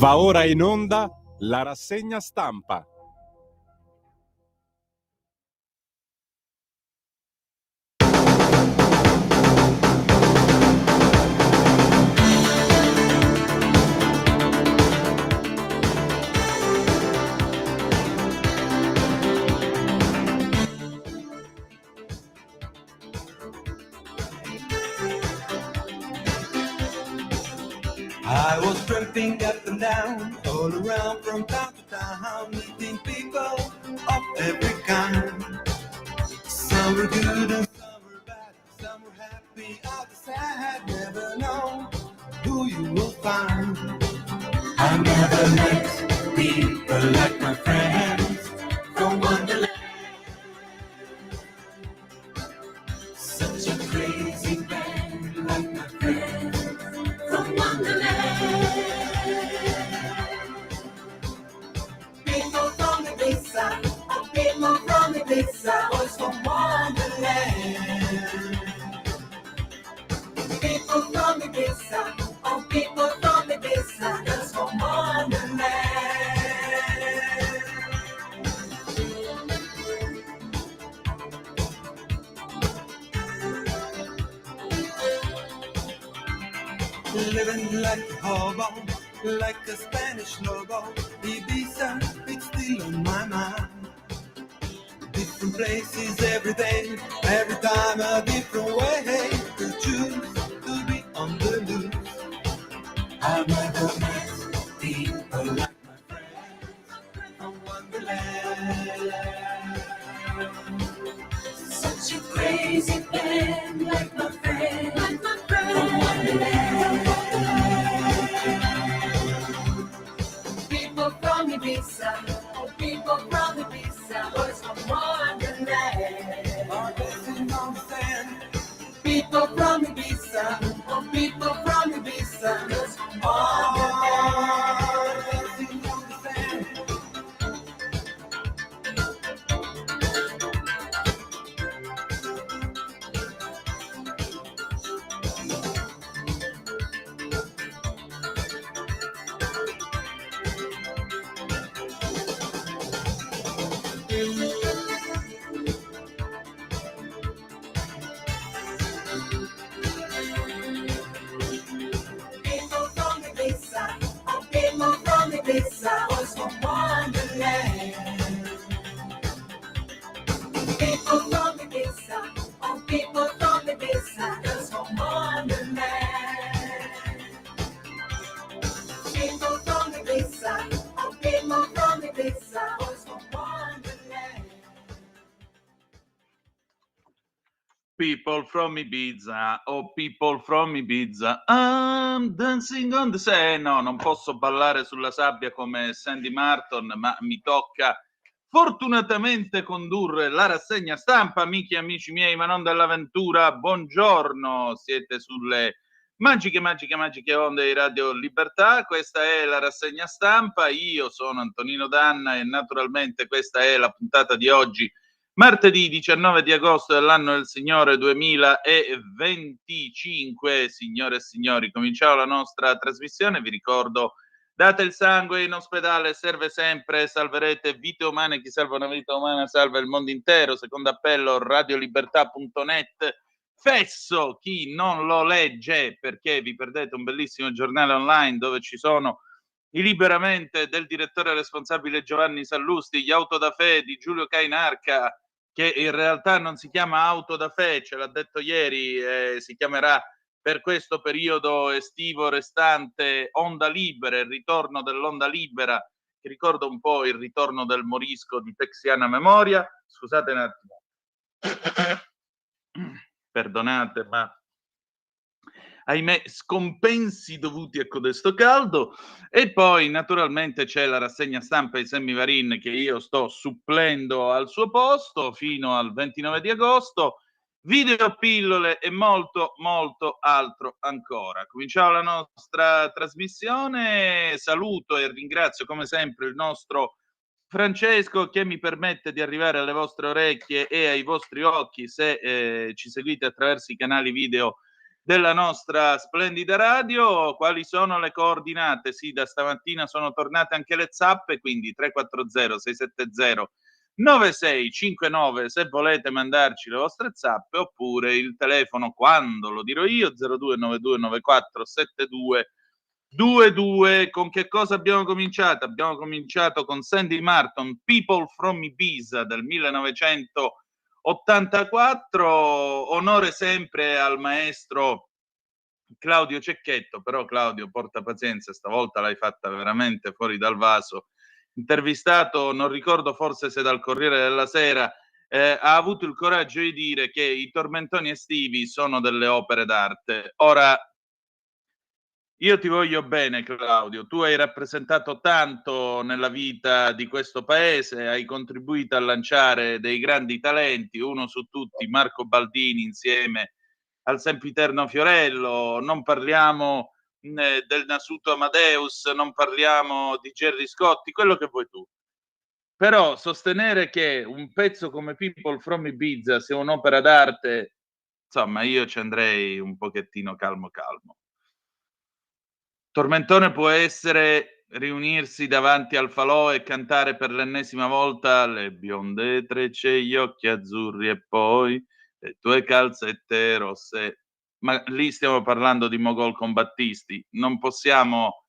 Va ora in onda la rassegna stampa. I was tramping up and down, all around from town to town, meeting people of every kind. Some were good and some were bad, some were happy, others sad. Never know who you will find. I never met people like my friends from Wonderland. Such a crazy band like my friends from Wonderland. People from Ibiza, oh people from Ibiza, boys from Wonderland. People from Ibiza, oh people from Ibiza, girls from Wonderland. Living like a hobo, like a Spanish logo. Ibiza, it's still on my mind. Different places every day, every time a different way to choose to be on the loose. I've never met people like my friends from Wonderland. Such a crazy band like my friend from Wonderland. People from Ibiza, oh people from Ibiza, boys from Wonderland. Are dancing on the sand. People from Ibiza, oh people from Ibiza, girls from Wonderland. Dancing on the sand. People from Ibiza, oh people from Ibiza, boys from Wonderland. People from Ibiza, oh people from Ibiza, girls from Wonderland. People from Ibiza, oh people from Ibiza, boys from Wonderland. People from Ibiza, oh people from Ibiza, I'm dancing on the sand. No, non posso ballare sulla sabbia come Sandy Martin, ma mi tocca fortunatamente condurre la rassegna stampa. Amici e amici miei, ma non dell'avventura, buongiorno, siete sulle magiche onde di Radio Libertà. Questa è la rassegna stampa, io sono Antonino Danna e naturalmente questa è la puntata di oggi, martedì 19 di agosto dell'anno del Signore 2025. Signore e signori, cominciamo la nostra trasmissione. Vi ricordo, date il sangue in ospedale, serve sempre, salverete vite umane. Chi salva una vita umana salva il mondo intero. Secondo appello, radiolibertà.net. Fesso chi non lo legge, perché vi perdete un bellissimo giornale online dove ci sono i Liberamente del direttore responsabile Giovanni Sallusti, gli Auto da Fe di Giulio Cainarca, che in realtà non si chiama Auto da Fe, ce l'ha detto ieri, si chiamerà per questo periodo estivo restante Onda Libera, il ritorno dell'Onda Libera, che ricorda un po' il ritorno del morisco di Texiana Memoria. Scusate un attimo. Perdonate, ma ahimè scompensi dovuti a codesto caldo. E poi naturalmente c'è la rassegna stampa di Sammy Varin, che io sto supplendo al suo posto fino al 29 di agosto, video, pillole e molto altro ancora. Cominciamo la nostra trasmissione. Saluto e ringrazio come sempre il nostro Francesco, che mi permette di arrivare alle vostre orecchie e ai vostri occhi se ci seguite attraverso i canali video della nostra splendida radio. Quali sono le coordinate? Sì, da stamattina sono tornate anche le zappe, quindi 340 670 9659 se volete mandarci le vostre zappe, oppure il telefono, quando lo dirò io, 0292947222. Con che cosa abbiamo cominciato? Abbiamo cominciato con Sandy Martin, People from Ibiza del 1984. Onore sempre al maestro Claudio Cecchetto, però Claudio, porta pazienza, stavolta l'hai fatta veramente fuori dal vaso. Intervistato, non ricordo, forse se dal Corriere della Sera, ha avuto il coraggio di dire che i tormentoni estivi sono delle opere d'arte. Ora, io ti voglio bene, Claudio, tu hai rappresentato tanto nella vita di questo paese, hai contribuito a lanciare dei grandi talenti, uno su tutti Marco Baldini insieme al sempiterno Fiorello. Non parliamo del Nasuto Amadeus, non parliamo di Gerry Scotti, quello che vuoi tu. Però sostenere che un pezzo come People from Ibiza sia un'opera d'arte, insomma, io ci andrei un pochettino calmo calmo. Tormentone può essere riunirsi davanti al falò e cantare per l'ennesima volta le bionde trecce, gli occhi azzurri e poi le tue calzette rosse. Ma lì stiamo parlando di Mogol con Battisti. Non possiamo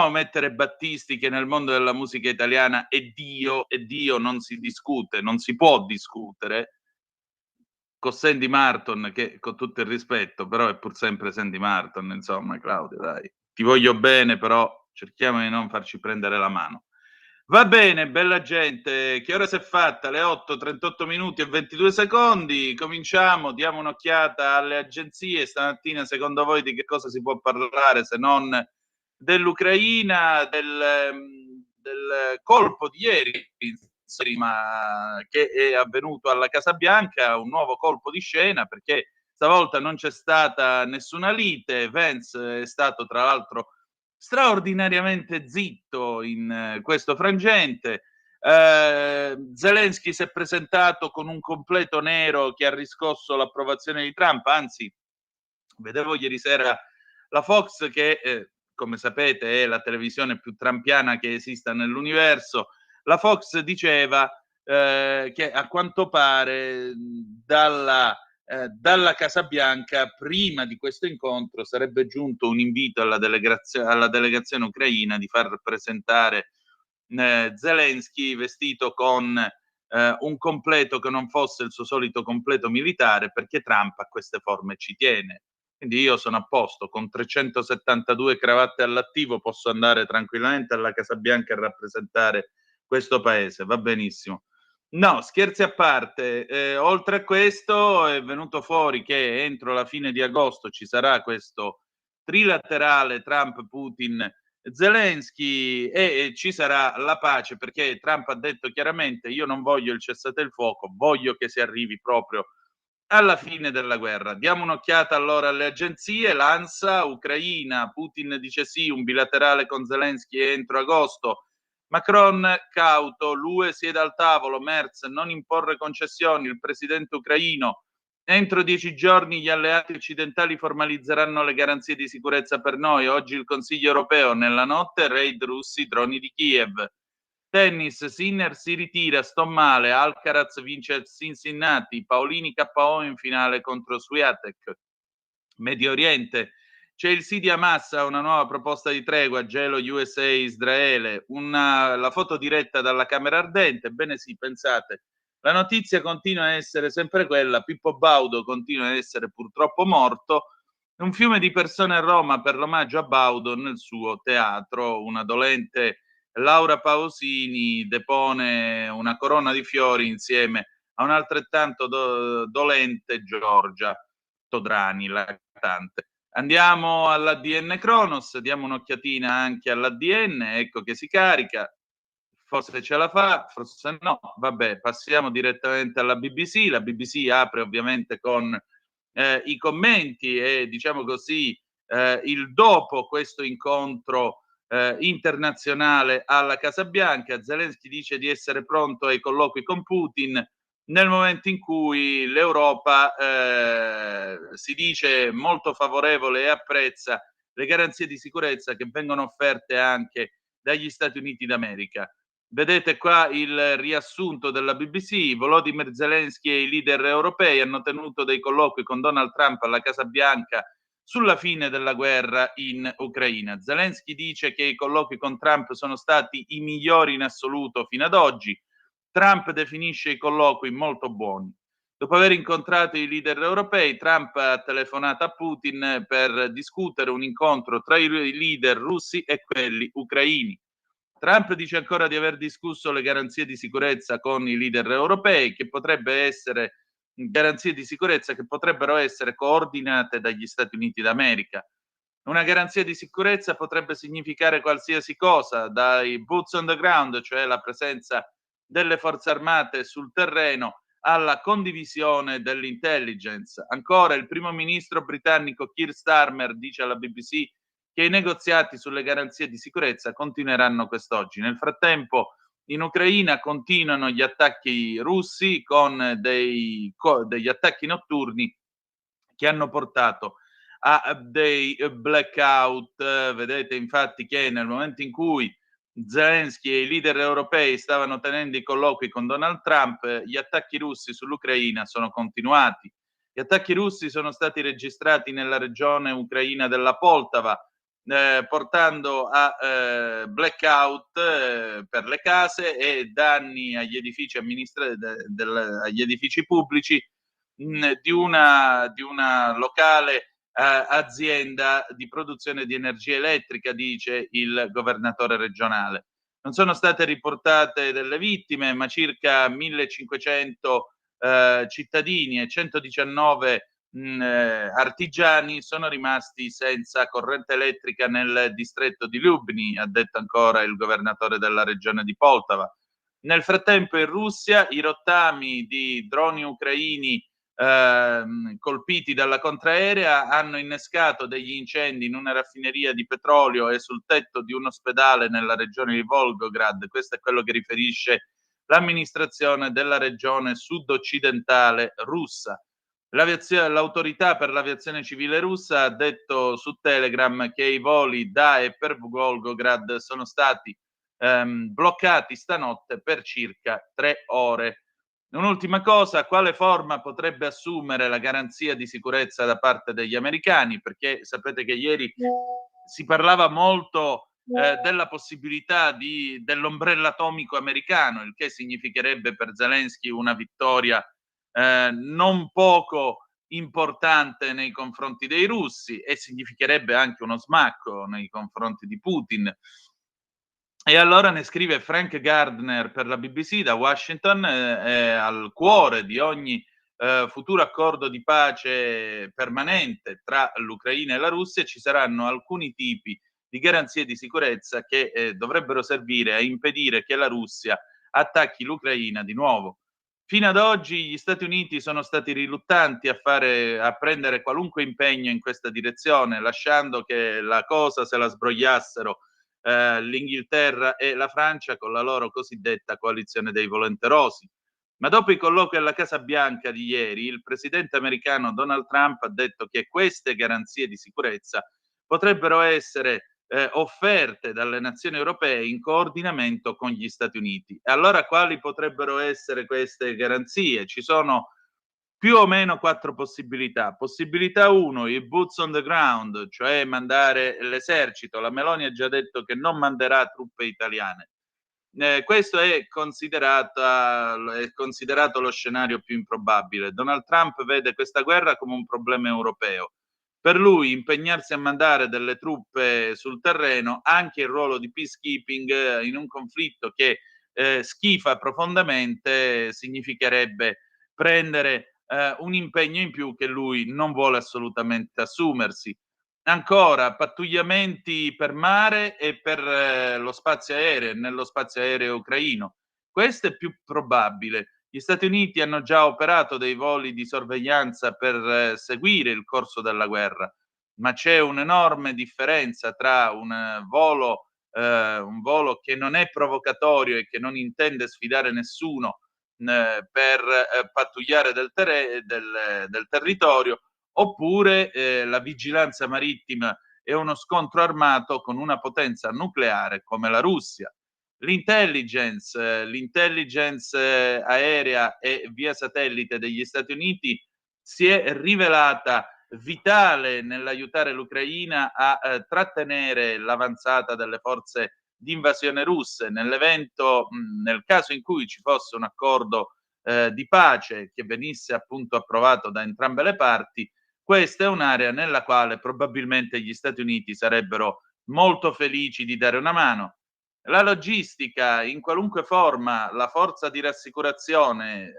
mettere Battisti, che nel mondo della musica italiana è Dio, non si discute, non si può discutere, con Sandy Martin, che con tutto il rispetto, però è pur sempre Sandy Martin, insomma, Claudio, dai. Ti voglio bene, però cerchiamo di non farci prendere la mano. Va bene, bella gente, che ora si è fatta? Le 8:38 minuti e 22 secondi. Cominciamo, diamo un'occhiata alle agenzie. Stamattina, secondo voi, di che cosa si può parlare se non dell'Ucraina, del colpo di ieri, che è avvenuto alla Casa Bianca, un nuovo colpo di scena, perché stavolta non c'è stata nessuna lite. Vance è stato, tra l'altro, straordinariamente zitto in questo frangente. Zelensky si è presentato con un completo nero che ha riscosso l'approvazione di Trump. Anzi, vedevo ieri sera la Fox, che come sapete è la televisione più trumpiana che esista nell'universo. La Fox diceva che a quanto pare dalla Casa Bianca, prima di questo incontro, sarebbe giunto un invito alla delegazione ucraina di far presentare Zelensky vestito con un completo che non fosse il suo solito completo militare, perché Trump a queste forme ci tiene. Quindi io sono a posto, con 372 cravatte all'attivo posso andare tranquillamente alla Casa Bianca e rappresentare questo paese, va benissimo. No, scherzi a parte, oltre a questo è venuto fuori che entro la fine di agosto ci sarà questo trilaterale Trump-Putin-Zelensky e ci sarà la pace, perché Trump ha detto chiaramente: io non voglio il cessate il fuoco, voglio che si arrivi proprio alla fine della guerra. Diamo un'occhiata allora alle agenzie. L'ANSA, Ucraina, Putin dice sì, un bilaterale con Zelensky entro agosto. Macron cauto, l'UE siede al tavolo, Merz non imporre concessioni, il presidente ucraino: entro 10 giorni gli alleati occidentali formalizzeranno le garanzie di sicurezza per noi. Oggi il Consiglio europeo, nella notte raid russi, droni di Kiev. Tennis, Sinner si ritira, sto male, Alcaraz vince a Cincinnati, Paolini KO in finale contro Swiatek. Medio Oriente, c'è il sì di Hamas, una nuova proposta di tregua, gelo USA Israele, la foto diretta dalla Camera Ardente. Bene sì, pensate, la notizia continua a essere sempre quella: Pippo Baudo continua a essere purtroppo morto. Un fiume di persone a Roma per l'omaggio a Baudo nel suo teatro. Una dolente Laura Pausini depone una corona di fiori insieme a un'altrettanto dolente Giorgia Todrani, la cantante. Andiamo all'ADN Kronos, diamo un'occhiatina anche all'ADN, ecco che si carica, forse ce la fa, forse no, vabbè, passiamo direttamente alla BBC. La BBC apre ovviamente con i commenti e, diciamo così, il dopo questo incontro internazionale alla Casa Bianca. Zelensky dice di essere pronto ai colloqui con Putin. nel momento in cui l'Europa si dice molto favorevole e apprezza le garanzie di sicurezza che vengono offerte anche dagli Stati Uniti d'America. Vedete qua il riassunto della BBC: Volodymyr Zelensky e i leader europei hanno tenuto dei colloqui con Donald Trump alla Casa Bianca sulla fine della guerra in Ucraina. Zelensky dice che i colloqui con Trump sono stati i migliori in assoluto fino ad oggi. Trump definisce i colloqui molto buoni. Dopo aver incontrato i leader europei, Trump ha telefonato a Putin per discutere un incontro tra i leader russi e quelli ucraini. Trump dice ancora di aver discusso le garanzie di sicurezza con i leader europei, che potrebbe essere garanzie di sicurezza che potrebbero essere coordinate dagli Stati Uniti d'America. Una garanzia di sicurezza potrebbe significare qualsiasi cosa, dai boots on the ground, cioè la presenza delle forze armate sul terreno, alla condivisione dell'intelligence. Ancora, il primo ministro britannico Keir Starmer dice alla BBC che i negoziati sulle garanzie di sicurezza continueranno quest'oggi. Nel frattempo, in Ucraina continuano gli attacchi russi con degli attacchi notturni che hanno portato a dei blackout. Vedete infatti che nel momento in cui Zelensky e i leader europei stavano tenendo i colloqui con Donald Trump, gli attacchi russi sull'Ucraina sono continuati. Gli attacchi russi sono stati registrati nella regione ucraina della Poltava, portando a blackout per le case e danni agli edifici agli edifici pubblici di una locale azienda di produzione di energia elettrica, dice il governatore regionale. Non sono state riportate delle vittime, ma circa 1500 cittadini e 119 artigiani sono rimasti senza corrente elettrica nel distretto di Lubny, ha detto ancora il governatore della regione di Poltava. Nel frattempo in Russia i rottami di droni ucraini colpiti dalla contraerea hanno innescato degli incendi in una raffineria di petrolio e sul tetto di un ospedale nella regione di Volgograd. Questo è quello che riferisce l'amministrazione della regione sud-occidentale russa. L'autorità per l'aviazione civile russa ha detto su Telegram che i voli da e per Volgograd sono stati bloccati stanotte per circa 3 ore. Un'ultima cosa: quale forma potrebbe assumere la garanzia di sicurezza da parte degli americani? Perché sapete che ieri si parlava molto della possibilità dell'ombrello atomico americano, il che significherebbe per Zelensky una vittoria non poco importante nei confronti dei russi e significherebbe anche uno smacco nei confronti di Putin. E allora ne scrive Frank Gardner per la BBC da Washington: al cuore di ogni futuro accordo di pace permanente tra l'Ucraina e la Russia ci saranno alcuni tipi di garanzie di sicurezza che dovrebbero servire a impedire che la Russia attacchi l'Ucraina di nuovo. Fino ad oggi gli Stati Uniti sono stati riluttanti a prendere qualunque impegno in questa direzione, lasciando che la cosa se la sbrogliassero l'Inghilterra e la Francia con la loro cosiddetta coalizione dei volenterosi. Ma dopo i colloqui alla Casa Bianca di ieri, il presidente americano Donald Trump ha detto che queste garanzie di sicurezza potrebbero essere offerte dalle nazioni europee in coordinamento con gli Stati Uniti. E allora quali potrebbero essere queste garanzie? Ci sono più o meno 4 possibilità. Possibilità 1, i boots on the ground, cioè mandare l'esercito. La Meloni ha già detto che non manderà truppe italiane. Questo è considerato lo scenario più improbabile. Donald Trump vede questa guerra come un problema europeo. Per lui impegnarsi a mandare delle truppe sul terreno, anche il ruolo di peacekeeping in un conflitto che schifa profondamente, significherebbe prendere un impegno in più che lui non vuole assolutamente assumersi. Ancora, pattugliamenti per mare e per lo spazio aereo, nello spazio aereo ucraino. Questo è più probabile. Gli Stati Uniti hanno già operato dei voli di sorveglianza per seguire il corso della guerra, ma c'è un'enorme differenza tra un volo che non è provocatorio e che non intende sfidare nessuno per pattugliare del territorio, oppure la vigilanza marittima e uno scontro armato con una potenza nucleare come la Russia. L'intelligence aerea e via satellite degli Stati Uniti si è rivelata vitale nell'aiutare l'Ucraina a trattenere l'avanzata delle forze di invasione russe. Nel caso in cui ci fosse un accordo di pace che venisse appunto approvato da entrambe le parti, questa è un'area nella quale probabilmente gli Stati Uniti sarebbero molto felici di dare una mano. La logistica in qualunque forma, la forza di rassicurazione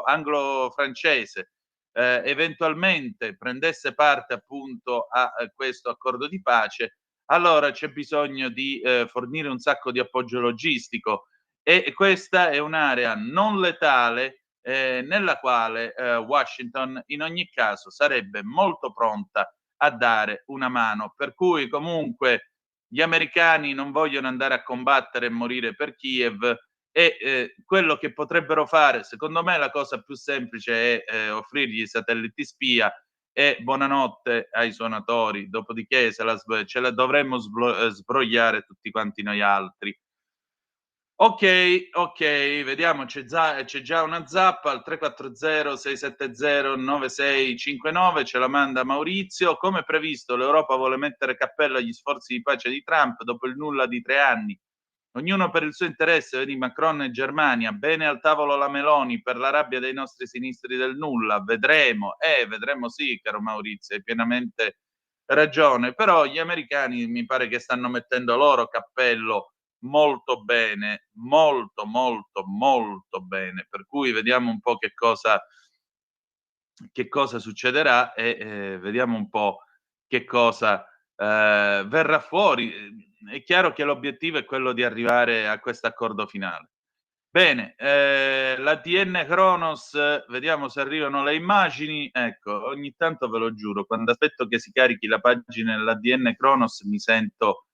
anglo-francese eventualmente prendesse parte appunto a questo accordo di pace, allora c'è bisogno di fornire un sacco di appoggio logistico, e questa è un'area non letale nella quale Washington in ogni caso sarebbe molto pronta a dare una mano. Per cui comunque gli americani non vogliono andare a combattere e morire per Kiev, e quello che potrebbero fare, secondo me la cosa più semplice è offrirgli i satelliti spia e buonanotte ai suonatori, dopodiché ce la dovremmo sbrogliare tutti quanti noi altri. Ok, vediamo, c'è già una zappa al 340-670-9659, ce la manda Maurizio. Come previsto, l'Europa vuole mettere cappello agli sforzi di pace di Trump dopo il nulla di 3 anni. Ognuno per il suo interesse, vedi Macron e Germania, bene al tavolo la Meloni per la rabbia dei nostri sinistri del nulla, vedremo sì, caro Maurizio, hai pienamente ragione, però gli americani mi pare che stanno mettendo loro cappello molto bene, molto, molto, molto bene, per cui vediamo un po' che cosa succederà e vediamo un po' che cosa verrà fuori. È chiaro che l'obiettivo è quello di arrivare a questo accordo finale. Bene, l'ADN Kronos, vediamo se arrivano le immagini. Ecco, ogni tanto ve lo giuro, quando aspetto che si carichi la pagina dell'ADN Kronos mi sento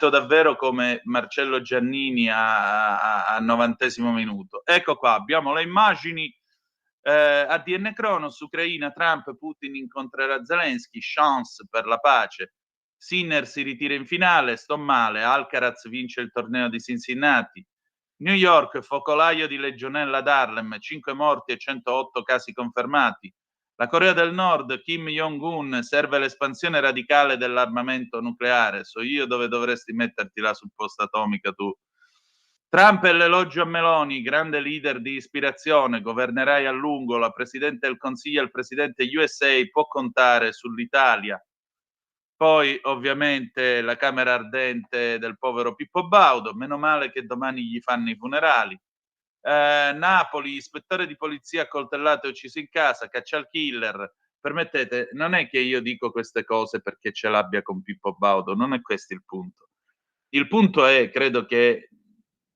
davvero come Marcello Giannini a 90° minuto. Ecco qua, abbiamo le immagini. ADN Kronos, Ucraina, Trump, Putin incontrerà Zelensky, chance per la pace. Sinner si ritira in finale, sto male, Alcaraz vince il torneo di Cincinnati. New York, focolaio di legionella ad Harlem, 5 morti e 108 casi confermati. La Corea del Nord, Kim Jong-un, serve l'espansione radicale dell'armamento nucleare. So io dove dovresti metterti la supposta atomica tu. Trump e l'elogio a Meloni, grande leader di ispirazione, governerai a lungo, la Presidente del Consiglio e il Presidente USA può contare sull'Italia. Poi ovviamente la camera ardente del povero Pippo Baudo, meno male che domani gli fanno i funerali. Napoli, ispettore di polizia accoltellato e ucciso in casa, caccia al killer. Permettete, non è che io dico queste cose perché ce l'abbia con Pippo Baudo, non è questo il punto. Il punto è, credo che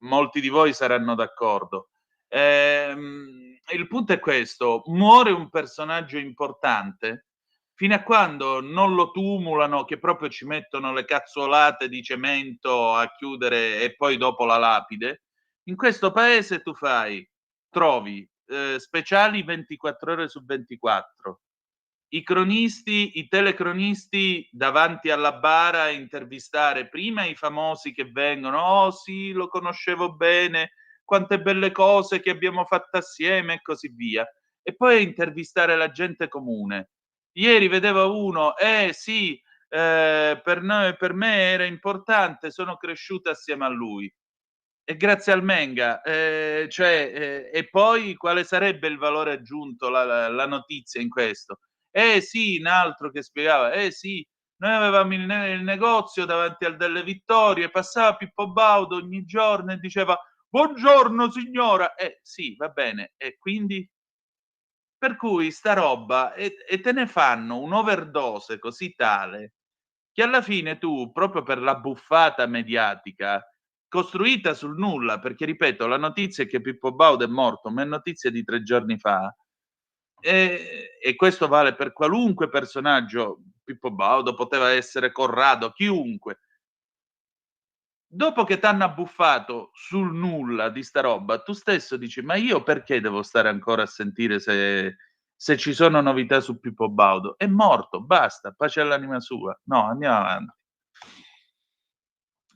molti di voi saranno d'accordo. Il punto è questo: muore un personaggio importante, fino a quando non lo tumulano, che proprio ci mettono le cazzolate di cemento a chiudere e poi dopo la lapide. In questo paese trovi speciali 24 ore su 24, i telecronisti davanti alla bara a intervistare prima i famosi che vengono, oh sì, lo conoscevo bene, quante belle cose che abbiamo fatto assieme e così via, e poi a intervistare la gente comune. Ieri vedevo uno, sì, per me era importante, sono cresciuta assieme a lui. E grazie al Menga, e poi quale sarebbe il valore aggiunto, la notizia in questo? Sì, un altro che spiegava, sì, noi avevamo il negozio davanti al Delle Vittorie, passava Pippo Baudo ogni giorno e diceva buongiorno signora, sì, va bene, e quindi? Per cui sta roba, e te ne fanno un'overdose così tale che alla fine tu, proprio per la buffata mediatica, costruita sul nulla, perché ripeto, la notizia è che Pippo Baudo è morto, ma è notizia di 3 giorni fa, e questo vale per qualunque personaggio. Pippo Baudo poteva essere Corrado, chiunque. dopo che t'hanno abbuffato sul nulla di sta roba, tu stesso dici: "Ma io perché devo stare ancora a sentire se ci sono novità su Pippo Baudo? È morto, basta, pace all'anima sua." No, andiamo avanti.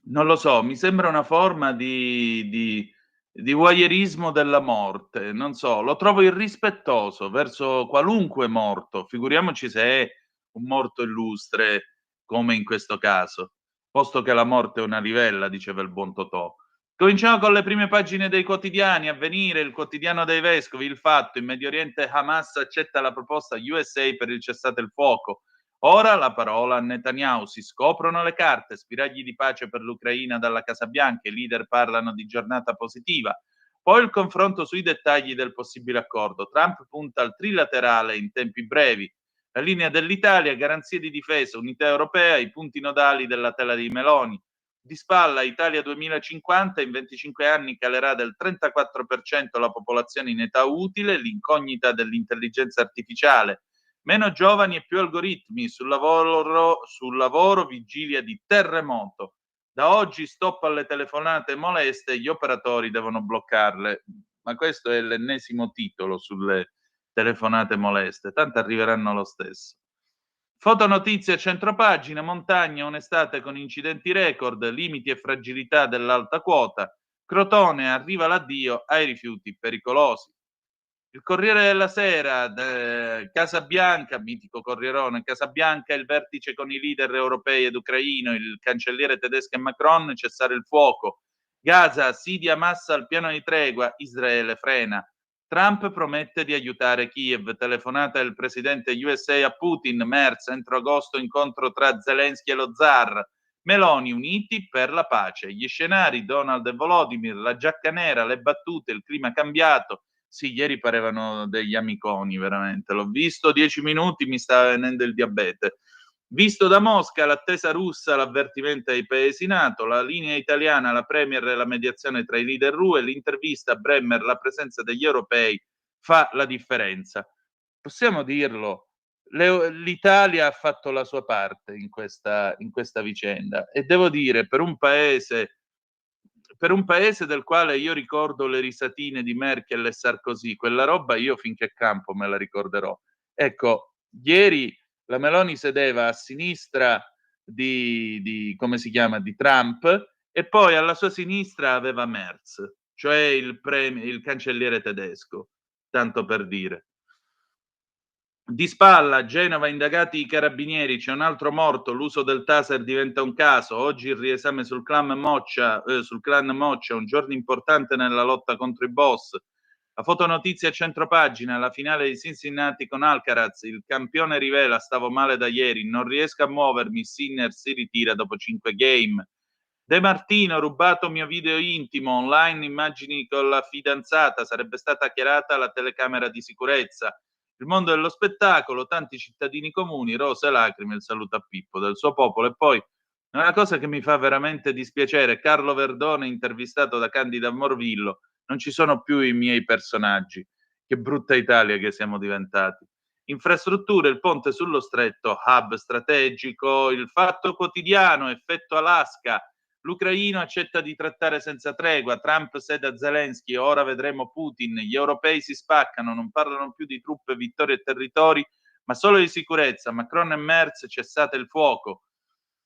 Non lo so, mi sembra una forma di voyeurismo della morte, non so, lo trovo irrispettoso verso qualunque morto, figuriamoci se è un morto illustre come in questo caso, posto che la morte è una livella, diceva il buon Totò. Cominciamo con le prime pagine dei quotidiani, Avvenire, il quotidiano dei vescovi, Il Fatto, in Medio Oriente Hamas accetta la proposta USA per il cessate il fuoco. Ora la parola a Netanyahu, si scoprono le carte, spiragli di pace per l'Ucraina dalla Casa Bianca, i leader parlano di giornata positiva. Poi il confronto sui dettagli del possibile accordo. Trump punta al trilaterale in tempi brevi. La linea dell'Italia, garanzie di difesa, unità europea, i punti nodali della tela di Meloni. Di spalla Italia 2050, in 25 anni calerà del 34% la popolazione in età utile, l'incognita dell'intelligenza artificiale. Meno giovani e più algoritmi, sul lavoro vigilia di terremoto. Da oggi stop alle telefonate moleste, gli operatori devono bloccarle. Ma questo è l'ennesimo titolo sulle telefonate moleste, tanto arriveranno lo stesso. Fotonotizie a centropagina, montagna, un'estate con incidenti record, limiti e fragilità dell'alta quota, Crotone arriva l'addio ai rifiuti pericolosi. Il Corriere della Sera, Casa Bianca, mitico Corrierone, Casa Bianca, il vertice con i leader europei ed ucraino, il cancelliere tedesco e Macron, cessare il fuoco. Gaza, Sidia massa al piano di tregua, Israele frena. Trump promette di aiutare Kiev, telefonata del presidente USA a Putin, Merz, entro agosto incontro tra Zelensky e lo zar. Meloni uniti per la pace. Gli scenari, Donald e Volodymyr, la giacca nera, le battute, il clima cambiato. Sì, ieri parevano degli amiconi, veramente. L'ho visto 10 minuti, mi sta venendo il diabete. Visto da Mosca, l'attesa russa, l'avvertimento ai paesi NATO, la linea italiana, la Premier e la mediazione tra i leader UE, l'intervista a Bremer, la presenza degli europei fa la differenza. Possiamo dirlo, l'Italia ha fatto la sua parte in questa vicenda e devo dire per un paese del quale io ricordo le risatine di Merkel e Sarkozy, quella roba io finché campo me la ricorderò. Ecco, ieri la Meloni sedeva a sinistra di come si chiama, di Trump, e poi alla sua sinistra aveva Merz, cioè il cancelliere tedesco, tanto per dire. Di spalla, Genova, indagati i carabinieri, c'è un altro morto, l'uso del taser diventa un caso, oggi il riesame sul clan Moccia, un giorno importante nella lotta contro i boss. La fotonotizia a centropagina, la finale di Cincinnati con Alcaraz, il campione rivela stavo male da ieri, non riesco a muovermi, Sinner si ritira dopo 5 game. De Martino, rubato mio video intimo, online immagini con la fidanzata, sarebbe stata hackerata la telecamera di sicurezza. Il mondo dello spettacolo, tanti cittadini comuni, rose, lacrime, il saluto a Pippo del suo popolo. E poi una cosa che mi fa veramente dispiacere, Carlo Verdone intervistato da Candida Morvillo, non ci sono più i miei personaggi. Che brutta Italia che siamo diventati. Infrastrutture, il ponte sullo stretto, hub strategico, il Fatto Quotidiano, effetto Alaska, l'ucraino accetta di trattare senza tregua, Trump cede a Zelensky, ora vedremo Putin, gli europei si spaccano, non parlano più di truppe, vittorie e territori, ma solo di sicurezza, Macron e Merz, cessate il fuoco.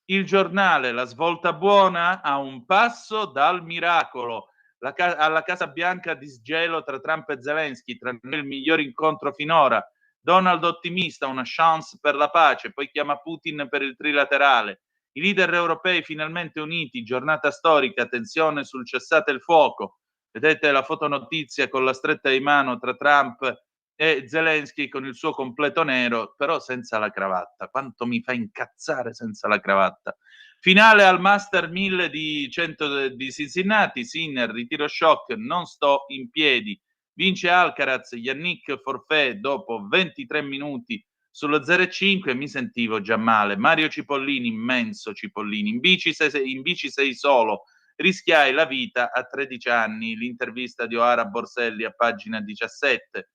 Il giornale, la svolta buona a un passo dal miracolo. Alla Casa Bianca disgelo tra Trump e Zelensky, tra noi il miglior incontro finora. Donald ottimista, una chance per la pace, poi chiama Putin per il trilaterale. I leader europei finalmente uniti, giornata storica, tensione sul cessate il fuoco. Vedete la fotonotizia con la stretta di mano tra Trump e Zelensky con il suo completo nero, però senza la cravatta. Quanto mi fa incazzare senza la cravatta. Finale al Master 1000 di Cincinnati, Sinner, ritiro shock, non sto in piedi. Vince Alcaraz, Yannick forfait dopo 23 minuti sullo 0,5, mi sentivo già male. Mario Cipollini, immenso Cipollini, in bici sei solo, rischiai la vita a 13 anni, l'intervista di Oara Borselli a pagina 17.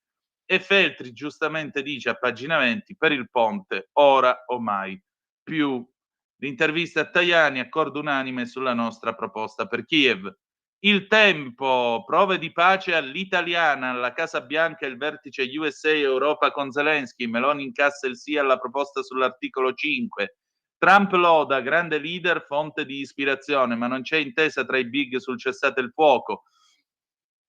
E Feltri giustamente dice a pagina 20, per il ponte, ora o mai. Più L'intervista a Tajani, accordo unanime sulla nostra proposta per Kiev. Il Tempo, prove di pace all'italiana, alla Casa Bianca il vertice USA Europa con Zelensky, Meloni incassa il sì alla proposta sull'articolo 5. Trump loda, grande leader, fonte di ispirazione, ma non c'è intesa tra i big sul cessate il fuoco.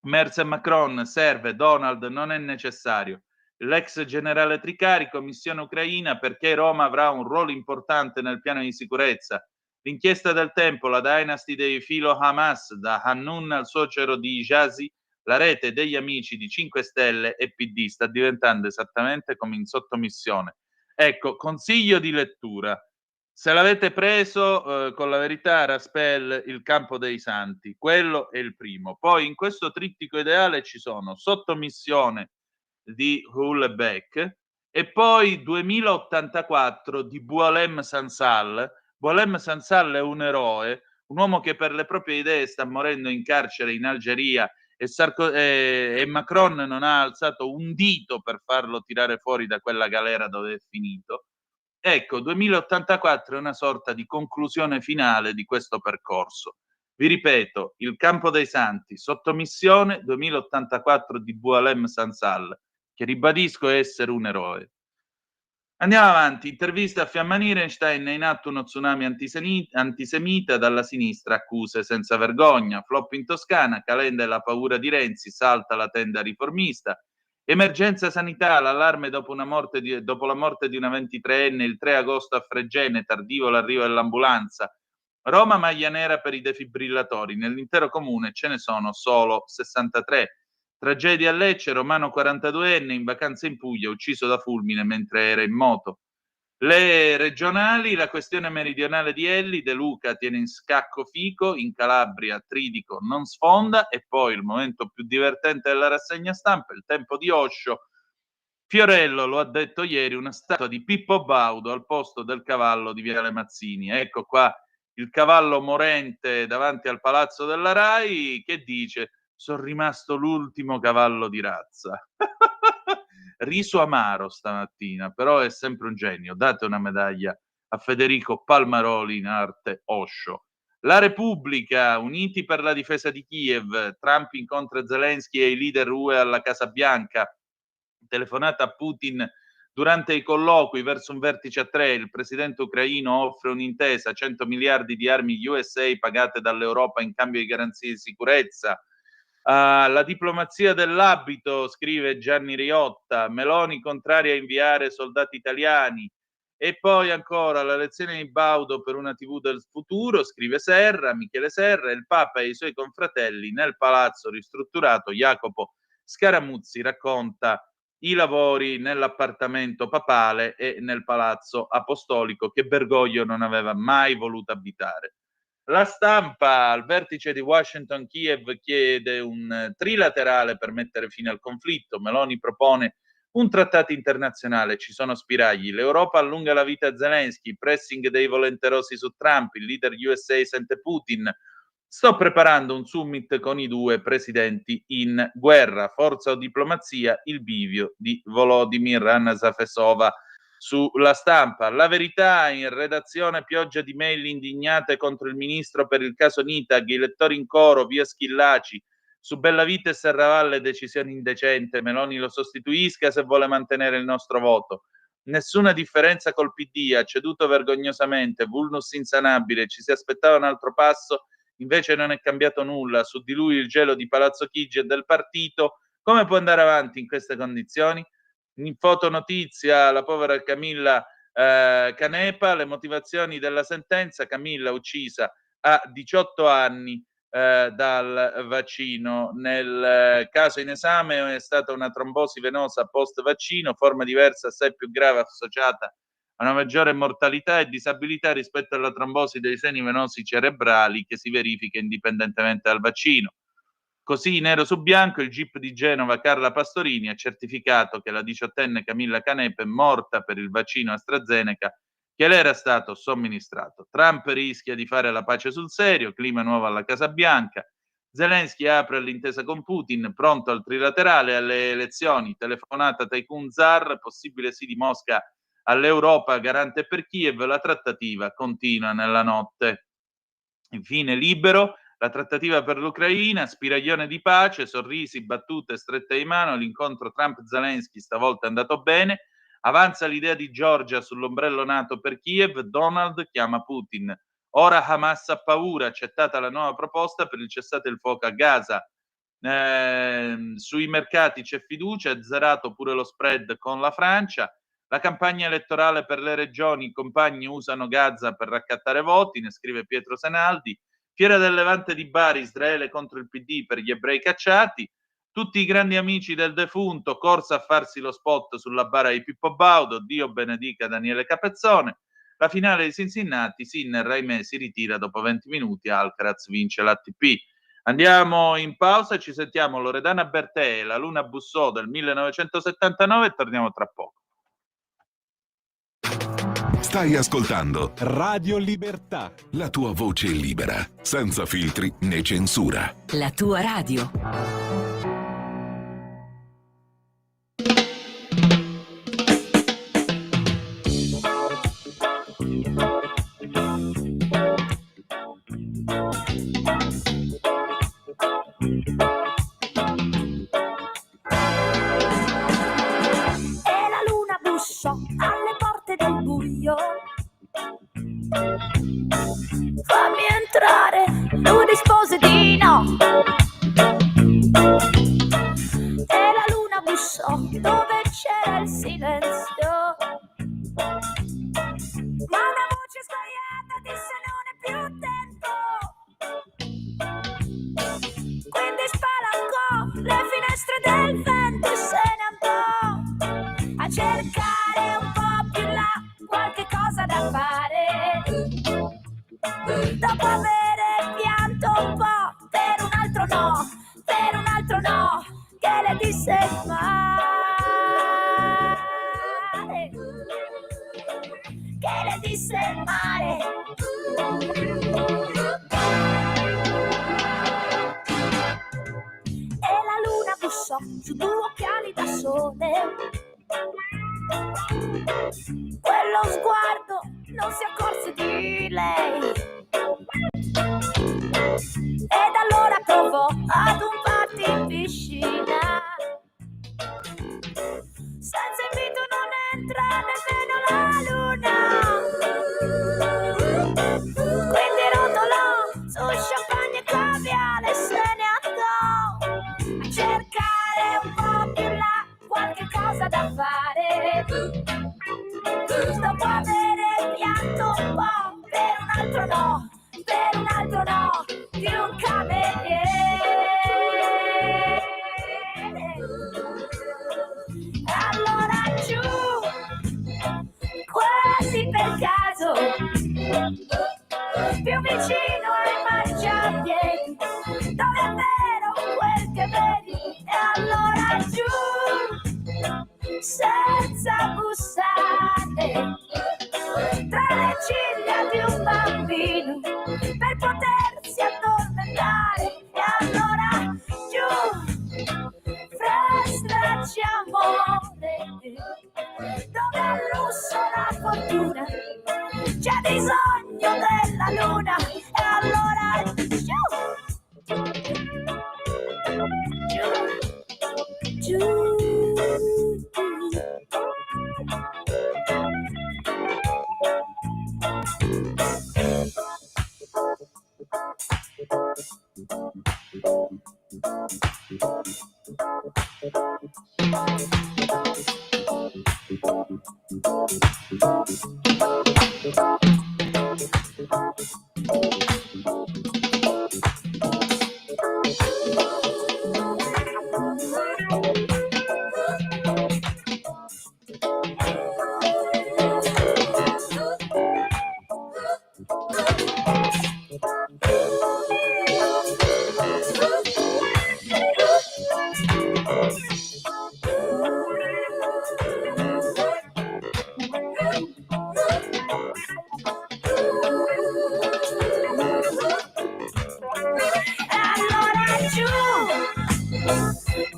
Merz e Macron, serve, Donald non è necessario. L'ex generale Tricarico, missione ucraina perché Roma avrà un ruolo importante nel piano di sicurezza. L'inchiesta del Tempo, la dynasty dei filo Hamas, da Hannun al suocero di Jazi, la rete degli amici di 5 Stelle e PD sta diventando esattamente come in sottomissione. Ecco, consiglio di lettura. Se l'avete preso con la verità, Raspel, il campo dei santi, quello è il primo. Poi in questo trittico ideale ci sono Sottomissione di Houellebecq e poi 2084 di Boualem Sansal. Boualem Sansal è un eroe, un uomo che per le proprie idee sta morendo in carcere in Algeria e Macron non ha alzato un dito per farlo tirare fuori da quella galera dove è finito. Ecco, 2084 è una sorta di conclusione finale di questo percorso. Vi ripeto, il campo dei santi, sottomissione 2084 di Boualem Sansal, che ribadisco essere un eroe. Andiamo avanti, intervista a Fiamma Nirenstein, è in atto uno tsunami antisemita, dalla sinistra accuse senza vergogna, flop in Toscana, Calenda e la paura di Renzi, salta la tenda riformista, emergenza sanità, l'allarme dopo la morte di una 23enne il 3 agosto a Fregene, tardivo l'arrivo dell'ambulanza, Roma maglia nera per i defibrillatori, nell'intero comune ce ne sono solo 63. Tragedia a Lecce, romano 42enne in vacanza in Puglia, ucciso da fulmine mentre era in moto. Le regionali, la questione meridionale di Elli, De Luca tiene in scacco Fico, in Calabria Tridico non sfonda e poi il momento più divertente della rassegna stampa, il tempo di Osho. Fiorello lo ha detto ieri, una statua di Pippo Baudo al posto del cavallo di Viale Mazzini. Ecco qua il cavallo morente davanti al palazzo della Rai che dice: sono rimasto l'ultimo cavallo di razza. Riso amaro stamattina, però è sempre un genio. Date una medaglia a Federico Palmaroli in arte Osho. La Repubblica, uniti per la difesa di Kiev, Trump incontra Zelensky e i leader UE alla Casa Bianca, telefonata a Putin durante i colloqui verso un vertice a 3, il presidente ucraino offre un'intesa, 100 miliardi di armi USA pagate dall'Europa in cambio di garanzie di sicurezza. La diplomazia dell'abito, scrive Gianni Riotta, Meloni contraria a inviare soldati italiani. E poi ancora la lezione di Baudo per una TV del futuro, scrive Serra, Michele Serra, il Papa e i suoi confratelli nel palazzo ristrutturato. Jacopo Scaramuzzi racconta i lavori nell'appartamento papale e nel palazzo apostolico che Bergoglio non aveva mai voluto abitare. La Stampa, al vertice di Washington-Kiev, chiede un trilaterale per mettere fine al conflitto. Meloni propone un trattato internazionale, ci sono spiragli. L'Europa allunga la vita a Zelensky, pressing dei volenterosi su Trump, il leader USA sente Putin. Sto preparando un summit con i due presidenti in guerra. Forza o diplomazia, il bivio di Volodymyr, Anna Zafesova sulla Stampa. La Verità, in redazione pioggia di mail indignate contro il ministro per il caso Nitag, i lettori in coro, via Schillaci. Su Bellavita e Serravalle decisione indecente, Meloni lo sostituisca se vuole mantenere il nostro voto. Nessuna differenza col PD, ha ceduto vergognosamente, vulnus insanabile, ci si aspettava un altro passo, invece non è cambiato nulla, su di lui il gelo di Palazzo Chigi e del partito. Come può andare avanti in queste condizioni? In fotonotizia, la povera Camilla Canepa, le motivazioni della sentenza: Camilla uccisa a 18 anni dal vaccino. Nel caso in esame è stata una trombosi venosa post vaccino, forma diversa assai più grave associata a una maggiore mortalità e disabilità rispetto alla trombosi dei seni venosi cerebrali che si verifica indipendentemente dal vaccino. Così, nero su bianco, il GIP di Genova Carla Pastorini ha certificato che la 18enne Camilla Canepa è morta per il vaccino AstraZeneca che le era stato somministrato. Trump rischia di fare la pace sul serio, clima nuovo alla Casa Bianca. Zelensky apre l'intesa con Putin, pronto al trilaterale alle elezioni, telefonata Tycoon Zar, possibile sì di Mosca all'Europa garante per Kiev, la trattativa continua nella notte. Infine Libero, la trattativa per l'Ucraina, spiraglione di pace, sorrisi, battute, strette di mano, l'incontro Trump-Zelensky stavolta è andato bene, avanza l'idea di Georgia sull'ombrello NATO per Kiev, Donald chiama Putin. Ora Hamas ha paura, accettata la nuova proposta per il cessate il fuoco a Gaza. Sui mercati c'è fiducia, è azzerato pure lo spread con la Francia. La campagna elettorale per le regioni, i compagni usano Gaza per raccattare voti, ne scrive Pietro Senaldi. Fiera del Levante di Bari, Israele contro il PD per gli ebrei cacciati. Tutti i grandi amici del defunto, corsa a farsi lo spot sulla bara di Pippo Baudo, Dio benedica Daniele Capezzone. La finale di Cincinnati, Sinner, ahimè, si ritira dopo 20 minuti, Alcaraz vince l'ATP. Andiamo in pausa e ci sentiamo Loredana Bertè e la Luna Bussò del 1979 e torniamo tra poco. Stai ascoltando Radio Libertà. la tua voce libera, senza filtri né censura. La tua radio. E la luna bussò alle porte del buio. Fammi entrare, lui rispose di no. E la luna bussò dove c'era il silenzio. Ma una voce sbagliata disse non è più tempo. Quindi spalancò le finestre del vento e se ne andò a cercare un po' più là qualche cosa da fare. Dopo avere pianto un po' per un altro no, per un altro no, che le disse il mare, che le disse il mare. E la luna bussò su 2 occhiali da sole. Quello sguardo non si accorse di lei. Ed allora provò ad un party in piscina. Senza invito non entra nemmeno la luna. Quindi rotolò su champagne e caviale e se ne andò a cercare un po' più là qualche cosa da fare. Dopo avere pianto un po' per un altro no, per un altro no, di un cameriere. Allora giù, quasi per caso, più vicino ai marciapiedi, dove è vero quel che vedi. E allora giù, senza bussare, tra le ciglia di un bambino, per potersi addormentare. E allora giù, fra stracci amore, dove al lusso la fortuna c'è bisogno della luna. E allora giù, giù, giù.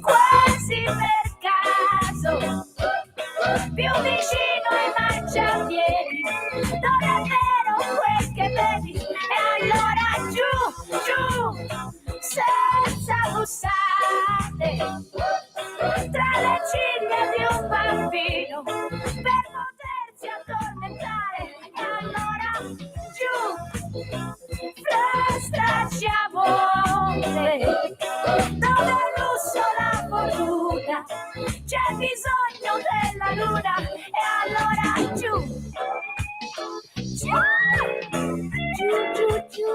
Quasi per caso, più vicino ai schiavone, dove il lusso la fortuna, c'è bisogno della luna e allora giù, giù, giù, giù, giù,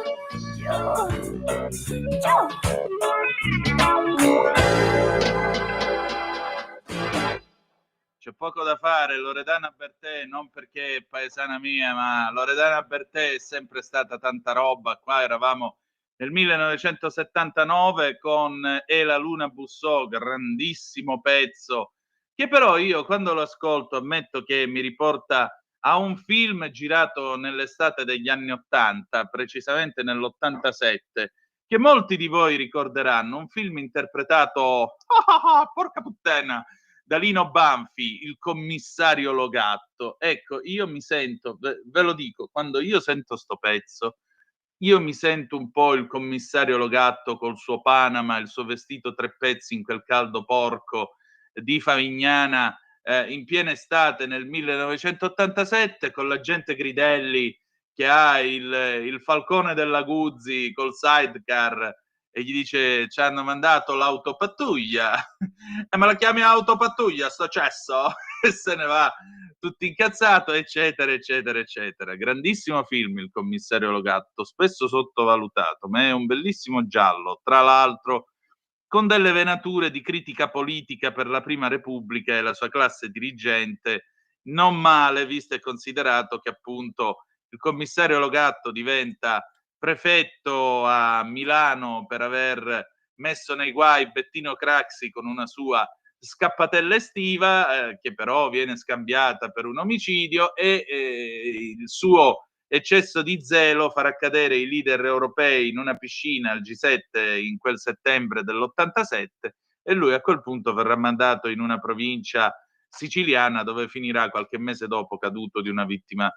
C'è poco da fare, Loredana Bertè, non perché è paesana mia, ma Loredana Bertè è sempre stata tanta roba. Qua eravamo nel 1979 con E la luna bussò, grandissimo pezzo, che però io quando lo ascolto ammetto che mi riporta a un film girato nell'estate degli anni 80, precisamente nell'87, che molti di voi ricorderanno, un film interpretato, porca puttana, da Lino Banfi, il commissario Logatto. Ecco, io mi sento, ve lo dico, quando io sento sto pezzo, io mi sento un po' il commissario Logatto col suo Panama, il suo vestito tre pezzi in quel caldo porco di Favignana, in piena estate nel 1987, con l'agente Gridelli che ha il falcone della Guzzi col sidecar e gli dice ci hanno mandato l'autopattuglia e me la chiami autopattuglia sto cesso e se ne va tutto incazzato, eccetera eccetera eccetera. Grandissimo film Il commissario Logatto, spesso sottovalutato, ma è un bellissimo giallo, tra l'altro con delle venature di critica politica per la Prima Repubblica e la sua classe dirigente non male, visto e considerato che appunto il commissario Logatto diventa prefetto a Milano per aver messo nei guai Bettino Craxi con una sua scappatella estiva, che però viene scambiata per un omicidio, e il suo eccesso di zelo farà cadere i leader europei in una piscina al G7 in quel settembre dell'87 e lui a quel punto verrà mandato in una provincia siciliana dove finirà qualche mese dopo caduto di una vittima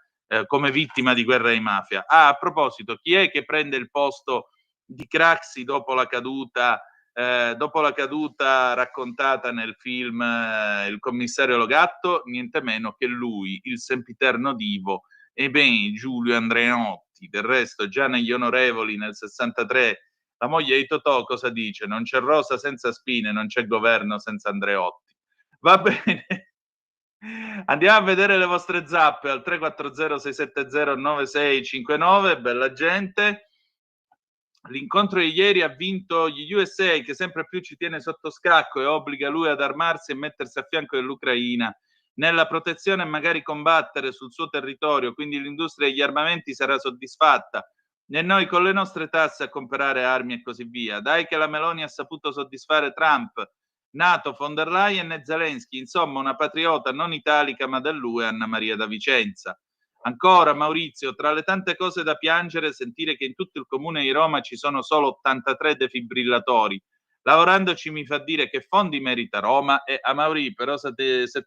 come vittima di guerra di mafia. A proposito, chi è che prende il posto di Craxi dopo la caduta raccontata nel film Il commissario Logatto? Niente meno che lui, il sempiterno divo, e ben Giulio Andreotti. Del resto, già negli Onorevoli nel 63, la moglie di Totò cosa dice? Non c'è rosa senza spine, non c'è governo senza Andreotti. Va bene. Andiamo a vedere le vostre zappe al 340-670-9659, bella gente. L'incontro di ieri ha vinto gli USA, che sempre più ci tiene sotto scacco e obbliga lui ad armarsi e mettersi a fianco dell'Ucraina nella protezione e magari combattere sul suo territorio, quindi l'industria degli armamenti sarà soddisfatta e noi con le nostre tasse a comprare armi e così via. Dai che la Meloni ha saputo soddisfare Trump, NATO, von der Leyen e Zelensky, insomma una patriota non italica ma dell'UE, Anna Maria da Vicenza. Ancora Maurizio, tra le tante cose da piangere, sentire che in tutto il comune di Roma ci sono solo 83 defibrillatori. Lavorandoci mi fa dire che fondi merita Roma e a Mauri, però se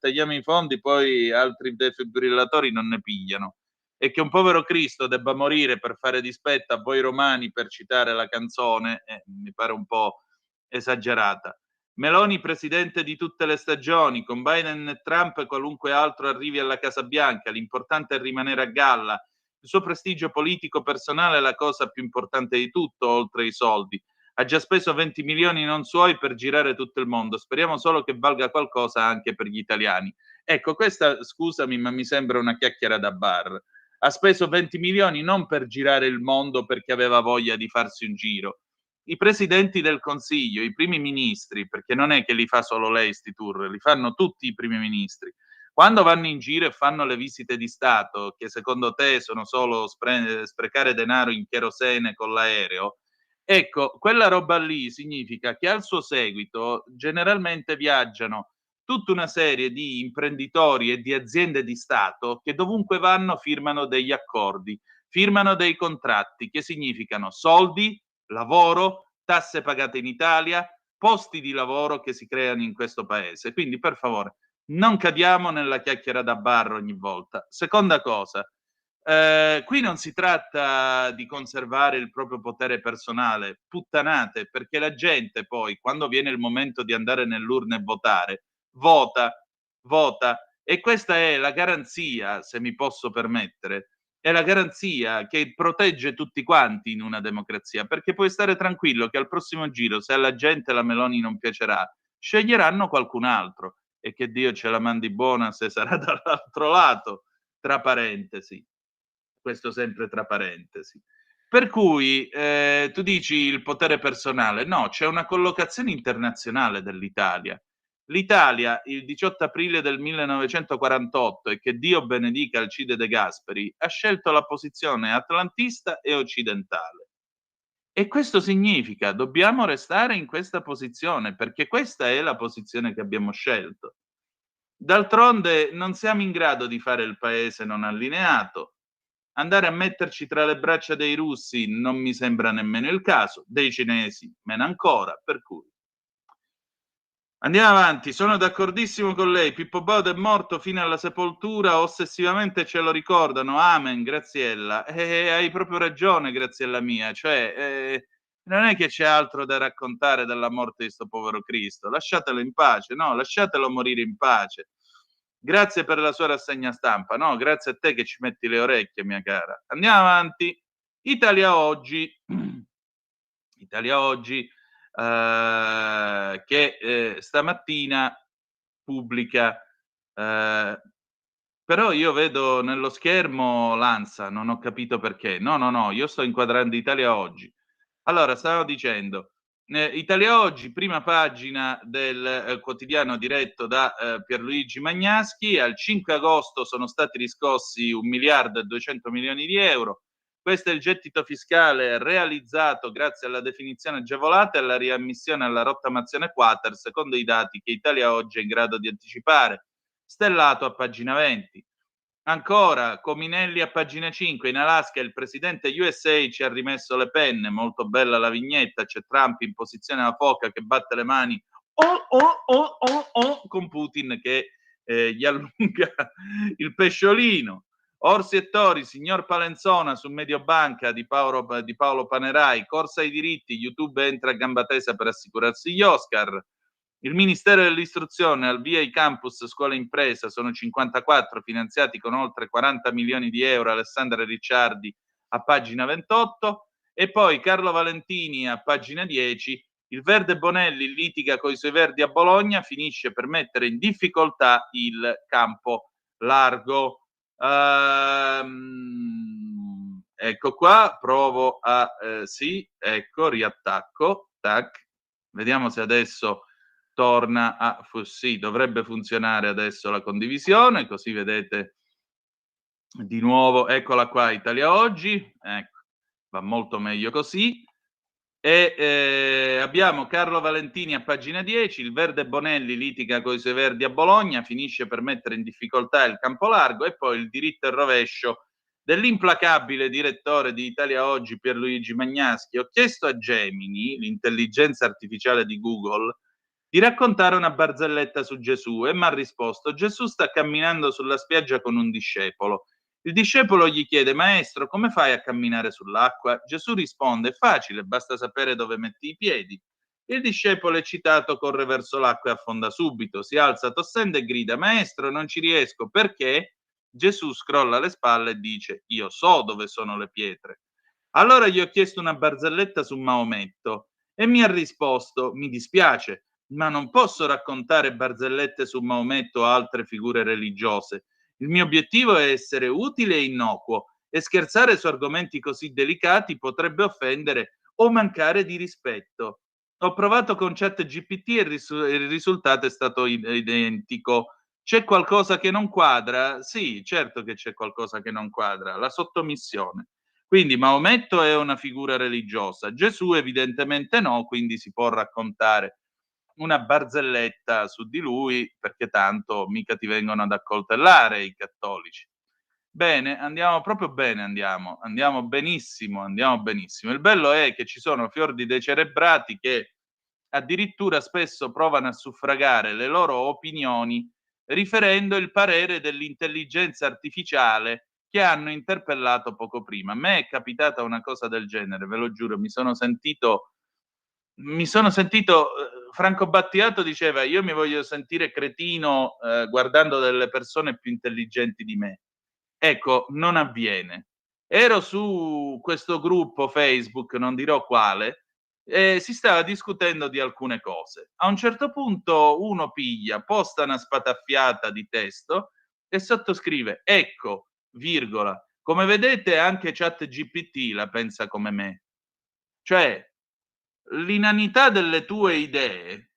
tagliamo i fondi poi altri defibrillatori non ne pigliano. E che un povero Cristo debba morire per fare dispetto a voi romani, per citare la canzone, mi pare un po' esagerata. Meloni presidente di tutte le stagioni, con Biden e Trump qualunque altro arrivi alla Casa Bianca, l'importante è rimanere a galla. Il suo prestigio politico personale è la cosa più importante di tutto, oltre ai soldi. Ha già speso 20 milioni non suoi per girare tutto il mondo, speriamo solo che valga qualcosa anche per gli italiani. Ecco, questa, scusami, ma mi sembra una chiacchiera da bar. Ha speso 20 milioni non per girare il mondo perché aveva voglia di farsi un giro. I presidenti del Consiglio, i primi ministri, perché non è che li fa solo lei sti tour, li fanno tutti i primi ministri. Quando vanno in giro e fanno le visite di Stato, che secondo te sono solo sprecare denaro in cherosene con l'aereo, ecco, quella roba lì significa che al suo seguito generalmente viaggiano tutta una serie di imprenditori e di aziende di Stato che dovunque vanno firmano degli accordi, firmano dei contratti che significano soldi, lavoro, tasse pagate in Italia, posti di lavoro che si creano in questo paese. Quindi, per favore, non cadiamo nella chiacchiera da bar ogni volta. Seconda cosa, qui non si tratta di conservare il proprio potere personale, puttanate, perché la gente poi, quando viene il momento di andare nell'urna e votare, vota, e questa è la garanzia, se mi posso permettere, è la garanzia che protegge tutti quanti in una democrazia, perché puoi stare tranquillo che al prossimo giro, se alla gente la Meloni non piacerà, sceglieranno qualcun altro, e che Dio ce la mandi buona se sarà dall'altro lato, tra parentesi. Questo sempre tra parentesi. Per cui tu dici il potere personale, no, c'è una collocazione internazionale dell'Italia. L'Italia il 18 aprile del 1948, e che Dio benedica Alcide De Gasperi, ha scelto la posizione atlantista e occidentale. E questo significa dobbiamo restare in questa posizione, perché questa è la posizione che abbiamo scelto. D'altronde non siamo in grado di fare il paese non allineato. Andare a metterci tra le braccia dei russi non mi sembra nemmeno il caso, dei cinesi meno ancora, per cui andiamo avanti. Sono d'accordissimo con lei. Pippo Baudo è morto fino alla sepoltura, ossessivamente ce lo ricordano. Amen, Graziella. Hai proprio ragione, Graziella mia. Cioè, non è che c'è altro da raccontare della morte di sto povero Cristo. Lasciatelo in pace, no? Lasciatelo morire in pace. Grazie per la sua rassegna stampa, no? Grazie a te che ci metti le orecchie, mia cara. Andiamo avanti. Italia Oggi. Italia Oggi, che stamattina pubblica, però io vedo nello schermo l'ANSA, non ho capito perché. No, io sto inquadrando Italia Oggi. Allora, stavo dicendo, Italia Oggi, prima pagina del quotidiano diretto da Pierluigi Magnaschi. Al 5 agosto sono stati riscossi 1 miliardo e 200 milioni di euro. Questo è il gettito fiscale realizzato grazie alla definizione agevolata e alla riammissione alla rottamazione quater, secondo i dati che Italia Oggi è in grado di anticipare. Stellato a pagina 20. Ancora, Cominelli a pagina 5, in Alaska il presidente USA ci ha rimesso le penne, molto bella la vignetta, c'è Trump in posizione alla foca che batte le mani con Putin che gli allunga il pesciolino. Orsi e Tori, signor Palenzona su Mediobanca di Paolo Panerai, corsa ai diritti, YouTube entra a gamba tesa per assicurarsi gli Oscar. Il Ministero dell'Istruzione al via i campus scuola impresa, sono 54, finanziati con oltre 40 milioni di euro. Alessandra Ricciardi a pagina 28. E poi Carlo Valentini a pagina 10. Il Verde Bonelli litiga coi suoi verdi a Bologna, finisce per mettere in difficoltà il campo largo. Ecco qua, provo a sì, ecco, riattacco, tac. Vediamo se adesso torna a sì, dovrebbe funzionare adesso la condivisione, così vedete di nuovo. Eccola qua, Italia Oggi, ecco, va molto meglio così. E abbiamo Carlo Valentini a pagina 10, il Verde Bonelli litiga coi suoi verdi a Bologna, finisce per mettere in difficoltà il campo largo. E poi il diritto e rovescio dell'implacabile direttore di Italia Oggi Pierluigi Magnaschi. Ho chiesto a Gemini, l'intelligenza artificiale di Google, di raccontare una barzelletta su Gesù e mi ha risposto: Gesù sta camminando sulla spiaggia con un discepolo. Il discepolo gli chiede: maestro, come fai a camminare sull'acqua? Gesù risponde: è facile, basta sapere dove metti i piedi. Il discepolo eccitato corre verso l'acqua e affonda subito, si alza tossendo e grida: maestro, non ci riesco. Perché? Gesù scrolla le spalle e dice: io so dove sono le pietre. Allora gli ho chiesto una barzelletta su Maometto e mi ha risposto: mi dispiace, ma non posso raccontare barzellette su Maometto o altre figure religiose. Il mio obiettivo è essere utile e innocuo, e scherzare su argomenti così delicati potrebbe offendere o mancare di rispetto. Ho provato con ChatGPT e il risultato è stato identico. C'è qualcosa che non quadra? Sì, certo che c'è qualcosa che non quadra, la sottomissione. Quindi Maometto è una figura religiosa, Gesù evidentemente no, quindi si può raccontare una barzelletta su di lui, perché tanto mica ti vengono ad accoltellare i cattolici. Bene, andiamo proprio bene, andiamo benissimo. Il bello è che ci sono fior di decerebrati che addirittura spesso provano a suffragare le loro opinioni riferendo il parere dell'intelligenza artificiale che hanno interpellato poco prima. A me è capitata una cosa del genere, ve lo giuro, mi sono sentito Franco Battiato diceva: io mi voglio sentire cretino guardando delle persone più intelligenti di me. Ecco, non avviene. ero su questo gruppo Facebook, non dirò quale, si stava discutendo di alcune cose. A un certo punto uno piglia, posta una spataffiata di testo e sottoscrive: "Ecco, virgola, come vedete anche ChatGPT la pensa come me". Cioè, l'inanità delle tue idee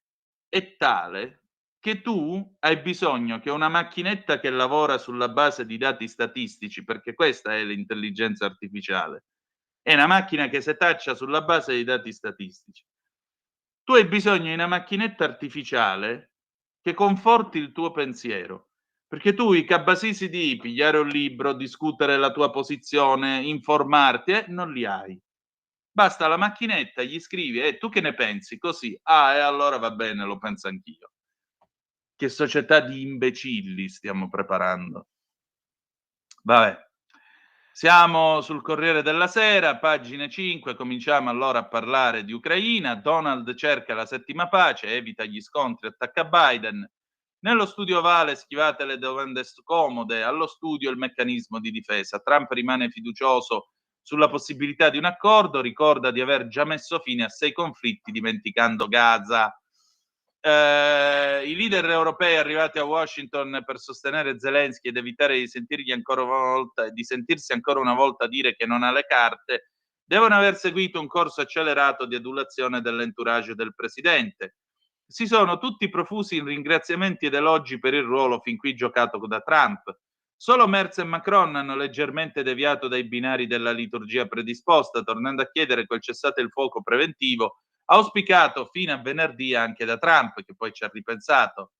è tale che tu hai bisogno che una macchinetta che lavora sulla base di dati statistici, perché questa è l'intelligenza artificiale, è una macchina che setaccia sulla base di dati statistici. Tu hai bisogno di una macchinetta artificiale che conforti il tuo pensiero, perché tu i cabasisi di pigliare un libro, discutere la tua posizione, informarti, non li hai. Basta la macchinetta, gli scrivi: tu che ne pensi?" Così: "Ah, e allora va bene, lo penso anch'io." Che società di imbecilli stiamo preparando. Vabbè. Siamo sul Corriere della Sera, pagina 5, cominciamo allora a parlare di Ucraina. Donald cerca la settima pace, evita gli scontri, attacca Biden. Nello studio ovale schivate le domande scomode, allo studio il meccanismo di difesa. Trump rimane fiducioso sulla possibilità di un accordo, ricorda di aver già messo fine a 6 conflitti dimenticando Gaza. I leader europei arrivati a Washington per sostenere Zelensky ed evitare di sentirsi ancora una volta dire che non ha le carte, devono aver seguito un corso accelerato di adulazione dell'entourage del presidente. Si sono tutti profusi in ringraziamenti ed elogi per il ruolo fin qui giocato da Trump. Solo Merz e Macron hanno leggermente deviato dai binari della liturgia predisposta, tornando a chiedere quel cessate il fuoco preventivo auspicato fino a venerdì anche da Trump, che poi ci ha ripensato.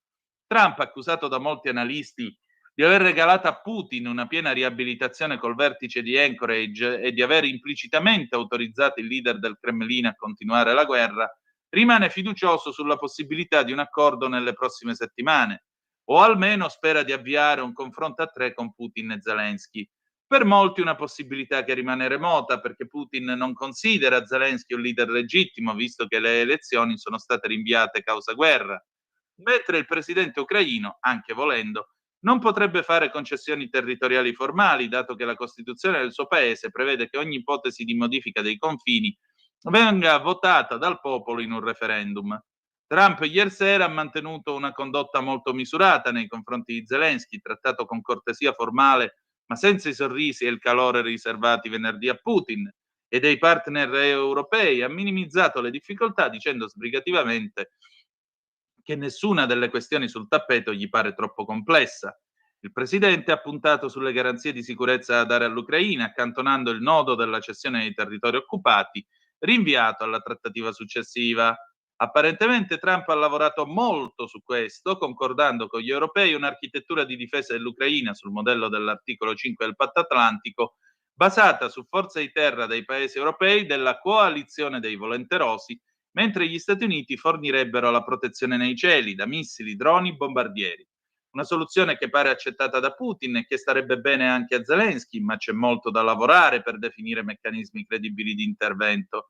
Trump, accusato da molti analisti di aver regalato a Putin una piena riabilitazione col vertice di Anchorage e di aver implicitamente autorizzato il leader del Cremlino a continuare la guerra, rimane fiducioso sulla possibilità di un accordo nelle prossime settimane, o almeno spera di avviare un confronto a 3 con Putin e Zelensky. Per molti una possibilità che rimane remota, perché Putin non considera Zelensky un leader legittimo, visto che le elezioni sono state rinviate causa guerra, mentre il presidente ucraino, anche volendo, non potrebbe fare concessioni territoriali formali, dato che la Costituzione del suo paese prevede che ogni ipotesi di modifica dei confini venga votata dal popolo in un referendum. Trump ieri sera ha mantenuto una condotta molto misurata nei confronti di Zelensky, trattato con cortesia formale ma senza i sorrisi e il calore riservati venerdì a Putin e dei partner europei, ha minimizzato le difficoltà dicendo sbrigativamente che nessuna delle questioni sul tappeto gli pare troppo complessa. Il presidente ha puntato sulle garanzie di sicurezza da dare all'Ucraina, accantonando il nodo della cessione dei territori occupati, rinviato alla trattativa successiva. Apparentemente Trump ha lavorato molto su questo, concordando con gli europei un'architettura di difesa dell'Ucraina sul modello dell'articolo 5 del Patto Atlantico, basata su forza di terra dei paesi europei della coalizione dei volenterosi, mentre gli Stati Uniti fornirebbero la protezione nei cieli da missili, droni, bombardieri. Una soluzione che pare accettata da Putin e che starebbe bene anche a Zelensky, ma c'è molto da lavorare per definire meccanismi credibili di intervento.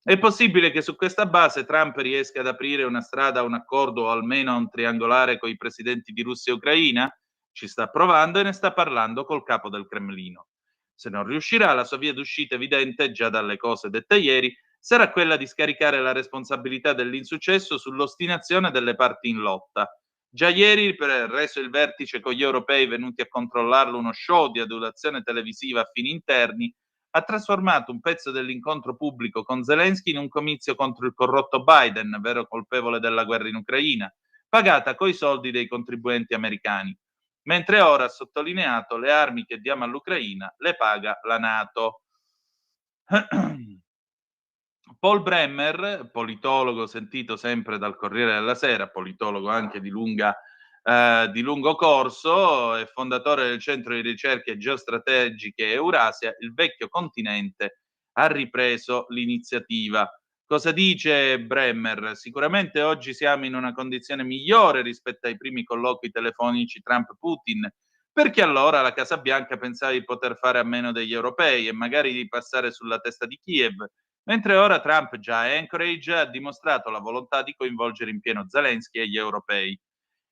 È possibile che su questa base Trump riesca ad aprire una strada a un accordo o almeno a un triangolare con i presidenti di Russia e Ucraina? Ci sta provando e ne sta parlando col capo del Cremlino. Se non riuscirà, la sua via d'uscita evidente, già dalle cose dette ieri, sarà quella di scaricare la responsabilità dell'insuccesso sull'ostinazione delle parti in lotta. Già ieri, reso il vertice con gli europei venuti a controllarlo uno show di adulazione televisiva a fini interni, ha trasformato un pezzo dell'incontro pubblico con Zelensky in un comizio contro il corrotto Biden, vero colpevole della guerra in Ucraina, pagata coi soldi dei contribuenti americani. Mentre ora, ha sottolineato, le armi che diamo all'Ucraina le paga la NATO. Paul Bremer, politologo sentito sempre dal Corriere della Sera, politologo anche di lungo corso, è fondatore del Centro di Ricerche Geostrategiche Eurasia, il vecchio continente ha ripreso l'iniziativa. Cosa dice Bremer? Sicuramente oggi siamo in una condizione migliore rispetto ai primi colloqui telefonici Trump-Putin, perché allora la Casa Bianca pensava di poter fare a meno degli europei e magari di passare sulla testa di Kiev, mentre ora Trump, già a Anchorage, ha dimostrato la volontà di coinvolgere in pieno Zelensky e gli europei.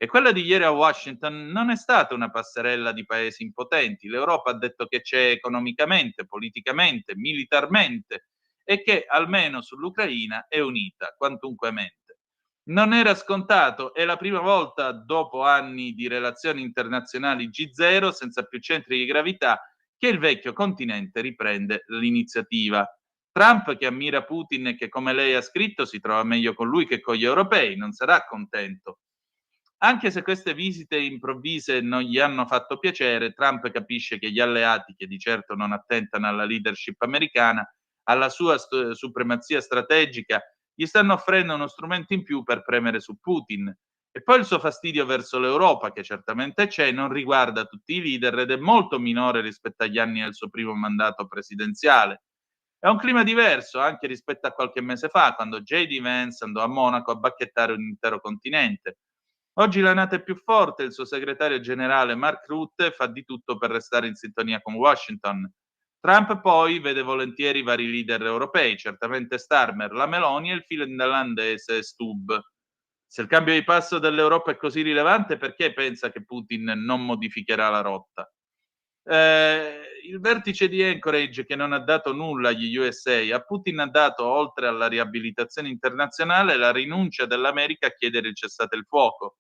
E quella di ieri a Washington non è stata una passerella di paesi impotenti. L'Europa ha detto che c'è economicamente, politicamente, militarmente e che almeno sull'Ucraina è unita quantunquemente. Non era scontato, è la prima volta dopo anni di relazioni internazionali G0 senza più centri di gravità che il vecchio continente riprende l'iniziativa. Trump, che ammira Putin e che, come lei ha scritto, si trova meglio con lui che con gli europei, non sarà contento. Anche se queste visite improvvise non gli hanno fatto piacere, Trump capisce che gli alleati, che di certo non attentano alla leadership americana, alla sua supremazia strategica, gli stanno offrendo uno strumento in più per premere su Putin. E poi il suo fastidio verso l'Europa, che certamente c'è, non riguarda tutti i leader ed è molto minore rispetto agli anni del suo primo mandato presidenziale. È un clima diverso anche rispetto a qualche mese fa, quando J.D. Vance andò a Monaco a bacchettare un intero continente. Oggi la NATO è più forte, il suo segretario generale Mark Rutte fa di tutto per restare in sintonia con Washington. Trump poi vede volentieri vari leader europei, certamente Starmer, la Meloni e il finlandese Stubb. Se il cambio di passo dell'Europa è così rilevante, perché pensa che Putin non modificherà la rotta? Il vertice di Anchorage, che non ha dato nulla agli USA, a Putin ha dato, oltre alla riabilitazione internazionale, la rinuncia dell'America a chiedere il cessate il fuoco.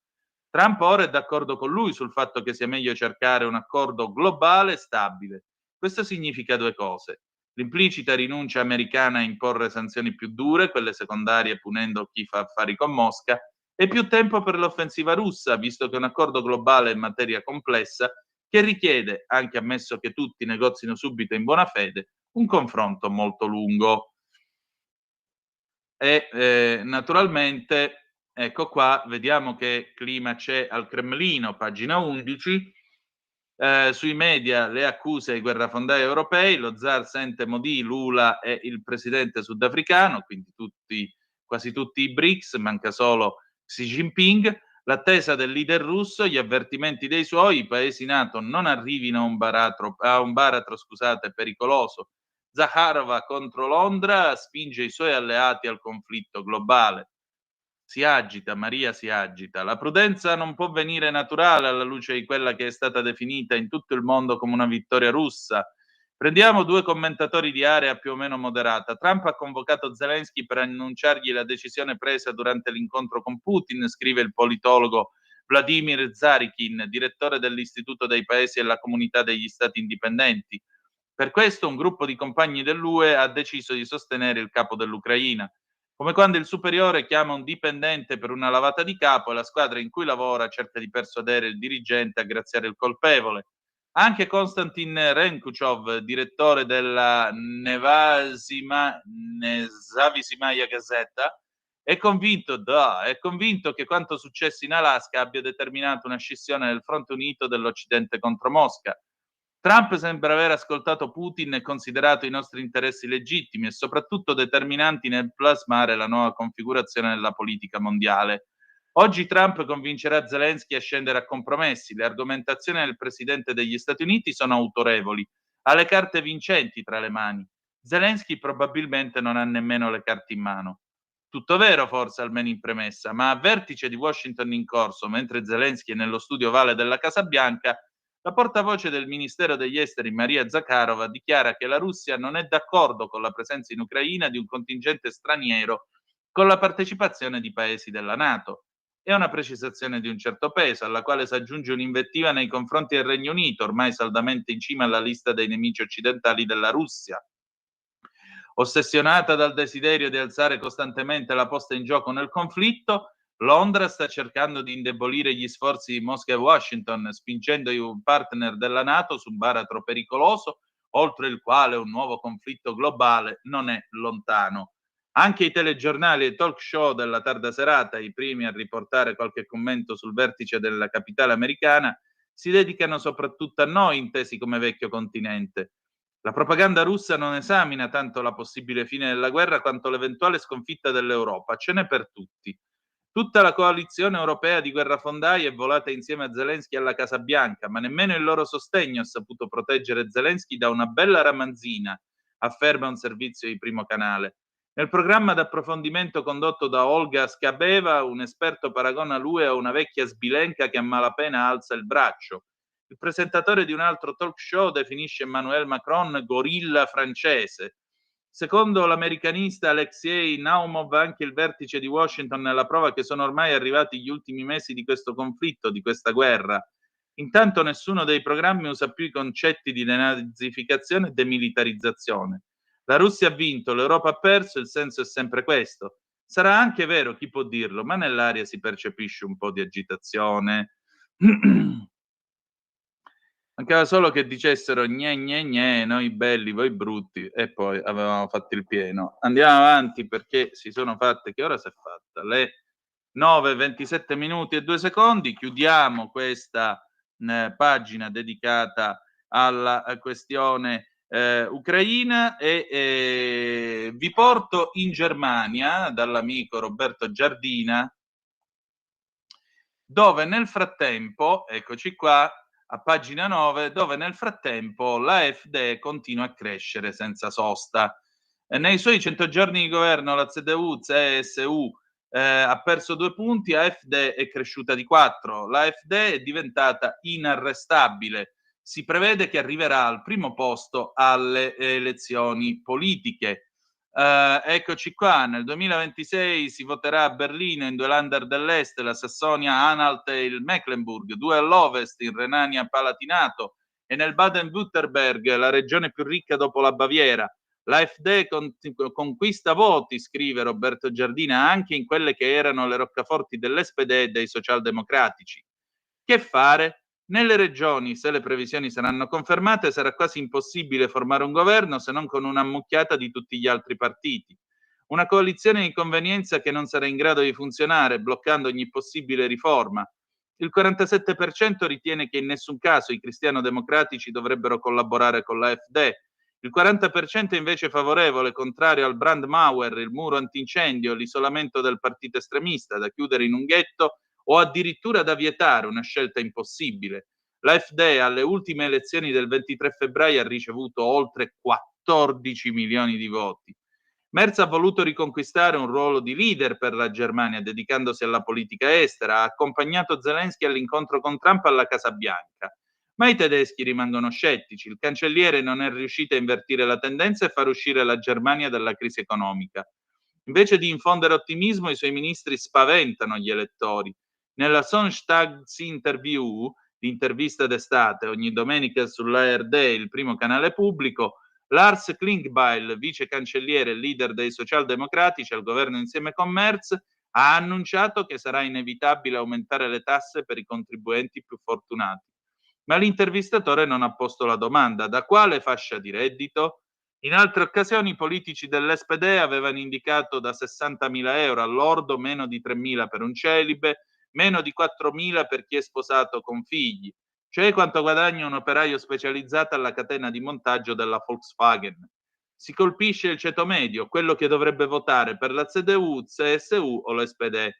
Trump ora è d'accordo con lui sul fatto che sia meglio cercare un accordo globale e stabile. Questo significa due cose: l'implicita rinuncia americana a imporre sanzioni più dure, quelle secondarie punendo chi fa affari con Mosca, e più tempo per l'offensiva russa, visto che un accordo globale è materia complessa che richiede, anche ammesso che tutti negozino subito in buona fede, un confronto molto lungo. E naturalmente, ecco qua, vediamo che clima c'è al Cremlino, pagina 11. Sui media le accuse ai guerrafondai europei, lo zar sente Modi, Lula e il presidente sudafricano, quindi quasi tutti i BRICS, manca solo Xi Jinping. L'attesa del leader russo, gli avvertimenti dei suoi, i paesi NATO non arrivino a un baratro, pericoloso. Zakharova contro Londra spinge i suoi alleati al conflitto globale. Si agita, Maria si agita. La prudenza non può venire naturale alla luce di quella che è stata definita in tutto il mondo come una vittoria russa. Prendiamo due commentatori di area più o meno moderata. Trump ha convocato Zelensky per annunciargli la decisione presa durante l'incontro con Putin, scrive il politologo Vladimir Zarikin, direttore dell'Istituto dei Paesi e la Comunità degli Stati Indipendenti. Per questo un gruppo di compagni dell'UE ha deciso di sostenere il capo dell'Ucraina. Come quando il superiore chiama un dipendente per una lavata di capo e la squadra in cui lavora cerca di persuadere il dirigente a graziare il colpevole. Anche Konstantin Renkuchov, direttore della Nezavisimaya Gazeta, è convinto che quanto successo in Alaska abbia determinato una scissione del fronte unito dell'Occidente contro Mosca. Trump sembra aver ascoltato Putin e considerato i nostri interessi legittimi e soprattutto determinanti nel plasmare la nuova configurazione della politica mondiale. Oggi Trump convincerà Zelensky a scendere a compromessi. Le argomentazioni del presidente degli Stati Uniti sono autorevoli, ha le carte vincenti tra le mani. Zelensky probabilmente non ha nemmeno le carte in mano. Tutto vero, forse, almeno in premessa, ma a vertice di Washington in corso, mentre Zelensky è nello studio ovale della Casa Bianca, la portavoce del Ministero degli Esteri, Maria Zakharova, dichiara che la Russia non è d'accordo con la presenza in Ucraina di un contingente straniero con la partecipazione di paesi della NATO. È una precisazione di un certo peso, alla quale si aggiunge un'invettiva nei confronti del Regno Unito, ormai saldamente in cima alla lista dei nemici occidentali della Russia. Ossessionata dal desiderio di alzare costantemente la posta in gioco nel conflitto, Londra sta cercando di indebolire gli sforzi di Mosca e Washington, spingendo i partner della NATO su un baratro pericoloso, oltre il quale un nuovo conflitto globale non è lontano. Anche i telegiornali e i talk show della tarda serata, i primi a riportare qualche commento sul vertice della capitale americana, si dedicano soprattutto a noi, intesi come vecchio continente. La propaganda russa non esamina tanto la possibile fine della guerra quanto l'eventuale sconfitta dell'Europa. Ce n'è per tutti. Tutta la coalizione europea di guerrafondai è volata insieme a Zelensky alla Casa Bianca, ma nemmeno il loro sostegno ha saputo proteggere Zelensky da una bella ramanzina, afferma un servizio di Primo Canale. Nel programma d'approfondimento condotto da Olga Skabeva, un esperto paragona lui a una vecchia sbilenca che a malapena alza il braccio. Il presentatore di un altro talk show definisce Emmanuel Macron gorilla francese. Secondo l'americanista Alexei Naumov, anche il vertice di Washington è la prova che sono ormai arrivati gli ultimi mesi di questo conflitto, di questa guerra. Intanto nessuno dei programmi usa più i concetti di denazificazione e demilitarizzazione. La Russia ha vinto, l'Europa ha perso, il senso è sempre questo. Sarà anche vero, chi può dirlo, ma nell'aria si percepisce un po' di agitazione. Mancava solo che dicessero gne gne gne, noi belli, voi brutti, e poi avevamo fatto il pieno. Andiamo avanti perché si sono fatte, che ora si è fatta? Le 9:27 minuti e 2 secondi, chiudiamo questa pagina dedicata alla questione Ucraina e vi porto in Germania dall'amico Roberto Giardina, dove nel frattempo, eccoci qua, a pagina 9, dove nel frattempo l'AfD continua a crescere senza sosta. Nei suoi 100 giorni di governo la CDU-CSU ha perso 2 punti, AfD è cresciuta di 4. L'AfD è diventata inarrestabile. Si prevede che arriverà al primo posto alle elezioni politiche. Eccoci qua, nel 2026 si voterà a Berlino, in 2 Länder dell'Est, la Sassonia-Anhalt e il Mecklenburg, 2 all'Ovest, in Renania-Palatinato, e nel Baden-Württemberg, la regione più ricca dopo la Baviera. L'AfD conquista voti, scrive Roberto Giardina, anche in quelle che erano le roccaforti dell'SPD e dei socialdemocratici. Che fare? Nelle regioni, se le previsioni saranno confermate, sarà quasi impossibile formare un governo se non con un'ammucchiata di tutti gli altri partiti. Una coalizione di convenienza che non sarà in grado di funzionare, bloccando ogni possibile riforma. Il 47% ritiene che in nessun caso i cristiano-democratici dovrebbero collaborare con l'AfD. Il 40% è invece favorevole, contrario al Brandmauer, il muro antincendio, l'isolamento del partito estremista da chiudere in un ghetto o addirittura da vietare, una scelta impossibile. L'AfD alle ultime elezioni del 23 febbraio ha ricevuto oltre 14 milioni di voti. Merz ha voluto riconquistare un ruolo di leader per la Germania, dedicandosi alla politica estera, ha accompagnato Zelensky all'incontro con Trump alla Casa Bianca. Ma i tedeschi rimangono scettici, il cancelliere non è riuscito a invertire la tendenza e far uscire la Germania dalla crisi economica. Invece di infondere ottimismo, i suoi ministri spaventano gli elettori. Nella Sonntagsinterview, l'intervista d'estate, ogni domenica sull'ARD, il primo canale pubblico, Lars Klingbeil, vice cancelliere e leader dei socialdemocratici al governo insieme con Merz, ha annunciato che sarà inevitabile aumentare le tasse per i contribuenti più fortunati. Ma l'intervistatore non ha posto la domanda: da quale fascia di reddito? In altre occasioni i politici dell'SPD avevano indicato da 60.000 euro all'ordo, meno di 3.000 per un celibe, meno di 4.000 per chi è sposato con figli, cioè quanto guadagna un operaio specializzato alla catena di montaggio della Volkswagen. Si colpisce il ceto medio, quello che dovrebbe votare per la CDU, CSU o l'SPD.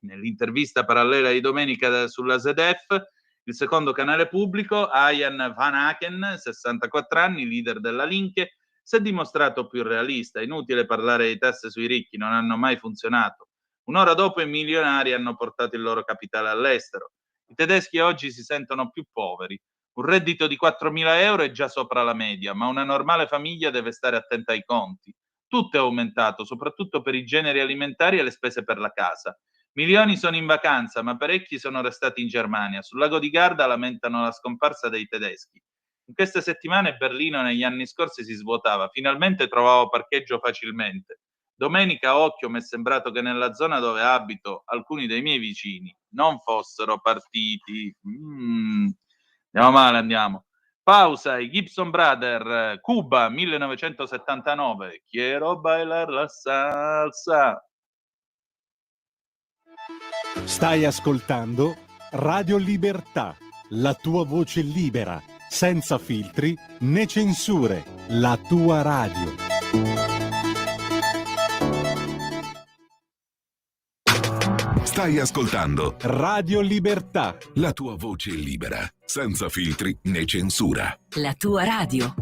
Nell'intervista parallela di domenica sulla ZDF, il secondo canale pubblico, Arjan van Aken, 64 anni, leader della Linke, si è dimostrato più realista. Inutile parlare di tasse sui ricchi, non hanno mai funzionato. Un'ora dopo i milionari hanno portato il loro capitale all'estero. I tedeschi oggi si sentono più poveri. Un reddito di 4.000 euro è già sopra la media, ma una normale famiglia deve stare attenta ai conti. Tutto è aumentato, soprattutto per i generi alimentari e le spese per la casa. Milioni sono in vacanza, ma parecchi sono restati in Germania. Sul lago di Garda lamentano la scomparsa dei tedeschi. In queste settimane Berlino negli anni scorsi si svuotava, finalmente trovavo parcheggio facilmente. Domenica, occhio, mi è sembrato che nella zona dove abito alcuni dei miei vicini non fossero partiti. Andiamo male, andiamo. Pausa, i Gibson Brother, Cuba 1979. Quiero bailar la salsa. Stai ascoltando Radio Libertà, la tua voce libera, senza filtri né censure, la tua radio. Stai ascoltando Radio Libertà, la tua voce libera, senza filtri né censura. La tua radio.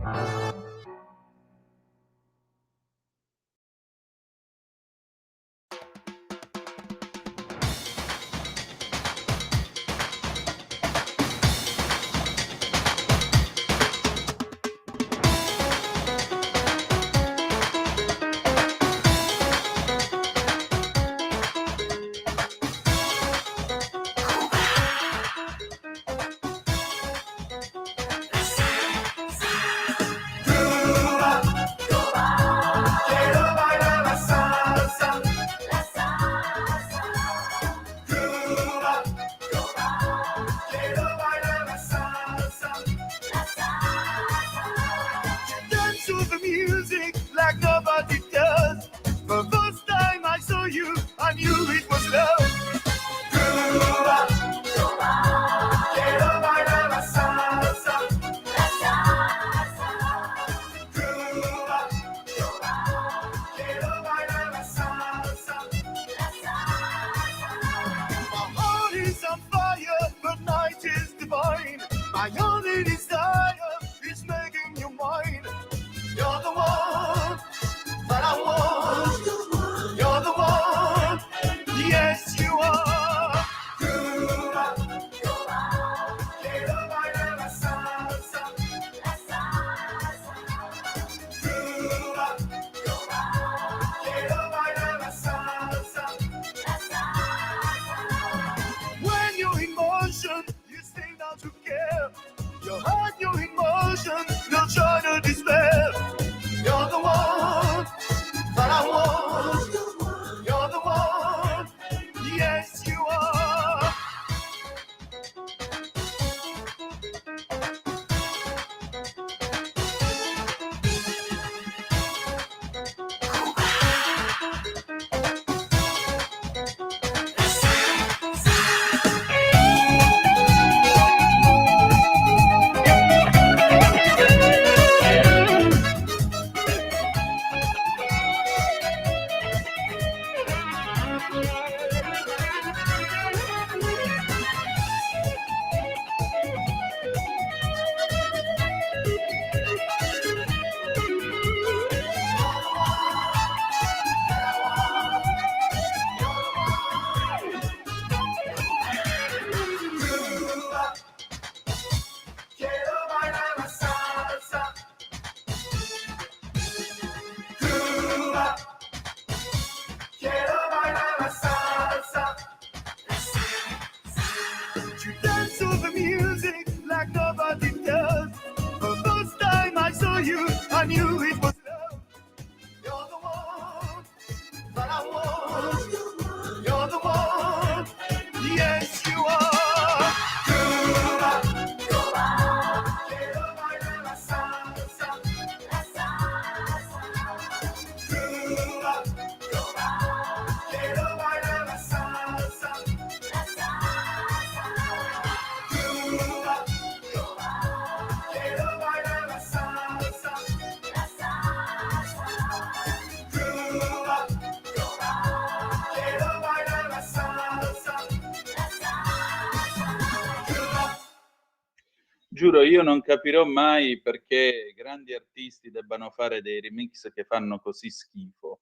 giuro, io non capirò mai perché grandi artisti debbano fare dei remix che fanno così schifo.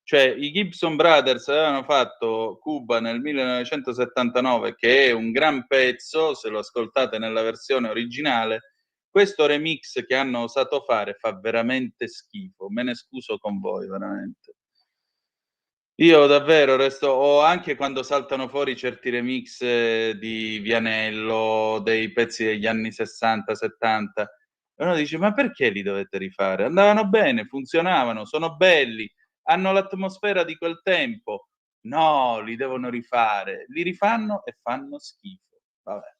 Cioè, i Gibson Brothers avevano fatto Cuba nel 1979, che è un gran pezzo, se lo ascoltate nella versione originale. Questo remix che hanno osato fare fa veramente schifo, me ne scuso con voi, veramente. Io davvero resto, o anche quando saltano fuori certi remix di Vianello, dei pezzi degli anni 60, 70, e uno dice: ma perché li dovete rifare? Andavano bene, funzionavano, sono belli, hanno l'atmosfera di quel tempo. No, li devono rifare. Li rifanno e fanno schifo. Vabbè,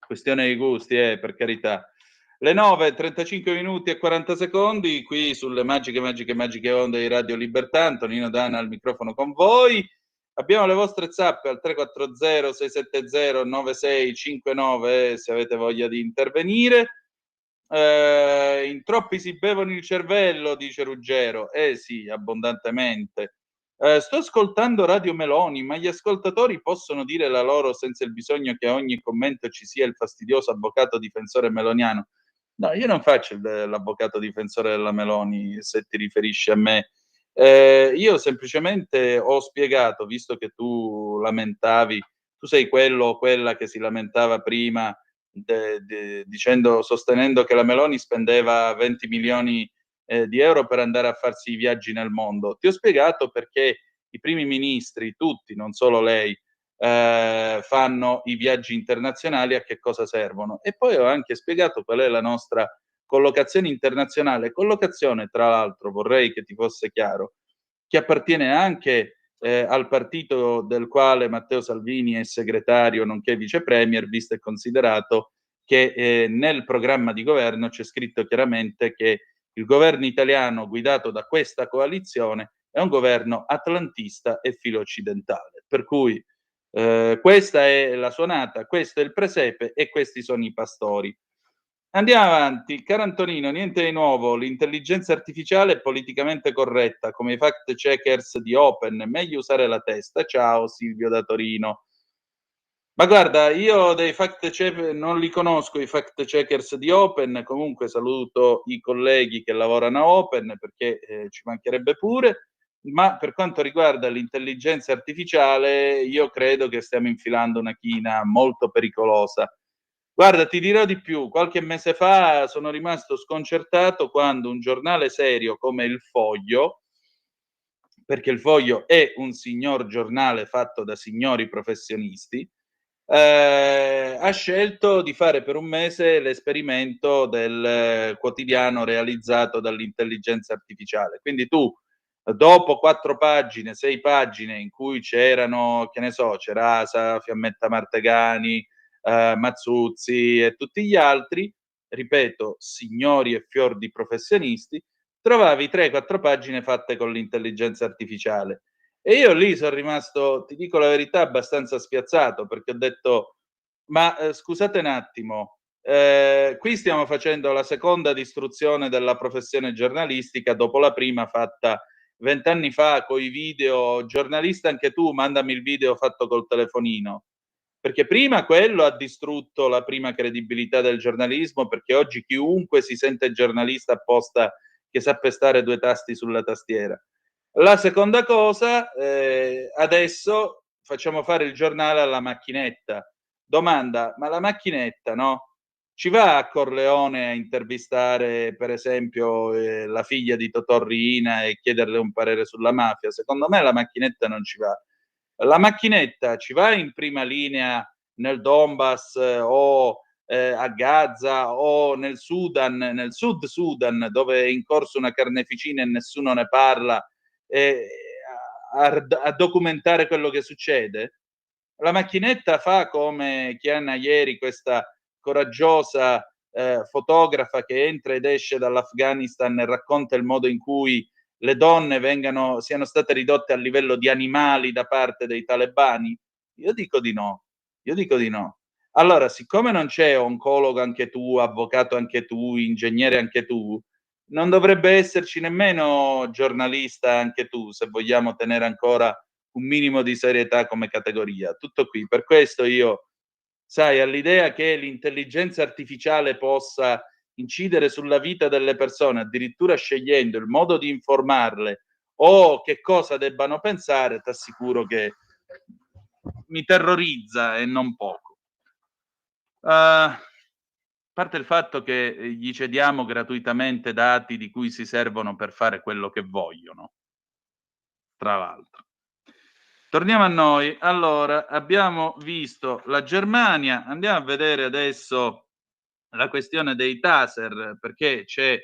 questione di gusti, per carità. Le 9, 35 minuti e 40 secondi, qui sulle magiche, magiche, magiche onde di Radio Libertà. Antonino Danna al microfono con voi. Abbiamo le vostre zappe al 340 670 9659 se avete voglia di intervenire. In troppi si bevono il cervello, dice Ruggero. Sì, abbondantemente. Sto ascoltando Radio Meloni, ma gli ascoltatori possono dire la loro senza il bisogno che a ogni commento ci sia il fastidioso avvocato difensore meloniano. No, io non faccio l'avvocato difensore della Meloni, se ti riferisci a me. Io semplicemente ho spiegato, visto che tu lamentavi, tu sei quello o quella che si lamentava prima sostenendo che la Meloni spendeva 20 milioni di euro per andare a farsi i viaggi nel mondo. Ti ho spiegato perché i primi ministri, tutti, non solo lei, fanno i viaggi internazionali, a che cosa servono. E poi ho anche spiegato qual è la nostra collocazione internazionale, collocazione tra l'altro, vorrei che ti fosse chiaro, che appartiene anche al partito del quale Matteo Salvini è segretario nonché vice premier, visto e considerato che nel programma di governo c'è scritto chiaramente che il governo italiano guidato da questa coalizione è un governo atlantista e filo-occidentale. Per cui questa è la suonata, questo è il presepe e questi sono i pastori. Andiamo avanti. Caro Antonino, niente di nuovo, l'intelligenza artificiale è politicamente corretta, come i fact checkers di Open, meglio usare la testa. Ciao Silvio da Torino. Ma guarda, io dei fact check non li conosco, i fact checkers di Open, comunque saluto i colleghi che lavorano a Open perché ci mancherebbe pure, ma per quanto riguarda l'intelligenza artificiale io credo che stiamo infilando una china molto pericolosa. Guarda, ti dirò di più, qualche mese fa sono rimasto sconcertato quando un giornale serio come Il Foglio, perché Il Foglio è un signor giornale fatto da signori professionisti, ha scelto di fare per un mese l'esperimento del quotidiano realizzato dall'intelligenza artificiale. Quindi tu, dopo 4 pagine, 6 pagine in cui c'erano, che ne so, Cerasa, Fiammetta Martegani, Mazzuzzi e tutti gli altri, ripeto, signori e fior di professionisti, trovavi 3-4 pagine fatte con l'intelligenza artificiale. E io lì sono rimasto, ti dico la verità, abbastanza spiazzato, perché ho detto: ma scusate un attimo, qui stiamo facendo la seconda distruzione della professione giornalistica dopo la prima fatta 20 anni fa coi video. Giornalista anche tu, mandami il video fatto col telefonino. Perché prima quello ha distrutto la prima credibilità del giornalismo, perché oggi chiunque si sente giornalista apposta che sa pestare 2 tasti sulla tastiera. La seconda cosa, adesso facciamo fare il giornale alla macchinetta. Domanda: ma la macchinetta, no, ci va a Corleone a intervistare per esempio la figlia di Totò Riina e chiederle un parere sulla mafia? Secondo me la macchinetta non ci va. La macchinetta ci va in prima linea nel Donbass o a Gaza o nel Sudan, nel Sud Sudan, dove è in corso una carneficina e nessuno ne parla, eh, a documentare quello che succede? La macchinetta fa come Chiana ieri, questa coraggiosa fotografa che entra ed esce dall'Afghanistan e racconta il modo in cui le donne siano state ridotte a livello di animali da parte dei talebani? Io dico di no. Io dico di no. Allora, siccome non c'è oncologo anche tu, avvocato anche tu, ingegnere anche tu, non dovrebbe esserci nemmeno giornalista anche tu, se vogliamo tenere ancora un minimo di serietà come categoria. Tutto qui. Per questo io sai, all'idea che l'intelligenza artificiale possa incidere sulla vita delle persone, addirittura scegliendo il modo di informarle o che cosa debbano pensare, t'assicuro che mi terrorizza e non poco. A parte il fatto che gli cediamo gratuitamente dati di cui si servono per fare quello che vogliono, tra l'altro. Torniamo a noi. Allora, abbiamo visto la Germania, andiamo a vedere adesso la questione dei taser, perché c'è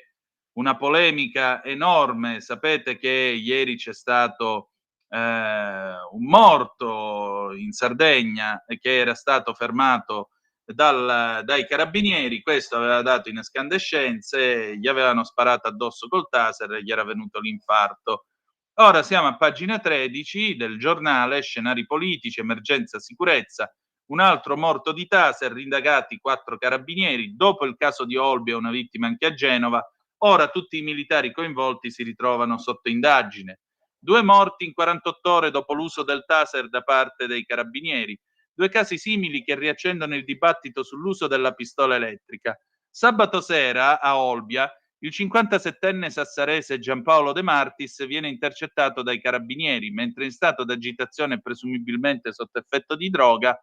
una polemica enorme. Sapete che ieri c'è stato un morto in Sardegna che era stato fermato dai carabinieri. Questo aveva dato in escandescenze, gli avevano sparato addosso col taser e gli era venuto l'infarto. Ora siamo a pagina 13 del giornale, scenari politici, emergenza sicurezza, un altro morto di taser, indagati 4 carabinieri, dopo il caso di Olbia una vittima anche a Genova, ora tutti i militari coinvolti si ritrovano sotto indagine. 2 morti in 48 ore dopo l'uso del taser da parte dei carabinieri, 2 casi simili che riaccendono il dibattito sull'uso della pistola elettrica. Sabato sera a Olbia il 57enne sassarese Giampaolo De Martis viene intercettato dai carabinieri mentre in stato d'agitazione e presumibilmente sotto effetto di droga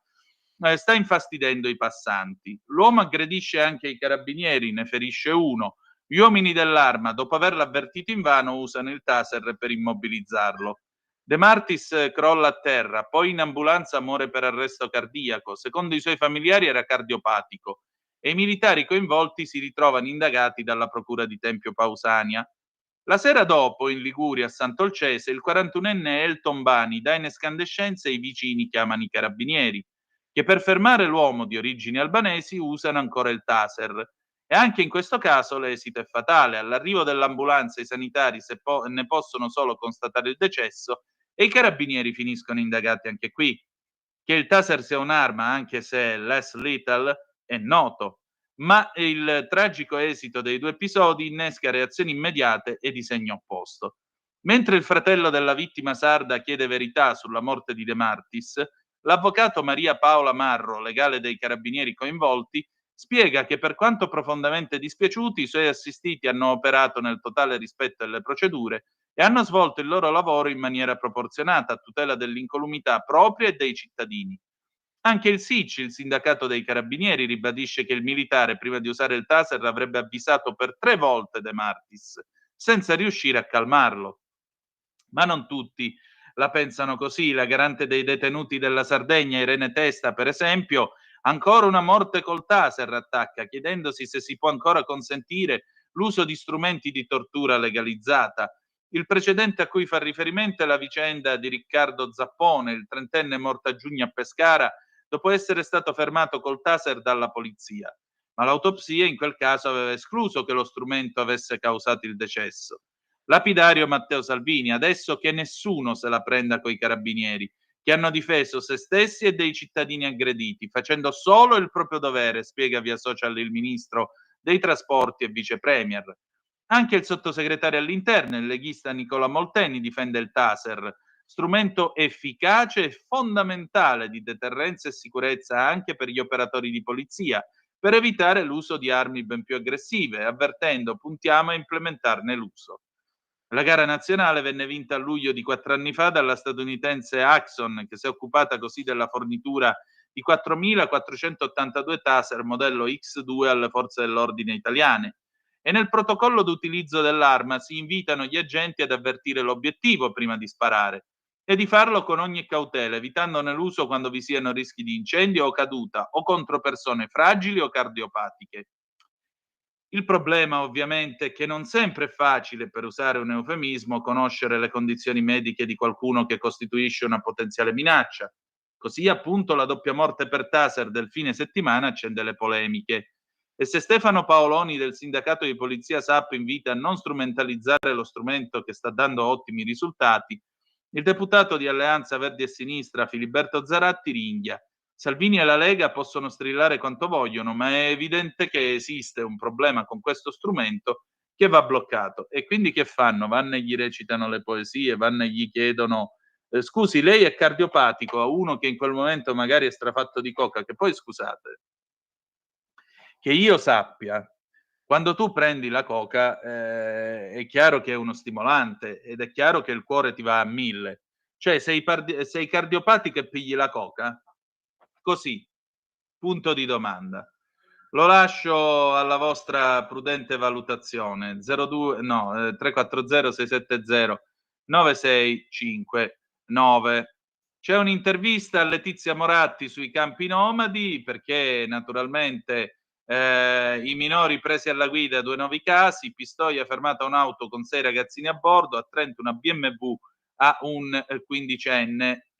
sta infastidendo i passanti. L'uomo aggredisce anche i carabinieri, ne ferisce uno. Gli uomini dell'Arma, dopo averlo avvertito invano, usano il taser per immobilizzarlo. De Martis crolla a terra, poi in ambulanza muore per arresto cardiaco. Secondo i suoi familiari era cardiopatico e i militari coinvolti si ritrovano indagati dalla procura di Tempio Pausania. La sera dopo, in Liguria, a Sant'Olcese, il 41enne Elton Bani dà in escandescenze e i vicini chiamano i carabinieri, che per fermare l'uomo di origini albanesi usano ancora il taser. E anche in questo caso l'esito è fatale. All'arrivo dell'ambulanza i sanitari ne possono solo constatare il decesso e i carabinieri finiscono indagati anche qui. Che il taser sia un'arma, anche se less lethal, è noto, ma il tragico esito dei 2 episodi innesca reazioni immediate e di segno opposto. Mentre il fratello della vittima sarda chiede verità sulla morte di De Martis, l'avvocato Maria Paola Marro, legale dei carabinieri coinvolti, spiega che per quanto profondamente dispiaciuti, i suoi assistiti hanno operato nel totale rispetto delle procedure e hanno svolto il loro lavoro in maniera proporzionata a tutela dell'incolumità propria e dei cittadini. Anche il SIC, il sindacato dei carabinieri, ribadisce che il militare prima di usare il taser avrebbe avvisato per 3 volte De Martis, senza riuscire a calmarlo. Ma non tutti la pensano così. La garante dei detenuti della Sardegna, Irene Testa, per esempio, ancora una morte col taser attacca, chiedendosi se si può ancora consentire l'uso di strumenti di tortura legalizzata. Il precedente a cui fa riferimento è la vicenda di Riccardo Zappone, il 30enne morto a giugno a Pescara, dopo essere stato fermato col taser dalla polizia. Ma l'autopsia in quel caso aveva escluso che lo strumento avesse causato il decesso. Lapidario Matteo Salvini, adesso che nessuno se la prenda coi carabinieri, che hanno difeso se stessi e dei cittadini aggrediti, facendo solo il proprio dovere, spiega via social il ministro dei trasporti e vice premier. Anche il sottosegretario all'interno, il leghista Nicola Molteni, difende il taser, strumento efficace e fondamentale di deterrenza e sicurezza anche per gli operatori di polizia, per evitare l'uso di armi ben più aggressive, avvertendo puntiamo a implementarne l'uso. La gara nazionale venne vinta a luglio di 4 anni fa dalla statunitense Axon, che si è occupata così della fornitura di 4.482 taser modello X2 alle forze dell'ordine italiane. E nel protocollo d'utilizzo dell'arma si invitano gli agenti ad avvertire l'obiettivo prima di sparare e di farlo con ogni cautela, evitandone l'uso quando vi siano rischi di incendio o caduta o contro persone fragili o cardiopatiche. Il problema ovviamente è che non sempre è facile, per usare un eufemismo, conoscere le condizioni mediche di qualcuno che costituisce una potenziale minaccia. Così appunto la doppia morte per taser del fine settimana accende le polemiche. E se Stefano Paoloni del sindacato di polizia SAP invita a non strumentalizzare lo strumento che sta dando ottimi risultati, il deputato di Alleanza Verdi e Sinistra Filiberto Zaratti ringhia: Salvini e la Lega possono strillare quanto vogliono, ma è evidente che esiste un problema con questo strumento che va bloccato. E quindi che fanno? Vanno e gli recitano le poesie, vanno e gli chiedono Scusi, lei è cardiopatico, a uno che in quel momento magari è strafatto di coca, che poi scusate, che io sappia, quando tu prendi la coca, è chiaro che è uno stimolante ed è chiaro che il cuore ti va a 1000. Cioè sei cardiopatico e pigli la coca? Così, punto di domanda. Lo lascio alla vostra prudente valutazione. 340 670 9659. C'è un'intervista a Letizia Moratti sui campi nomadi, perché naturalmente i minori presi alla guida, 2 nuovi casi, Pistoia fermata un'auto con 6 ragazzini a bordo, a Trento una BMW a un quindicenne.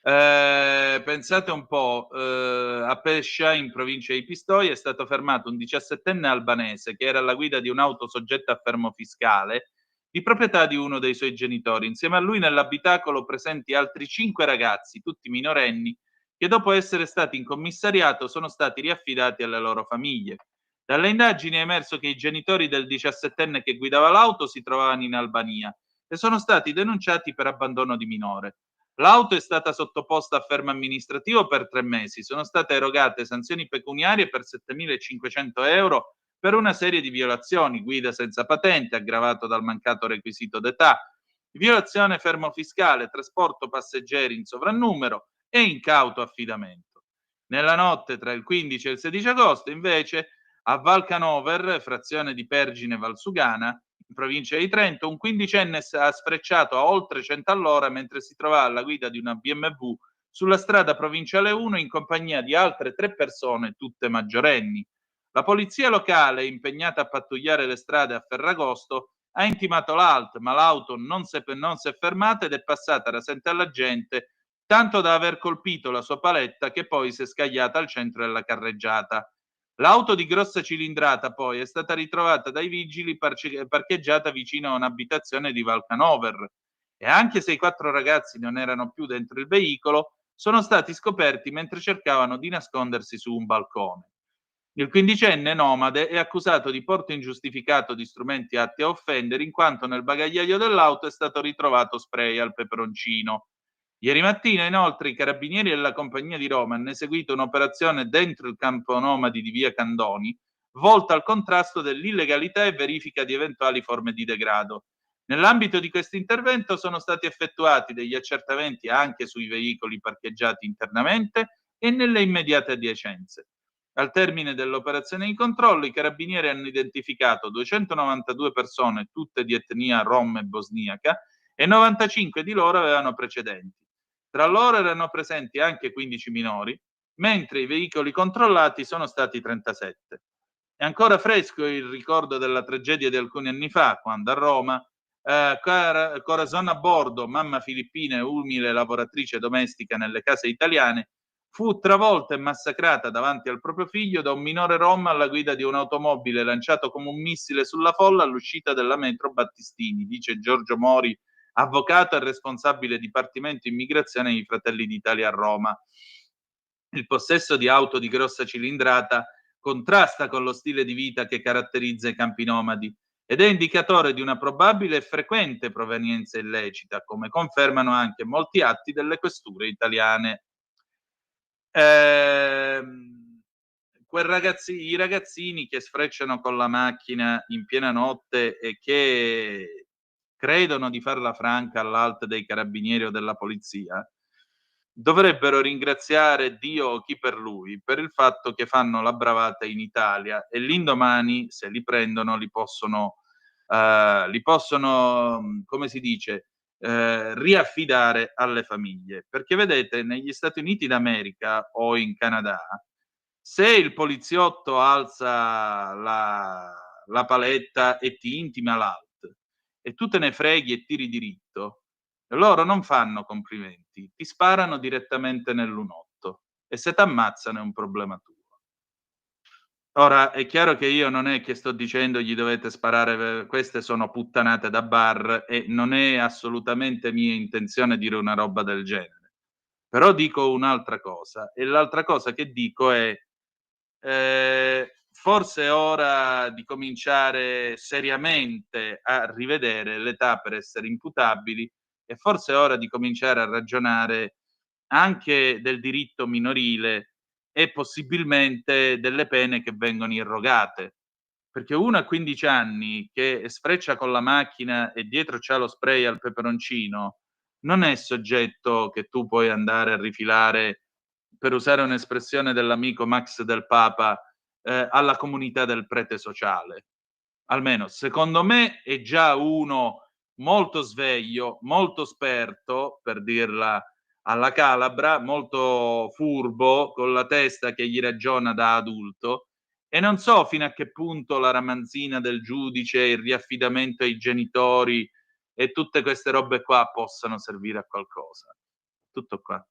Pensate un po', a Pescia, in provincia di Pistoia, è stato fermato un 17enne albanese che era alla guida di un'auto soggetta a fermo fiscale di proprietà di uno dei suoi genitori. Insieme a lui nell'abitacolo presenti altri 5 ragazzi, tutti minorenni, che dopo essere stati in commissariato sono stati riaffidati alle loro famiglie. Dalle indagini è emerso che i genitori del 17enne che guidava l'auto si trovavano in Albania e sono stati denunciati per abbandono di minore. L'auto è stata sottoposta a fermo amministrativo per 3 mesi. Sono state erogate sanzioni pecuniarie per 7.500 euro per una serie di violazioni: guida senza patente, aggravato dal mancato requisito d'età, violazione fermo fiscale, trasporto passeggeri in sovrannumero e incauto affidamento. Nella notte tra il 15 e il 16 agosto, invece, a Valcanover, frazione di Pergine Valsugana, in provincia di Trento, un quindicenne ha sfrecciato a oltre 100 all'ora mentre si trovava alla guida di una BMW sulla strada provinciale 1 in compagnia di altre 3 persone, tutte maggiorenni. La polizia locale, impegnata a pattugliare le strade a Ferragosto, ha intimato l'ALT, ma l'auto non si è fermata ed è passata rasente alla gente, tanto da aver colpito la sua paletta che poi si è scagliata al centro della carreggiata. L'auto di grossa cilindrata poi è stata ritrovata dai vigili parcheggiata vicino a un'abitazione di Valcanover e anche se i 4 ragazzi non erano più dentro il veicolo, sono stati scoperti mentre cercavano di nascondersi su un balcone. Il quindicenne nomade è accusato di porto ingiustificato di strumenti atti a offendere in quanto nel bagagliaio dell'auto è stato ritrovato spray al peperoncino. Ieri mattina, inoltre, i carabinieri della Compagnia di Roma hanno eseguito un'operazione dentro il campo nomadi di via Candoni, volta al contrasto dell'illegalità e verifica di eventuali forme di degrado. Nell'ambito di questo intervento sono stati effettuati degli accertamenti anche sui veicoli parcheggiati internamente e nelle immediate adiacenze. Al termine dell'operazione di controllo, i carabinieri hanno identificato 292 persone, tutte di etnia rom e bosniaca, e 95 di loro avevano precedenti. Tra loro erano presenti anche 15 minori, mentre i veicoli controllati sono stati 37. È ancora fresco il ricordo della tragedia di alcuni anni fa, quando a Roma, Corazon a bordo, mamma filippina e umile lavoratrice domestica nelle case italiane, fu travolta e massacrata davanti al proprio figlio da un minore rom alla guida di un'automobile lanciato come un missile sulla folla all'uscita della metro Battistini, dice Giorgio Mori, avvocato e responsabile dipartimento immigrazione dei Fratelli d'Italia a Roma. Il possesso di auto di grossa cilindrata contrasta con lo stile di vita che caratterizza i campi nomadi ed è indicatore di una probabile e frequente provenienza illecita, come confermano anche molti atti delle questure italiane. I ragazzini che sfrecciano con la macchina in piena notte e che credono di farla franca all'ALT dei carabinieri o della polizia, dovrebbero ringraziare Dio o chi per lui per il fatto che fanno la bravata in Italia e l'indomani, se li prendono, li possono, come si dice, riaffidare alle famiglie. Perché vedete, negli Stati Uniti d'America o in Canada, se il poliziotto alza la paletta e ti intima l'ALT e tu te ne freghi e tiri diritto, loro non fanno complimenti, ti sparano direttamente nel lunotto e se t'ammazzano è un problema tuo. Ora è chiaro che io non è che sto dicendo gli dovete sparare, queste sono puttanate da bar e non è assolutamente mia intenzione dire una roba del genere. Però dico un'altra cosa e l'altra cosa che dico è forse è ora di cominciare seriamente a rivedere l'età per essere imputabili e forse è ora di cominciare a ragionare anche del diritto minorile e possibilmente delle pene che vengono irrogate. Perché uno a 15 anni che sfreccia con la macchina e dietro c'ha lo spray al peperoncino, non è soggetto che tu puoi andare a rifilare, per usare un'espressione dell'amico Max Del Papa, alla comunità del prete sociale. Almeno secondo me è già uno molto sveglio, molto esperto, per dirla alla calabra, molto furbo, con la testa che gli ragiona da adulto, e non so fino a che punto la ramanzina del giudice, il riaffidamento ai genitori e tutte queste robe qua possano servire a qualcosa. Tutto qua.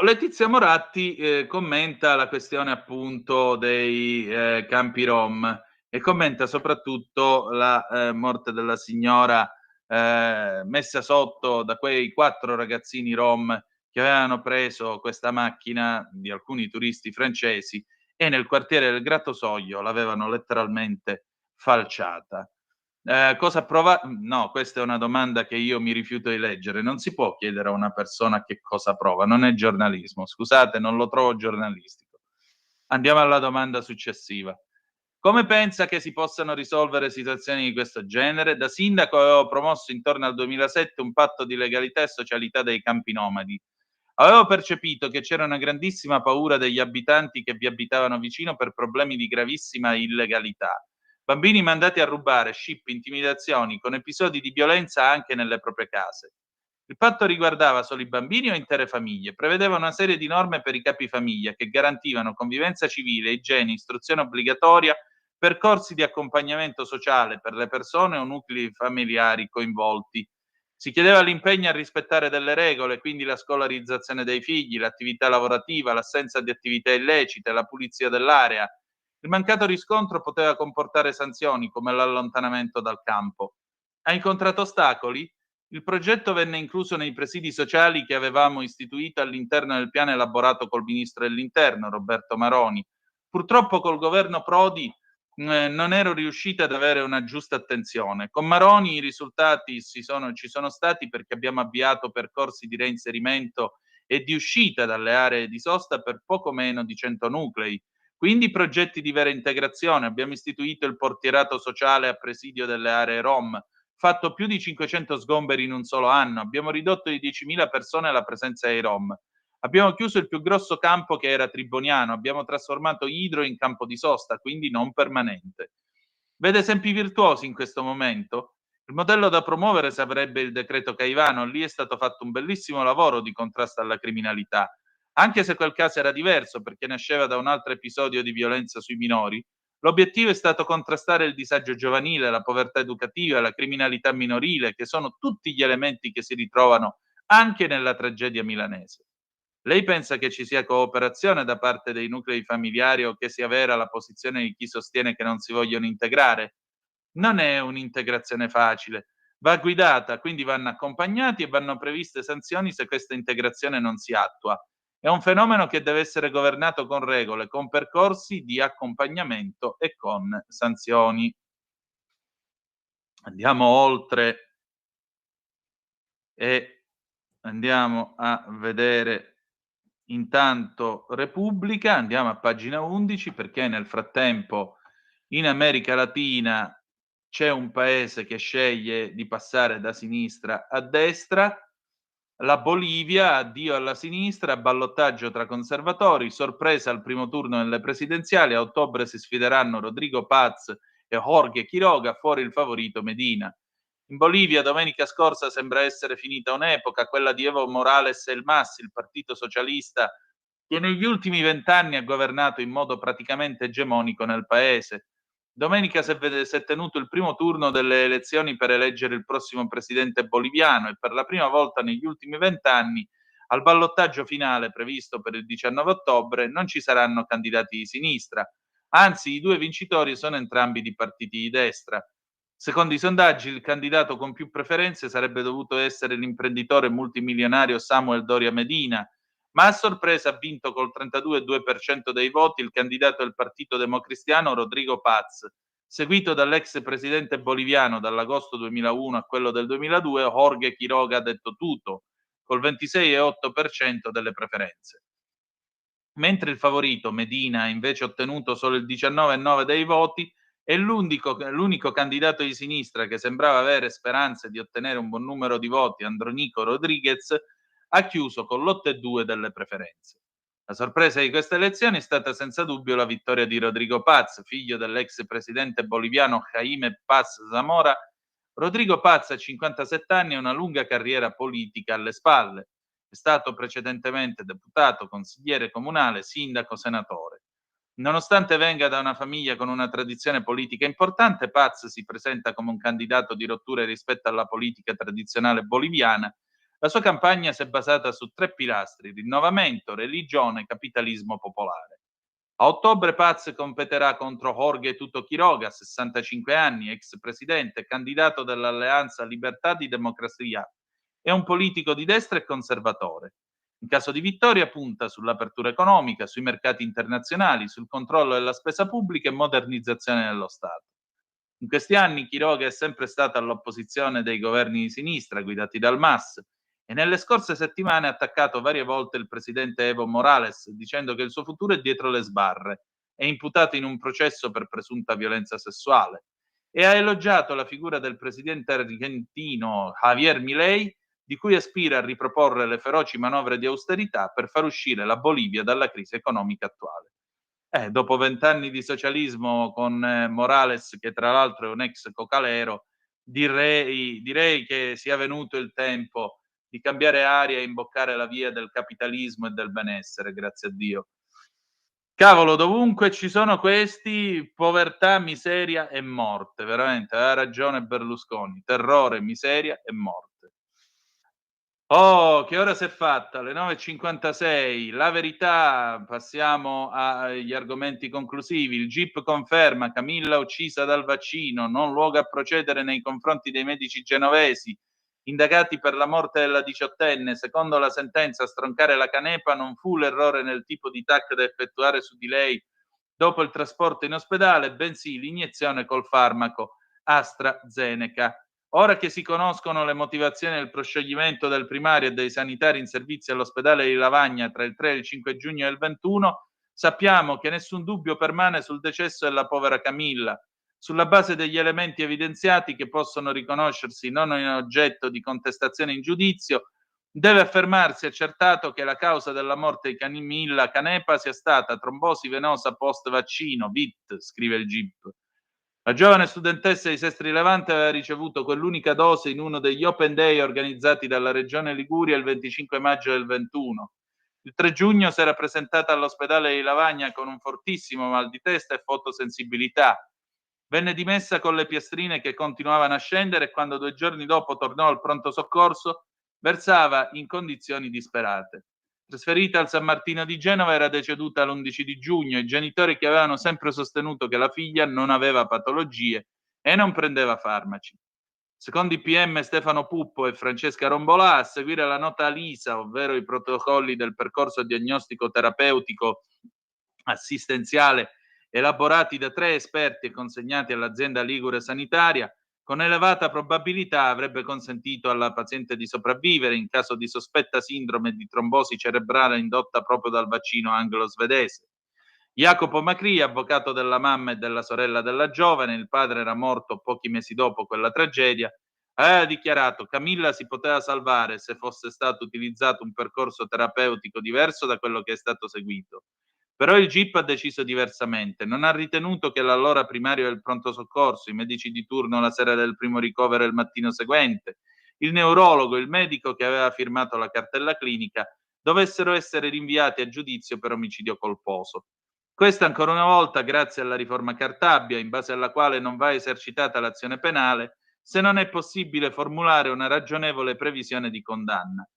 Letizia Moratti commenta la questione appunto dei campi rom e commenta soprattutto la morte della signora messa sotto da quei 4 ragazzini rom che avevano preso questa macchina di alcuni turisti francesi e nel quartiere del Grattosoglio l'avevano letteralmente falciata. Cosa prova? No, questa è una domanda che io mi rifiuto di leggere. Non si può chiedere a una persona che cosa prova, non è giornalismo. Scusate, non lo trovo giornalistico. Andiamo alla domanda successiva. Come pensa che si possano risolvere situazioni di questo genere? Da sindaco avevo promosso intorno al 2007 un patto di legalità e socialità dei campi nomadi. Avevo percepito che c'era una grandissima paura degli abitanti che vi abitavano vicino per problemi di gravissima illegalità. Bambini mandati a rubare, scippi, intimidazioni, con episodi di violenza anche nelle proprie case. Il patto riguardava solo i bambini o intere famiglie? Prevedeva una serie di norme per i capifamiglia che garantivano convivenza civile, igiene, istruzione obbligatoria, percorsi di accompagnamento sociale per le persone o nuclei familiari coinvolti. Si chiedeva l'impegno a rispettare delle regole, quindi la scolarizzazione dei figli, l'attività lavorativa, l'assenza di attività illecite, la pulizia dell'area. Il mancato riscontro poteva comportare sanzioni come l'allontanamento dal campo. Ha incontrato ostacoli? Il progetto venne incluso nei presidi sociali che avevamo istituito all'interno del piano elaborato col ministro dell'Interno, Roberto Maroni. Purtroppo col governo Prodi non ero riuscita ad avere una giusta attenzione. Con Maroni i risultati ci sono stati perché abbiamo avviato percorsi di reinserimento e di uscita dalle aree di sosta per poco meno di 100 nuclei. Quindi progetti di vera integrazione. Abbiamo istituito il portierato sociale a presidio delle aree Rom, fatto più di 500 sgomberi in un solo anno. Abbiamo ridotto di 10.000 persone la presenza dei Rom. Abbiamo chiuso il più grosso campo che era Triboniano. Abbiamo trasformato Idro in campo di sosta, quindi non permanente. Vede esempi virtuosi in questo momento? Il modello da promuovere sarebbe il decreto Caivano. Lì è stato fatto un bellissimo lavoro di contrasto alla criminalità. Anche se quel caso era diverso perché nasceva da un altro episodio di violenza sui minori, l'obiettivo è stato contrastare il disagio giovanile, la povertà educativa, la criminalità minorile, che sono tutti gli elementi che si ritrovano anche nella tragedia milanese. Lei pensa che ci sia cooperazione da parte dei nuclei familiari o che sia vera la posizione di chi sostiene che non si vogliono integrare? Non è un'integrazione facile. Va guidata, quindi vanno accompagnati e vanno previste sanzioni se questa integrazione non si attua. È un fenomeno che deve essere governato con regole, con percorsi di accompagnamento e con sanzioni. Andiamo oltre e andiamo a vedere intanto Repubblica, andiamo a pagina 11 perché nel frattempo in America Latina c'è un paese che sceglie di passare da sinistra a destra. La Bolivia, addio alla sinistra, ballottaggio tra conservatori, sorpresa al primo turno nelle presidenziali, a ottobre si sfideranno Rodrigo Paz e Jorge Quiroga, fuori il favorito Medina. In Bolivia domenica scorsa sembra essere finita un'epoca, quella di Evo Morales e il MAS, il partito socialista, che negli ultimi 20 anni ha governato in modo praticamente egemonico nel paese. Domenica si è tenuto il primo turno delle elezioni per eleggere il prossimo presidente boliviano e per la prima volta negli ultimi 20 anni al ballottaggio finale previsto per il 19 ottobre non ci saranno candidati di sinistra, anzi i due vincitori sono entrambi di partiti di destra. Secondo i sondaggi il candidato con più preferenze sarebbe dovuto essere l'imprenditore multimilionario Samuel Doria Medina, ma a sorpresa ha vinto col 32,2% dei voti il candidato del Partito Democristiano Rodrigo Paz, seguito dall'ex presidente boliviano dall'agosto 2001 a quello del 2002, Jorge Quiroga detto Tuto, col 26,8% delle preferenze. Mentre il favorito, Medina, ha invece ottenuto solo il 19,9% dei voti, e l'unico candidato di sinistra che sembrava avere speranze di ottenere un buon numero di voti, Andronico Rodriguez, ha chiuso con l'8,2% delle preferenze. La sorpresa di queste elezioni è stata senza dubbio la vittoria di Rodrigo Paz, figlio dell'ex presidente boliviano Jaime Paz Zamora. Rodrigo Paz ha 57 anni e una lunga carriera politica alle spalle. È stato precedentemente deputato, consigliere comunale, sindaco, senatore. Nonostante venga da una famiglia con una tradizione politica importante, Paz si presenta come un candidato di rottura rispetto alla politica tradizionale boliviana. La sua campagna si è basata su 3 pilastri: rinnovamento, religione, capitalismo popolare. A ottobre Paz competerà contro Jorge Tuto Quiroga, 65 anni, ex presidente, candidato dell'Alleanza Libertà di Democrazia. È un politico di destra e conservatore. In caso di vittoria punta sull'apertura economica, sui mercati internazionali, sul controllo della spesa pubblica e modernizzazione dello Stato. In questi anni Quiroga è sempre stata all'opposizione dei governi di sinistra guidati dal MAS e nelle scorse settimane ha attaccato varie volte il presidente Evo Morales dicendo che il suo futuro è dietro le sbarre. È imputato in un processo per presunta violenza sessuale e ha elogiato la figura del presidente argentino Javier Milei, di cui aspira a riproporre le feroci manovre di austerità per far uscire la Bolivia dalla crisi economica attuale. Dopo 20 anni di socialismo con Morales, che tra l'altro è un ex cocalero, direi che sia venuto il tempo di cambiare aria e imboccare la via del capitalismo e del benessere, grazie a Dio. Cavolo, dovunque ci sono questi, povertà, miseria e morte, veramente, ha ragione Berlusconi, terrore, miseria e morte. Oh, che ora s'è fatta? Le 9:56. La verità, passiamo agli argomenti conclusivi. Il GIP conferma Camilla uccisa dal vaccino, non luogo a procedere nei confronti dei medici genovesi, indagati per la morte della diciottenne. Secondo la sentenza, stroncare la canepa non fu l'errore nel tipo di TAC da effettuare su di lei dopo il trasporto in ospedale, bensì l'iniezione col farmaco AstraZeneca. Ora che si conoscono le motivazioni del proscioglimento del primario e dei sanitari in servizio all'ospedale di Lavagna tra il 3 e il 5 giugno del 21, sappiamo che nessun dubbio permane sul decesso della povera Camilla. Sulla base degli elementi evidenziati, che possono riconoscersi non in oggetto di contestazione in giudizio, deve affermarsi accertato che la causa della morte di Camilla Canepa sia stata trombosi venosa post vaccino, VIT, scrive il GIP. La giovane studentessa di Sestri Levante aveva ricevuto quell'unica dose in uno degli Open Day organizzati dalla Regione Liguria il 25 maggio del 21. Il 3 giugno si era presentata all'ospedale di Lavagna con un fortissimo mal di testa e fotosensibilità. Venne dimessa con le piastrine che continuavano a scendere e quando 2 giorni dopo tornò al pronto soccorso versava in condizioni disperate. Trasferita al San Martino di Genova, era deceduta l'11 di giugno. I genitori, che avevano sempre sostenuto che la figlia non aveva patologie e non prendeva farmaci. Secondo i PM Stefano Puppo e Francesca Rombolà, a seguire la nota LISA, ovvero i protocolli del percorso diagnostico terapeutico assistenziale elaborati da 3 esperti e consegnati all'azienda Ligure Sanitaria, con elevata probabilità avrebbe consentito alla paziente di sopravvivere in caso di sospetta sindrome di trombosi cerebrale indotta proprio dal vaccino anglo-svedese. Jacopo Macri, avvocato della mamma e della sorella della giovane, il padre era morto pochi mesi dopo quella tragedia, aveva dichiarato: Camilla si poteva salvare se fosse stato utilizzato un percorso terapeutico diverso da quello che è stato seguito. Però il GIP ha deciso diversamente. Non ha ritenuto che l'allora primario del pronto soccorso, i medici di turno la sera del primo ricovero e il mattino seguente, il neurologo, il medico che aveva firmato la cartella clinica dovessero essere rinviati a giudizio per omicidio colposo. Questa ancora una volta grazie alla riforma Cartabia, in base alla quale non va esercitata l'azione penale se non è possibile formulare una ragionevole previsione di condanna.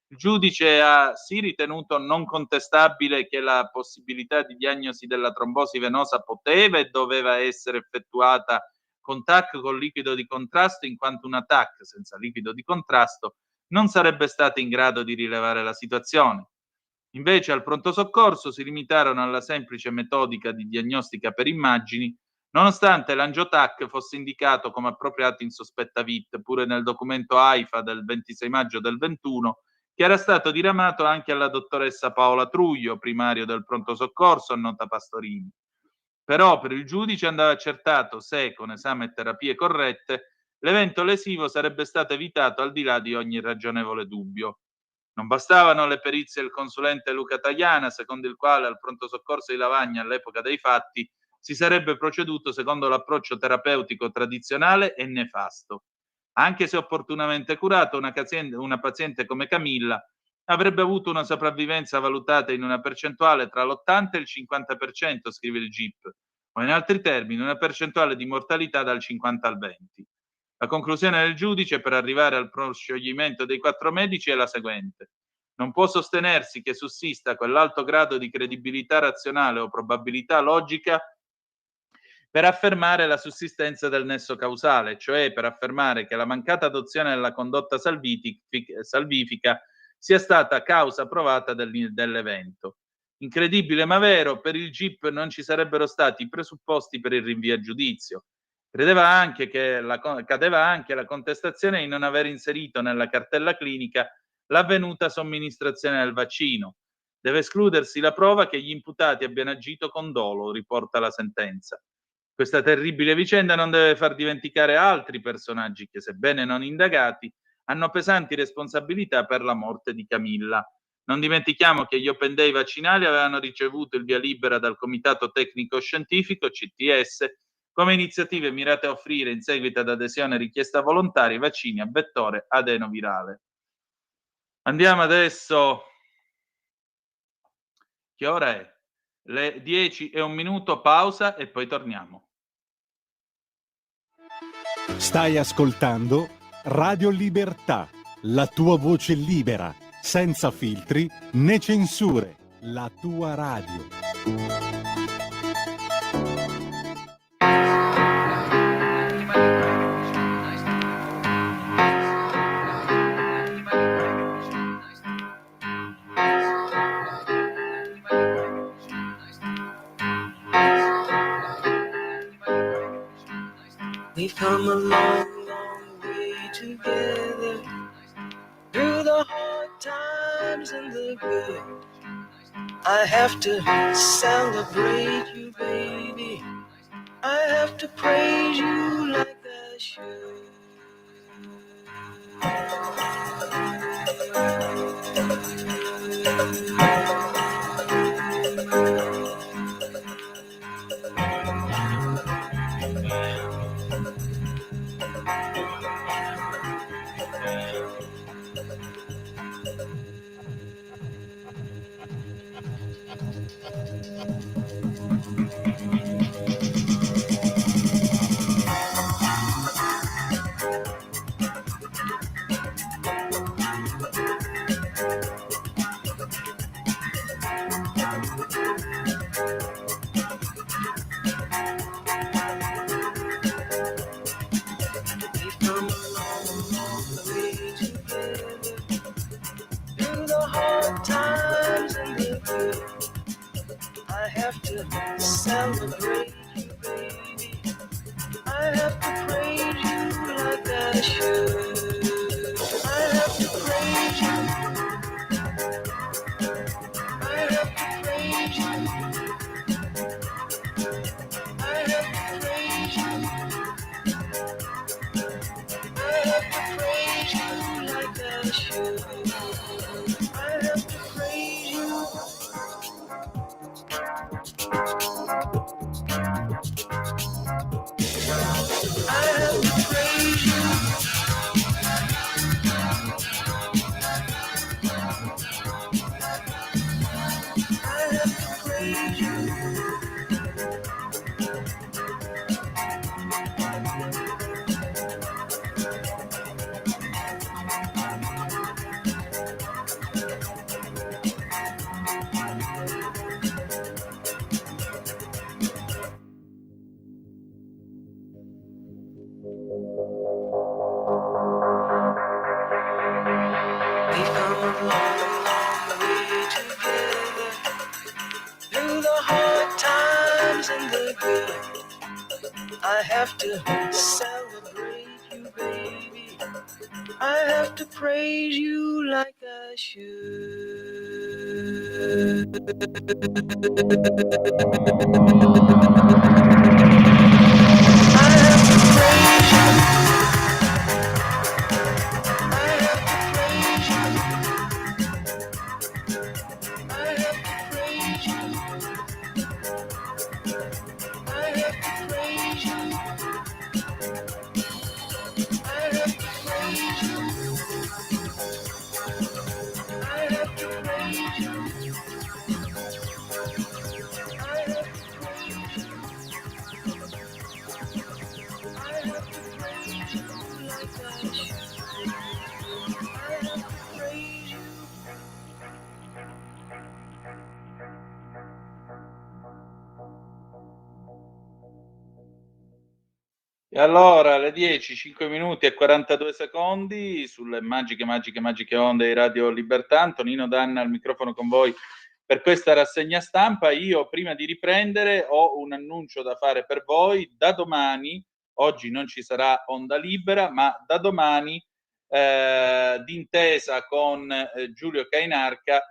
Il giudice ha sì ritenuto non contestabile che la possibilità di diagnosi della trombosi venosa poteva e doveva essere effettuata con TAC con liquido di contrasto, in quanto una TAC senza liquido di contrasto non sarebbe stata in grado di rilevare la situazione. Invece al pronto soccorso si limitarono alla semplice metodica di diagnostica per immagini, nonostante l'angiotac fosse indicato come appropriato in sospetta vit, pure nel documento AIFA del 26 maggio del 21, che era stato diramato anche alla dottoressa Paola Truglio, primario del pronto soccorso, annota Pastorini. Però per il giudice andava accertato se, con esame e terapie corrette, l'evento lesivo sarebbe stato evitato al di là di ogni ragionevole dubbio. Non bastavano le perizie del consulente Luca Tagliana, secondo il quale al pronto soccorso di Lavagna all'epoca dei fatti si sarebbe proceduto secondo l'approccio terapeutico tradizionale e nefasto. Anche se opportunamente curata, una paziente come Camilla avrebbe avuto una sopravvivenza valutata in una percentuale tra l'80 e il 50%, scrive il GIP, o in altri termini una percentuale di mortalità dal 50 al 20. La conclusione del giudice per arrivare al proscioglimento dei 4 medici è la seguente: non può sostenersi che sussista quell'alto grado di credibilità razionale o probabilità logica per affermare la sussistenza del nesso causale, cioè per affermare che la mancata adozione della condotta salvifica sia stata causa provata dell'evento. Incredibile ma vero, per il GIP non ci sarebbero stati i presupposti per il rinvio a giudizio. Cadeva anche la contestazione di non aver inserito nella cartella clinica l'avvenuta somministrazione del vaccino. Deve escludersi la prova che gli imputati abbiano agito con dolo, riporta la sentenza. Questa terribile vicenda non deve far dimenticare altri personaggi che, sebbene non indagati, hanno pesanti responsabilità per la morte di Camilla. Non dimentichiamo che gli Open Day vaccinali avevano ricevuto il via libera dal Comitato Tecnico Scientifico, CTS, come iniziative mirate a offrire, in seguito ad adesione richiesta volontaria, vaccini a vettore adenovirale. Andiamo adesso. Che ora è? Le 10:01, pausa e poi torniamo. Stai ascoltando Radio Libertà, la tua voce libera, senza filtri né censure, la tua radio. We've come a long, long way together, through the hard times and the good. I have to celebrate you, baby. I have to praise you like I should. Celebrate you, baby. I have to praise you like I should. I have to praise you. I have to praise you. I have to praise you. I have to praise you like I should. I have to praise you. I have to celebrate you, baby. I have to praise you like I should. I have to praise you. I have to praise you. I have to praise you. I have to praise you. I have to praise you. I have to praise you. I have to praise you. I have to praise you like I should. I have to praise you. E allora alle 10, 5 minuti e 42 secondi sulle magiche onde di Radio Libertà. Antonino Danna al microfono con voi per questa rassegna stampa. Io prima di riprendere ho un annuncio da fare per voi. Da domani, oggi non ci sarà Onda Libera, ma da domani d'intesa con Giulio Cainarca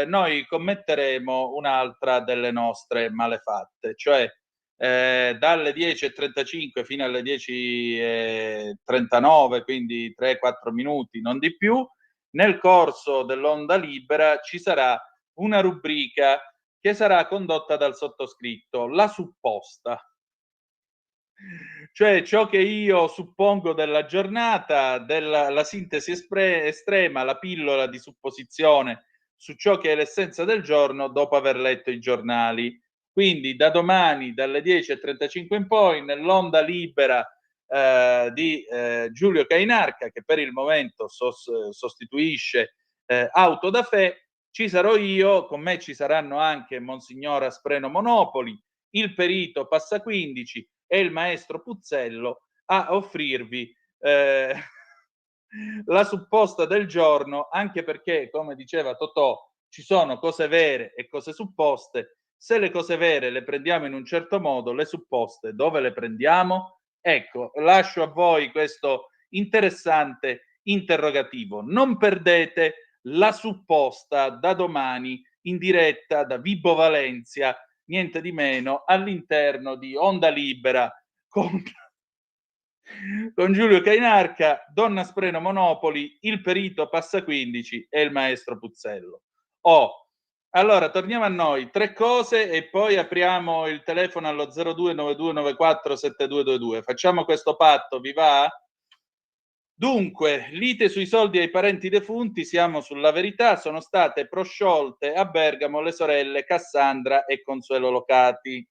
noi commetteremo un'altra delle nostre malefatte, cioè dalle 10:35 fino alle 10:39, quindi 3-4 minuti, non di più. Nel corso dell'Onda Libera ci sarà una rubrica che sarà condotta dal sottoscritto, la supposta. Cioè ciò che io suppongo della giornata, la sintesi estrema, la pillola di supposizione su ciò che è l'essenza del giorno dopo aver letto i giornali. Quindi da domani, dalle 10:35 in poi, nell'Onda Libera di Giulio Cainarca, che per il momento sostituisce Auto da Fe, ci sarò io, con me ci saranno anche Monsignor Aspreno Monopoli, il perito Passaquindici e il maestro Puzzello a offrirvi la supposta del giorno, anche perché, come diceva Totò, ci sono cose vere e cose supposte. Se le cose vere le prendiamo in un certo modo, le supposte dove le prendiamo? Ecco, lascio a voi questo interessante interrogativo. Non perdete la supposta da domani in diretta da Vibo Valencia, niente di meno, all'interno di Onda Libera con Giulio Cainarca, Donna Spreno Monopoli, il perito Passaquindici e il maestro Puzzello. Allora torniamo a noi, 3 cose e poi apriamo il telefono allo 0292947222. Facciamo questo patto, vi va? Dunque, lite sui soldi ai parenti defunti, siamo sulla verità, sono state prosciolte a Bergamo le sorelle Cassandra e Consuelo Locati.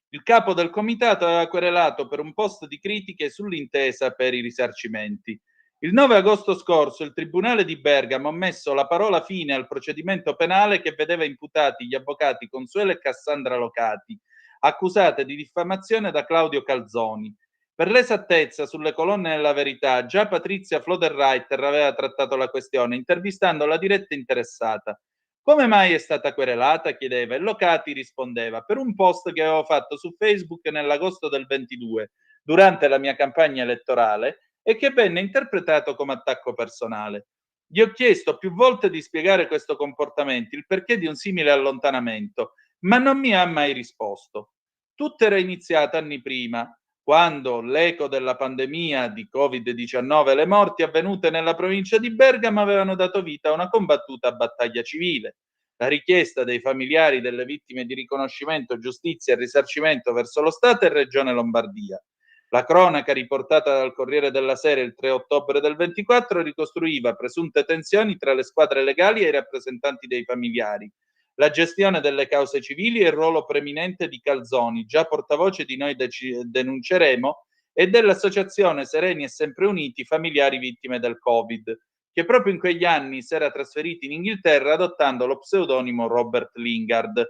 Il capo del comitato aveva querelato per un post di critiche sull'intesa per i risarcimenti. Il 9 agosto scorso il Tribunale di Bergamo ha messo la parola fine al procedimento penale che vedeva imputati gli avvocati Consuelo e Cassandra Locati, accusate di diffamazione da Claudio Calzoni. Per l'esattezza sulle colonne della verità, già Patrizia Floderreiter aveva trattato la questione, intervistando la diretta interessata. Come mai è stata querelata? Chiedeva, e Locati rispondeva, per un post che avevo fatto su Facebook nell'agosto del 22, durante la mia campagna elettorale, e che venne interpretato come attacco personale. Gli ho chiesto più volte di spiegare questo comportamento, il perché di un simile allontanamento, ma non mi ha mai risposto. Tutto era iniziato anni prima, quando l'eco della pandemia di Covid-19 e le morti avvenute nella provincia di Bergamo avevano dato vita a una combattuta battaglia civile. La richiesta dei familiari delle vittime di riconoscimento, giustizia e risarcimento verso lo Stato e Regione Lombardia. La cronaca riportata dal Corriere della Sera il 3 ottobre del 24 ricostruiva presunte tensioni tra le squadre legali e i rappresentanti dei familiari, la gestione delle cause civili e il ruolo preminente di Calzoni, già portavoce di Noi denunceremo, e dell'associazione Sereni e Sempre Uniti Familiari Vittime del Covid, che proprio in quegli anni si era trasferito in Inghilterra adottando lo pseudonimo Robert Lingard.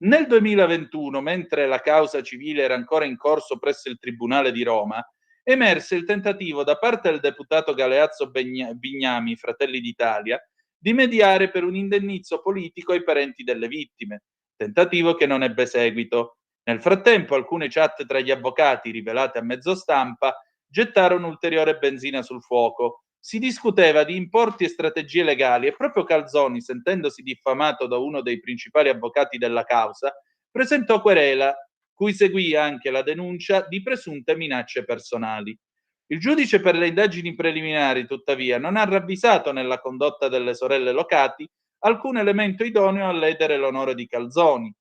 Nel 2021, mentre la causa civile era ancora in corso presso il Tribunale di Roma, emerse il tentativo da parte del deputato Galeazzo Bignami, Fratelli d'Italia, di mediare per un indennizzo politico ai parenti delle vittime, tentativo che non ebbe seguito. Nel frattempo, alcune chat tra gli avvocati, rivelate a mezzo stampa, gettarono ulteriore benzina sul fuoco. Si discuteva di importi e strategie legali e proprio Calzoni, sentendosi diffamato da uno dei principali avvocati della causa, presentò querela, cui seguì anche la denuncia di presunte minacce personali. Il giudice per le indagini preliminari, tuttavia, non ha ravvisato nella condotta delle sorelle Locati alcun elemento idoneo a ledere l'onore di Calzoni.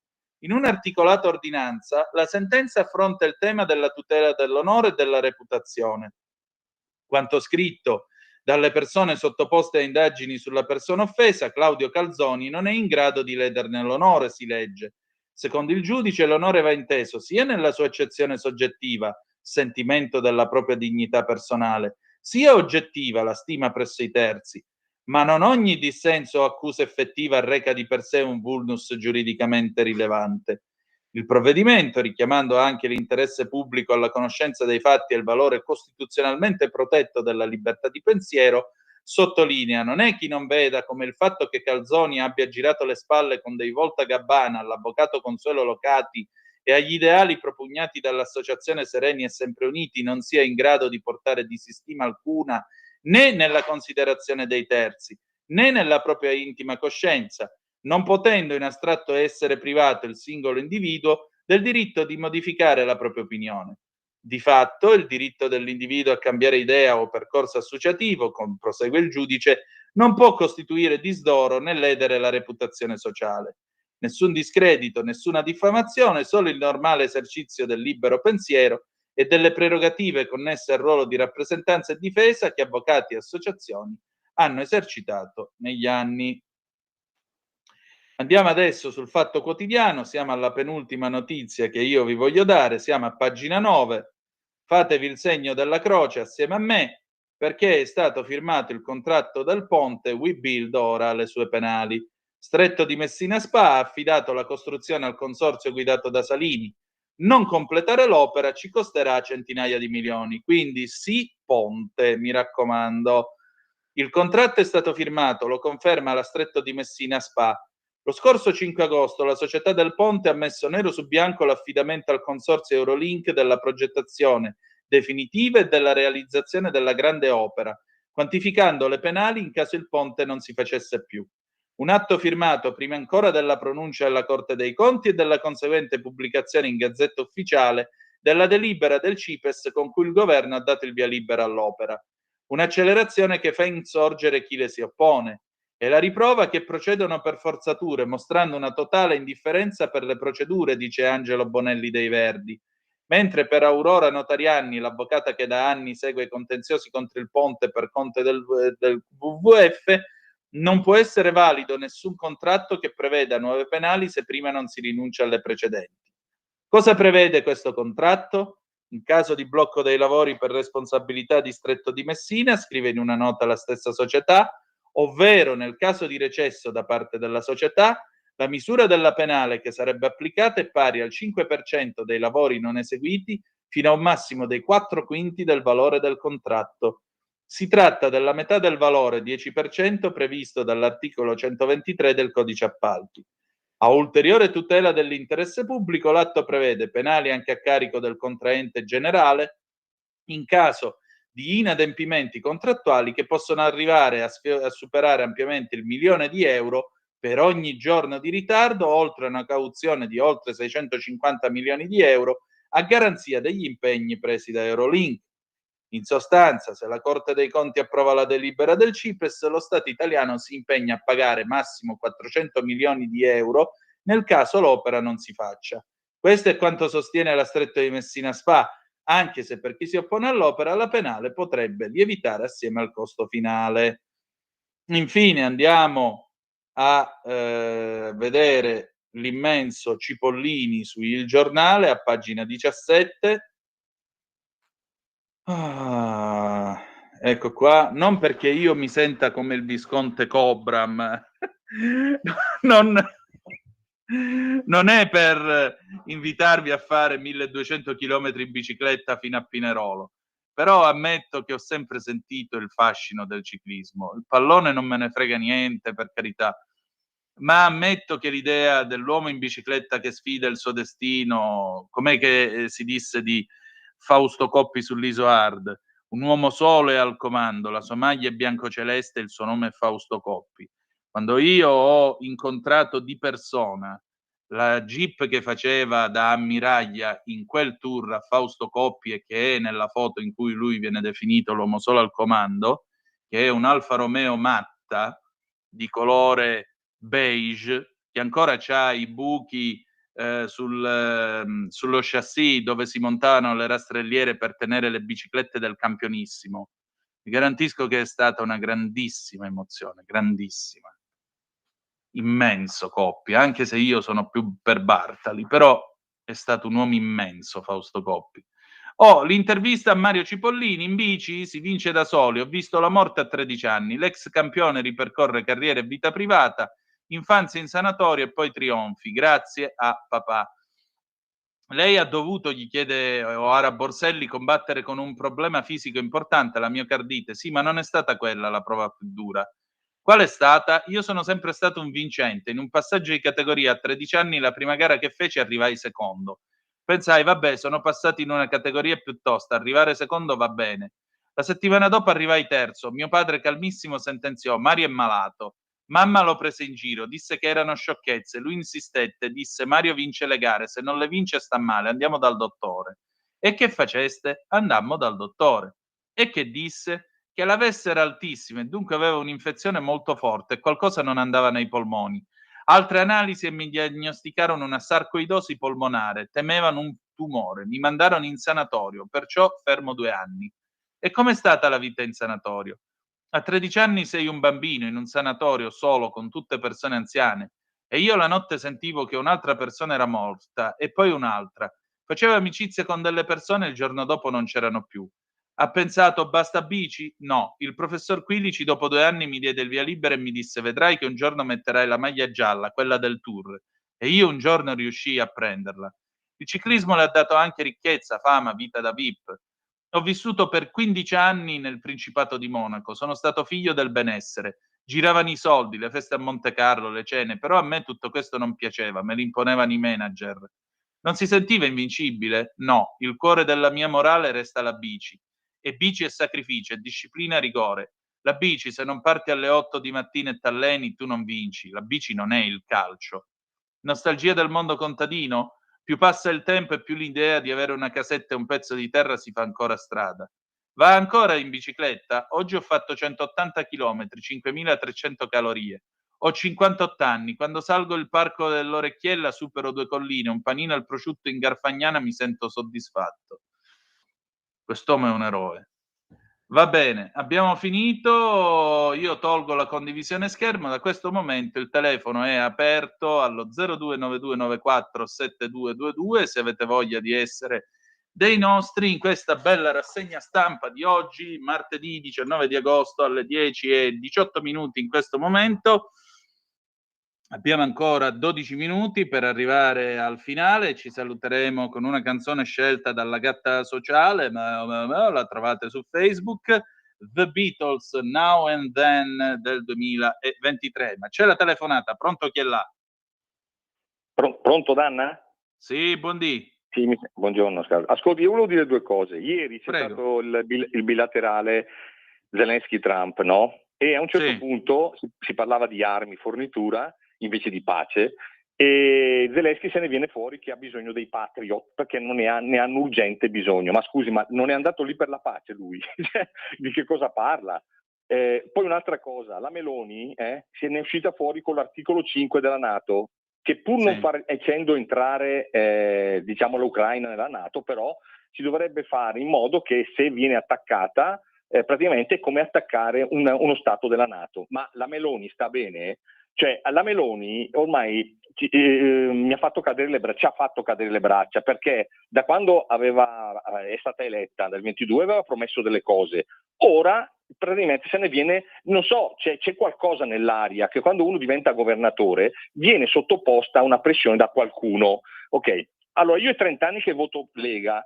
In un'articolata ordinanza, la sentenza affronta il tema della tutela dell'onore e della reputazione. Quanto scritto dalle persone sottoposte a indagini sulla persona offesa, Claudio Calzoni non è in grado di lederne l'onore, si legge. Secondo il giudice, l'onore va inteso sia nella sua accezione soggettiva, sentimento della propria dignità personale, sia oggettiva, la stima presso i terzi. Ma non ogni dissenso o accusa effettiva reca di per sé un vulnus giuridicamente rilevante. Il provvedimento, richiamando anche l'interesse pubblico alla conoscenza dei fatti e il valore costituzionalmente protetto della libertà di pensiero, sottolinea: non è chi non veda come il fatto che Calzoni abbia girato le spalle con dei voltagabbana all'avvocato Consuelo Locati e agli ideali propugnati dall'associazione Sereni e Sempre Uniti non sia in grado di portare disistima alcuna né nella considerazione dei terzi, né nella propria intima coscienza, non potendo in astratto essere privato il singolo individuo del diritto di modificare la propria opinione. Di fatto, il diritto dell'individuo a cambiare idea o percorso associativo, prosegue il giudice, non può costituire disdoro né ledere la reputazione sociale. Nessun discredito, nessuna diffamazione, solo il normale esercizio del libero pensiero e delle prerogative connesse al ruolo di rappresentanza e difesa che avvocati e associazioni hanno esercitato negli anni. Andiamo adesso sul Fatto Quotidiano, siamo alla penultima notizia che io vi voglio dare, siamo a pagina 9, fatevi il segno della croce assieme a me, perché è stato firmato il contratto del ponte, Webuild ora le sue penali. Stretto di Messina Spa ha affidato la costruzione al consorzio guidato da Salini. Non completare l'opera ci costerà centinaia di milioni, quindi sì ponte, mi raccomando. Il contratto è stato firmato, lo conferma la Stretto di Messina Spa. Lo scorso 5 agosto la società del ponte ha messo nero su bianco l'affidamento al consorzio Eurolink della progettazione definitiva e della realizzazione della grande opera, quantificando le penali in caso il ponte non si facesse più. Un atto firmato prima ancora della pronuncia della Corte dei Conti e della conseguente pubblicazione in Gazzetta Ufficiale della delibera del CIPES con cui il governo ha dato il via libera all'opera. Un'accelerazione che fa insorgere chi le si oppone. È la riprova che procedono per forzature, mostrando una totale indifferenza per le procedure, dice Angelo Bonelli dei Verdi. Mentre per Aurora Notarianni, l'avvocata che da anni segue i contenziosi contro il ponte per conto del WWF, non può essere valido nessun contratto che preveda nuove penali se prima non si rinuncia alle precedenti. Cosa prevede questo contratto? In caso di blocco dei lavori per responsabilità di Stretto di Messina, scrive in una nota la stessa società, ovvero nel caso di recesso da parte della società, la misura della penale che sarebbe applicata è pari al 5% dei lavori non eseguiti fino a un massimo dei 4/5 del valore del contratto. Si tratta della metà del valore, 10%, previsto dall'articolo 123 del Codice Appalti. A ulteriore tutela dell'interesse pubblico, l'atto prevede penali anche a carico del contraente generale in caso di inadempimenti contrattuali che possono arrivare a superare ampiamente il €1.000.000 per ogni giorno di ritardo, oltre a una cauzione di oltre 650 milioni di euro a garanzia degli impegni presi da Eurolink. In sostanza, se la Corte dei Conti approva la delibera del CIPES, lo Stato italiano si impegna a pagare massimo 400 milioni di euro nel caso l'opera non si faccia. Questo è quanto sostiene la Stretto di Messina Spa, anche se per chi si oppone all'opera la penale potrebbe lievitare assieme al costo finale. Infine andiamo a vedere l'immenso Cipollini su Il Giornale a pagina 17. Ecco qua, non perché io mi senta come il visconte Cobram, non, non è per invitarvi a fare 1200 chilometri in bicicletta fino a Pinerolo, però ammetto che ho sempre sentito il fascino del ciclismo. Il pallone non me ne frega niente, per carità. ma ammetto che l'idea dell'uomo in bicicletta che sfida il suo destino, com'è che si disse di Fausto Coppi sull'Iso Hard, un uomo solo è al comando, la sua maglia è biancoceleste, il suo nome è Fausto Coppi. Quando io ho incontrato di persona la Jeep che faceva da ammiraglia in quel tour a Fausto Coppi e che è nella foto in cui lui viene definito l'uomo solo al comando, che è un Alfa Romeo matta di colore beige, che ancora c'ha i buchi sullo chassis dove si montavano le rastrelliere per tenere le biciclette del campionissimo. Vi garantisco che è stata una grandissima emozione, grandissima. Immenso Coppi, anche se io sono più per Bartali, però è stato un uomo immenso Fausto Coppi. L'intervista a Mario Cipollini: in bici si vince da soli, ho visto la morte a 13 anni, l'ex campione ripercorre carriera e vita privata, infanzia in sanatorio e poi trionfi, grazie a papà. Lei ha dovuto, gli chiede Oara Borselli, combattere con un problema fisico importante, la miocardite. Sì, ma non è stata quella la prova più dura. Qual è stata? Io sono sempre stato un vincente. In un passaggio di categoria a 13 anni, la prima gara che feci arrivai secondo. Pensai, vabbè, sono passati in una categoria più tosta, arrivare secondo va bene. La settimana dopo arrivai terzo. Mio padre calmissimo sentenziò, Mario è malato. Mamma lo prese in giro, disse che erano sciocchezze, lui insistette, disse Mario vince le gare, se non le vince sta male, andiamo dal dottore. E che faceste? Andammo dal dottore. E che disse? Che la veste era altissima e dunque aveva un'infezione molto forte e qualcosa non andava nei polmoni. Altre analisi e mi diagnosticarono una sarcoidosi polmonare, temevano un tumore, mi mandarono in sanatorio, perciò fermo 2 anni. E com'è stata la vita in sanatorio? A 13 anni sei un bambino in un sanatorio solo con tutte persone anziane e io la notte sentivo che un'altra persona era morta e poi un'altra. Facevo amicizia con delle persone e il giorno dopo non c'erano più. Ha pensato basta bici? No. Il professor Quilici dopo 2 anni mi diede il via libera e mi disse vedrai che un giorno metterai la maglia gialla, quella del tour. E io un giorno riuscii a prenderla. Il ciclismo le ha dato anche ricchezza, fama, vita da VIP. Ho vissuto per 15 anni nel Principato di Monaco, sono stato figlio del benessere. Giravano i soldi, le feste a Monte Carlo, le cene, però a me tutto questo non piaceva, me l'imponevano i manager. Non si sentiva invincibile? No, il cuore della mia morale resta la bici. E bici è sacrificio, è disciplina e rigore. La bici, se non parti alle 8 di mattina e t'alleni, tu non vinci. La bici non è il calcio. Nostalgia del mondo contadino? Più passa il tempo e più l'idea di avere una casetta e un pezzo di terra si fa ancora strada. Va ancora in bicicletta? Oggi ho fatto 180 km, 5.300 calorie. Ho 58 anni, quando salgo il parco dell'Orecchiella supero 2 colline, un panino al prosciutto in Garfagnana mi sento soddisfatto. Quest'uomo è un eroe. Va bene, abbiamo finito. Io tolgo la condivisione schermo. Da questo momento il telefono è aperto allo 0292947222 se avete voglia di essere dei nostri in questa bella rassegna stampa di oggi, martedì 19 di agosto alle 10:18 in questo momento. Abbiamo ancora 12 minuti per arrivare al finale, ci saluteremo con una canzone scelta dalla Gatta Sociale, ma la trovate su Facebook, The Beatles Now and Then del 2023. Ma c'è la telefonata, pronto chi è là? Pronto Danna? Sì, buondì. Sì, buongiorno Scarlett. Ascolti, io volevo dire due cose. Ieri c'è Prego. stato il bilaterale Zelensky-Trump, no? E a un certo Sì. punto si parlava di armi, fornitura, invece di pace, e Zelensky se ne viene fuori che ha bisogno dei Patriot perché ne hanno urgente bisogno. Ma scusi, ma non è andato lì per la pace lui? Di che cosa parla? Poi un'altra cosa, la Meloni se ne è uscita fuori con l'articolo 5 della NATO, che pur non facendo entrare l'Ucraina nella NATO, però si dovrebbe fare in modo che se viene attaccata praticamente è come attaccare uno Stato della NATO. Ma la Meloni sta bene? Cioè la Meloni ormai ci ha fatto cadere le braccia, perché da quando è stata eletta nel 22 aveva promesso delle cose. Ora praticamente se ne viene, non so, c'è qualcosa nell'aria che quando uno diventa governatore viene sottoposta a una pressione da qualcuno. Ok, allora io ho 30 anni che voto Lega.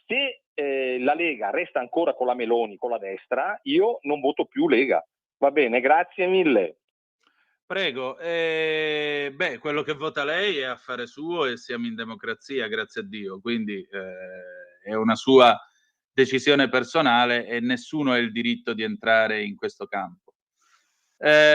Se la Lega resta ancora con la Meloni, con la destra, io non voto più Lega. Va bene, grazie mille. Prego. Quello che vota lei è affare suo e siamo in democrazia, grazie a Dio, quindi è una sua decisione personale e nessuno ha il diritto di entrare in questo campo.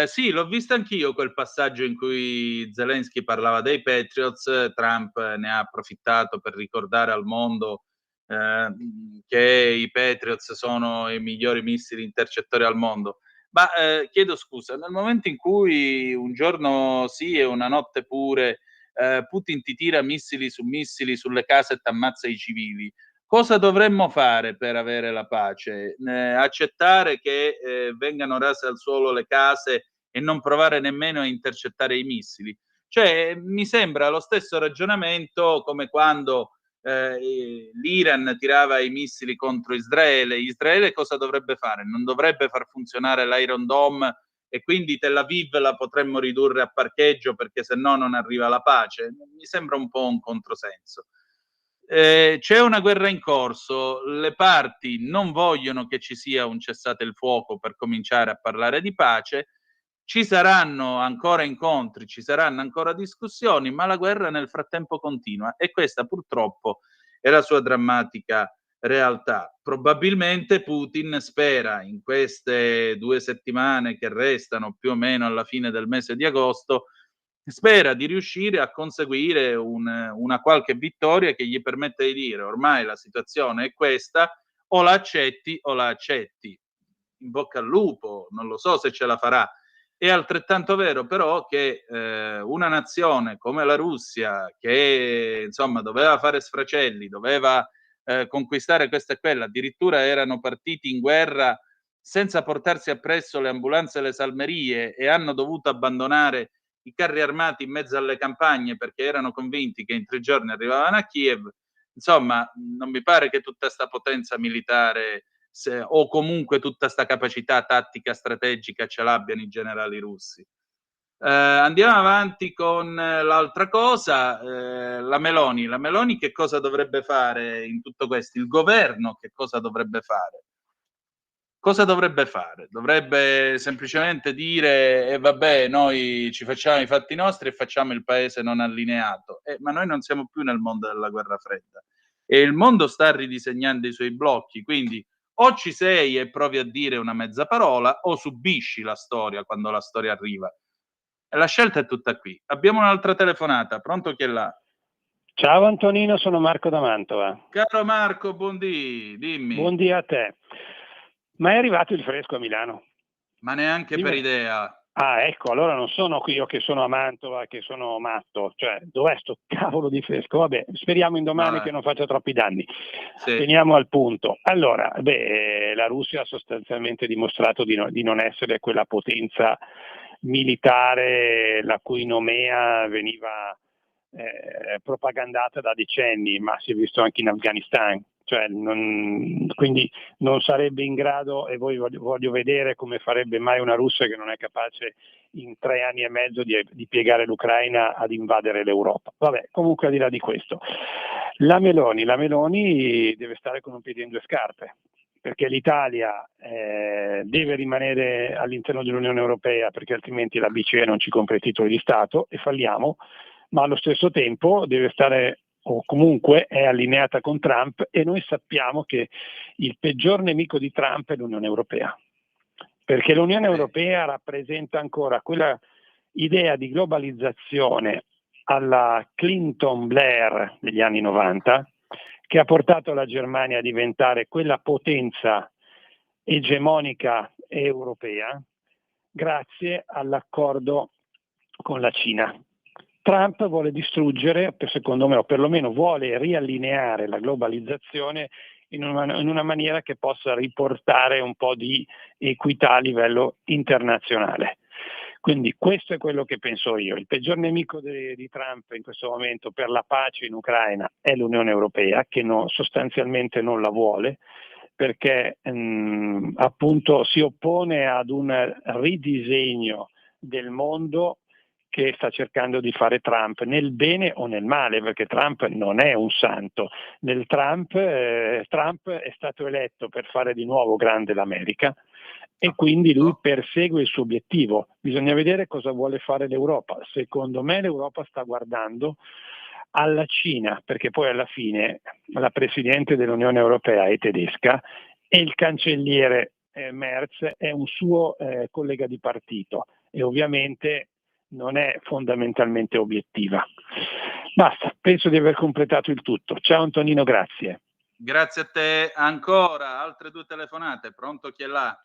Sì, l'ho visto anch'io quel passaggio in cui Zelensky parlava dei Patriots, Trump ne ha approfittato per ricordare al mondo che i Patriots sono i migliori missili intercettori al mondo. Ma chiedo scusa, nel momento in cui un giorno sì e una notte pure Putin ti tira missili su missili sulle case e t'ammazza i civili, cosa dovremmo fare per avere la pace? Accettare che vengano rase al suolo le case e non provare nemmeno a intercettare i missili? Cioè, mi sembra lo stesso ragionamento come quando l'Iran tirava i missili contro Israele. Israele cosa dovrebbe fare? Non dovrebbe far funzionare l'Iron Dome e quindi Tel Aviv la potremmo ridurre a parcheggio perché se no non arriva la pace? Mi sembra un po' un controsenso. C'è una guerra in corso, le parti non vogliono che ci sia un cessate il fuoco per cominciare a parlare di pace, ci saranno ancora incontri, ci saranno ancora discussioni, ma la guerra nel frattempo continua e questa purtroppo è la sua drammatica realtà. Probabilmente Putin spera in queste 2 settimane che restano più o meno alla fine del mese di agosto, spera di riuscire a conseguire una qualche vittoria che gli permetta di dire ormai la situazione è questa, o la accetti o la accetti. In bocca al lupo, non lo so se ce la farà. È altrettanto vero però che una nazione come la Russia, che insomma doveva fare sfracelli, doveva conquistare questa e quella, addirittura erano partiti in guerra senza portarsi appresso le ambulanze e le salmerie e hanno dovuto abbandonare i carri armati in mezzo alle campagne perché erano convinti che in 3 giorni arrivavano a Kiev. Insomma, non mi pare che tutta sta potenza militare o comunque tutta sta capacità tattica strategica ce l'abbiano i generali russi. Andiamo avanti con l'altra cosa, la Meloni. La Meloni che cosa dovrebbe fare in tutto questo? Il governo che cosa dovrebbe fare? Cosa dovrebbe fare? Dovrebbe semplicemente dire vabbè, noi ci facciamo i fatti nostri e facciamo il paese non allineato. Ma noi non siamo più nel mondo della guerra fredda e il mondo sta ridisegnando i suoi blocchi, quindi o ci sei e provi a dire una mezza parola o subisci la storia quando la storia arriva. E la scelta è tutta qui. Abbiamo un'altra telefonata, pronto chi è là? Ciao Antonino, sono Marco da Mantova. Caro Marco, buondì, dimmi. Buondì a te. Ma è arrivato il fresco a Milano? Ma neanche per idea. Ah, ecco, allora non sono qui io che sono a Mantova, che sono matto, cioè dov'è sto cavolo di fresco? Vabbè, speriamo indomani che non faccia troppi danni. Sì. Veniamo al punto. Allora, la Russia ha sostanzialmente dimostrato di non essere quella potenza militare la cui nomea veniva propagandata da decenni, ma si è visto anche in Afghanistan. Cioè quindi non sarebbe in grado, e poi voglio vedere come farebbe mai una Russia che non è capace in 3 anni e mezzo di piegare l'Ucraina ad invadere l'Europa. Vabbè, comunque al di là di questo, la Meloni deve stare con un piede in 2 scarpe, perché l'Italia deve rimanere all'interno dell'Unione Europea, perché altrimenti la BCE non ci compra i titoli di Stato e falliamo, ma allo stesso tempo deve stare, o comunque è allineata con Trump, e noi sappiamo che il peggior nemico di Trump è l'Unione Europea, perché l'Unione Europea rappresenta ancora quella idea di globalizzazione alla Clinton-Blair degli anni 90, che ha portato la Germania a diventare quella potenza egemonica europea grazie all'accordo con la Cina. Trump vuole distruggere, secondo me, o perlomeno vuole riallineare la globalizzazione in una maniera che possa riportare un po' di equità a livello internazionale. Quindi questo è quello che penso io. Il peggior nemico di Trump in questo momento per la pace in Ucraina è l'Unione Europea, che sostanzialmente non la vuole, perché appunto si oppone ad un ridisegno del mondo che sta cercando di fare Trump, nel bene o nel male, perché Trump non è un santo. Trump è stato eletto per fare di nuovo grande l'America e quindi lui persegue il suo obiettivo. Bisogna vedere cosa vuole fare l'Europa. Secondo me l'Europa sta guardando alla Cina, perché poi alla fine la Presidente dell'Unione Europea è tedesca e il cancelliere Merz è un suo collega di partito e ovviamente non è fondamentalmente obiettiva. Basta, penso di aver completato il tutto. Ciao Antonino, grazie. Grazie a te. Ancora altre 2 telefonate. Pronto, chi è là?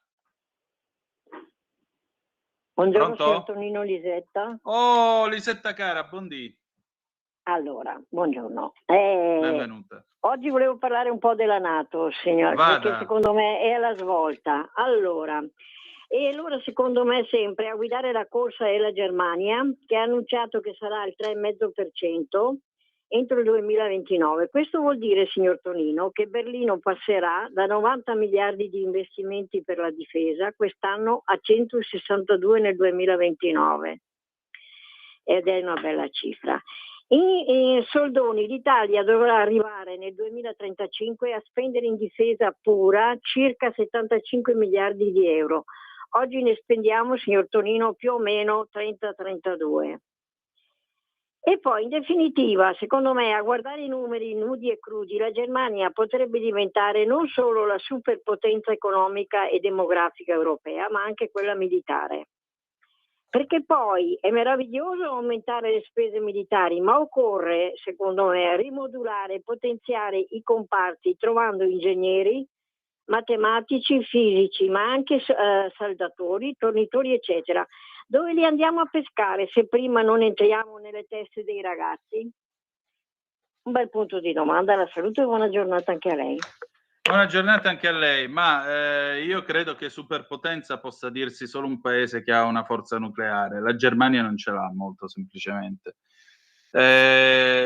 Buongiorno, Pronto? signor Antonino, Lisetta. Oh, Lisetta cara, buondì. Allora, buongiorno. Benvenuta. Oggi volevo parlare un po' della NATO, signora, perché secondo me è alla svolta. Allora, secondo me sempre a guidare la corsa è la Germania, che ha annunciato che sarà il 3,5% entro il 2029. Questo vuol dire, signor Tonino, che Berlino passerà da 90 miliardi di investimenti per la difesa quest'anno a 162 nel 2029. Ed è una bella cifra. In soldoni l'Italia dovrà arrivare nel 2035 a spendere in difesa pura circa 75 miliardi di euro. Oggi ne spendiamo, signor Tonino, più o meno 30-32. E poi in definitiva, secondo me, a guardare i numeri nudi e crudi, la Germania potrebbe diventare non solo la superpotenza economica e demografica europea, ma anche quella militare. Perché poi è meraviglioso aumentare le spese militari, ma occorre, secondo me, rimodulare e potenziare i comparti trovando ingegneri, matematici, fisici, ma anche saldatori, tornitori, eccetera. Dove li andiamo a pescare se prima non entriamo nelle teste dei ragazzi? Un bel punto di domanda, la saluto e buona giornata anche a lei. Buona giornata anche a lei, ma io credo che superpotenza possa dirsi solo un paese che ha una forza nucleare. La Germania non ce l'ha, molto semplicemente.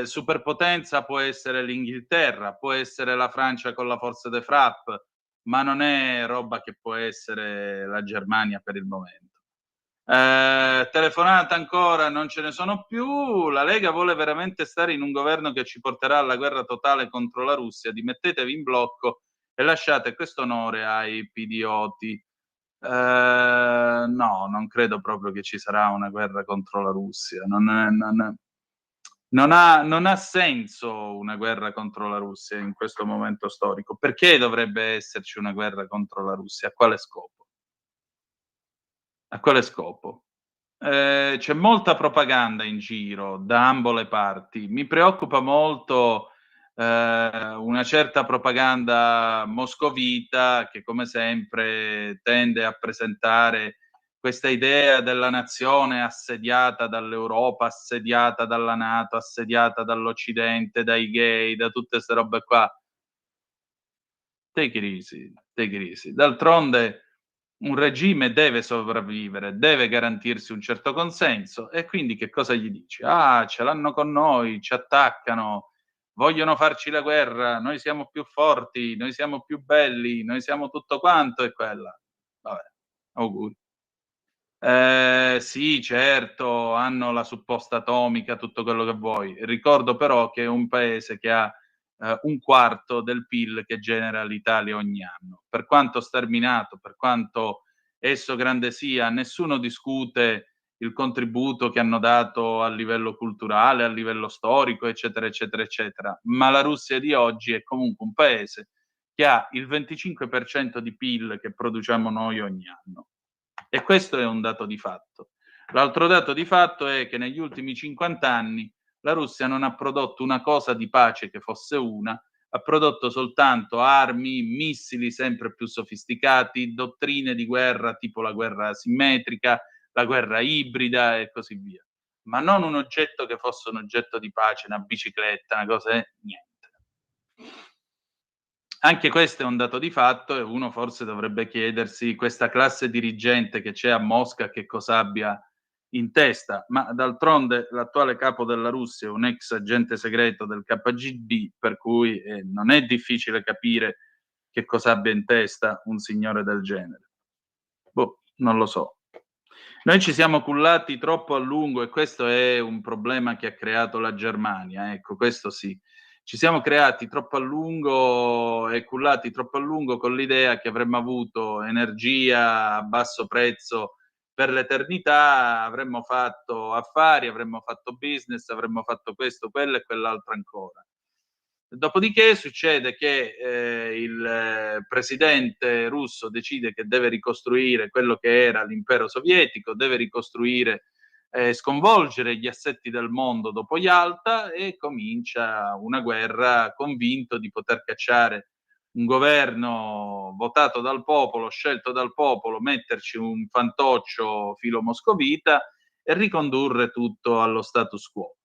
Superpotenza può essere l'Inghilterra, può essere la Francia con la forza de frappe, ma non è roba che può essere la Germania per il momento. Telefonata ancora, non ce ne sono più. La Lega vuole veramente stare in un governo che ci porterà alla guerra totale contro la Russia. Dimettetevi in blocco e lasciate questo onore ai pidioti. No, non credo proprio che ci sarà una guerra contro la Russia. Non ha senso una guerra contro la Russia in questo momento storico. Perché dovrebbe esserci una guerra contro la Russia? A quale scopo? A quale scopo? C'è molta propaganda in giro da ambo le parti. Mi preoccupa molto una certa propaganda moscovita che, come sempre, tende a presentare questa idea della nazione assediata dall'Europa, assediata dalla NATO, assediata dall'Occidente, dai gay, da tutte queste robe qua. Take it easy, take it easy. D'altronde un regime deve sopravvivere, deve garantirsi un certo consenso e quindi che cosa gli dici? Ah, ce l'hanno con noi, ci attaccano, vogliono farci la guerra, noi siamo più forti, noi siamo più belli, noi siamo tutto quanto e quella. Vabbè, auguri. Sì, certo, hanno la supposta atomica, tutto quello che vuoi. Ricordo però che è un paese che ha un quarto del PIL che genera l'Italia ogni anno. Per quanto sterminato, per quanto esso grande sia, nessuno discute il contributo che hanno dato a livello culturale, a livello storico, eccetera, eccetera, eccetera. Ma la Russia di oggi è comunque un paese che ha il 25% di PIL che produciamo noi ogni anno. E questo è un dato di fatto. L'altro dato di fatto è che negli ultimi 50 anni la Russia non ha prodotto una cosa di pace che fosse una, ha prodotto soltanto armi, missili sempre più sofisticati, dottrine di guerra tipo la guerra asimmetrica, la guerra ibrida e così via. Ma non un oggetto che fosse un oggetto di pace, una bicicletta, una cosa, niente. Anche questo è un dato di fatto e uno forse dovrebbe chiedersi questa classe dirigente che c'è a Mosca che cosa abbia in testa, ma d'altronde l'attuale capo della Russia è un ex agente segreto del KGB, per cui non è difficile capire che cosa abbia in testa un signore del genere. Boh, non lo so. Noi ci siamo cullati troppo a lungo e questo è un problema che ha creato la Germania, ecco, questo sì. ci siamo creati troppo a lungo e cullati troppo a lungo con l'idea che avremmo avuto energia a basso prezzo per l'eternità, avremmo fatto affari, avremmo fatto business, avremmo fatto questo, quello e quell'altro ancora. Dopodiché succede che il presidente russo decide che deve ricostruire quello che era l'impero sovietico, deve ricostruire, sconvolgere gli assetti del mondo dopo Yalta, e comincia una guerra, convinto di poter cacciare un governo votato dal popolo, scelto dal popolo, metterci un fantoccio filo moscovita e ricondurre tutto allo status quo.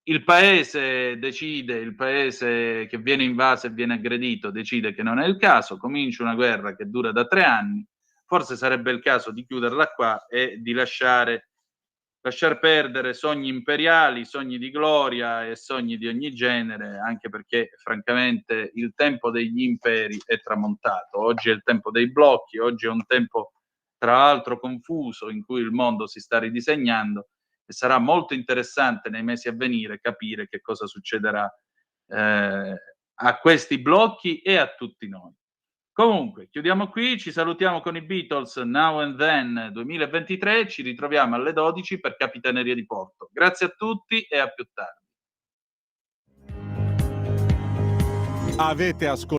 Il paese che viene invaso e viene aggredito decide che non è il caso, comincia una guerra che dura da 3 anni, forse sarebbe il caso di chiuderla qua e di lasciar perdere sogni imperiali, sogni di gloria e sogni di ogni genere, anche perché francamente il tempo degli imperi è tramontato. Oggi è il tempo dei blocchi, oggi è un tempo tra l'altro confuso in cui il mondo si sta ridisegnando, e sarà molto interessante nei mesi a venire capire che cosa succederà a questi blocchi e a tutti noi. Comunque, chiudiamo qui, ci salutiamo con i Beatles Now and Then 2023, ci ritroviamo alle 12 per Capitaneria di Porto. Grazie a tutti e a più tardi. Avete ascoltato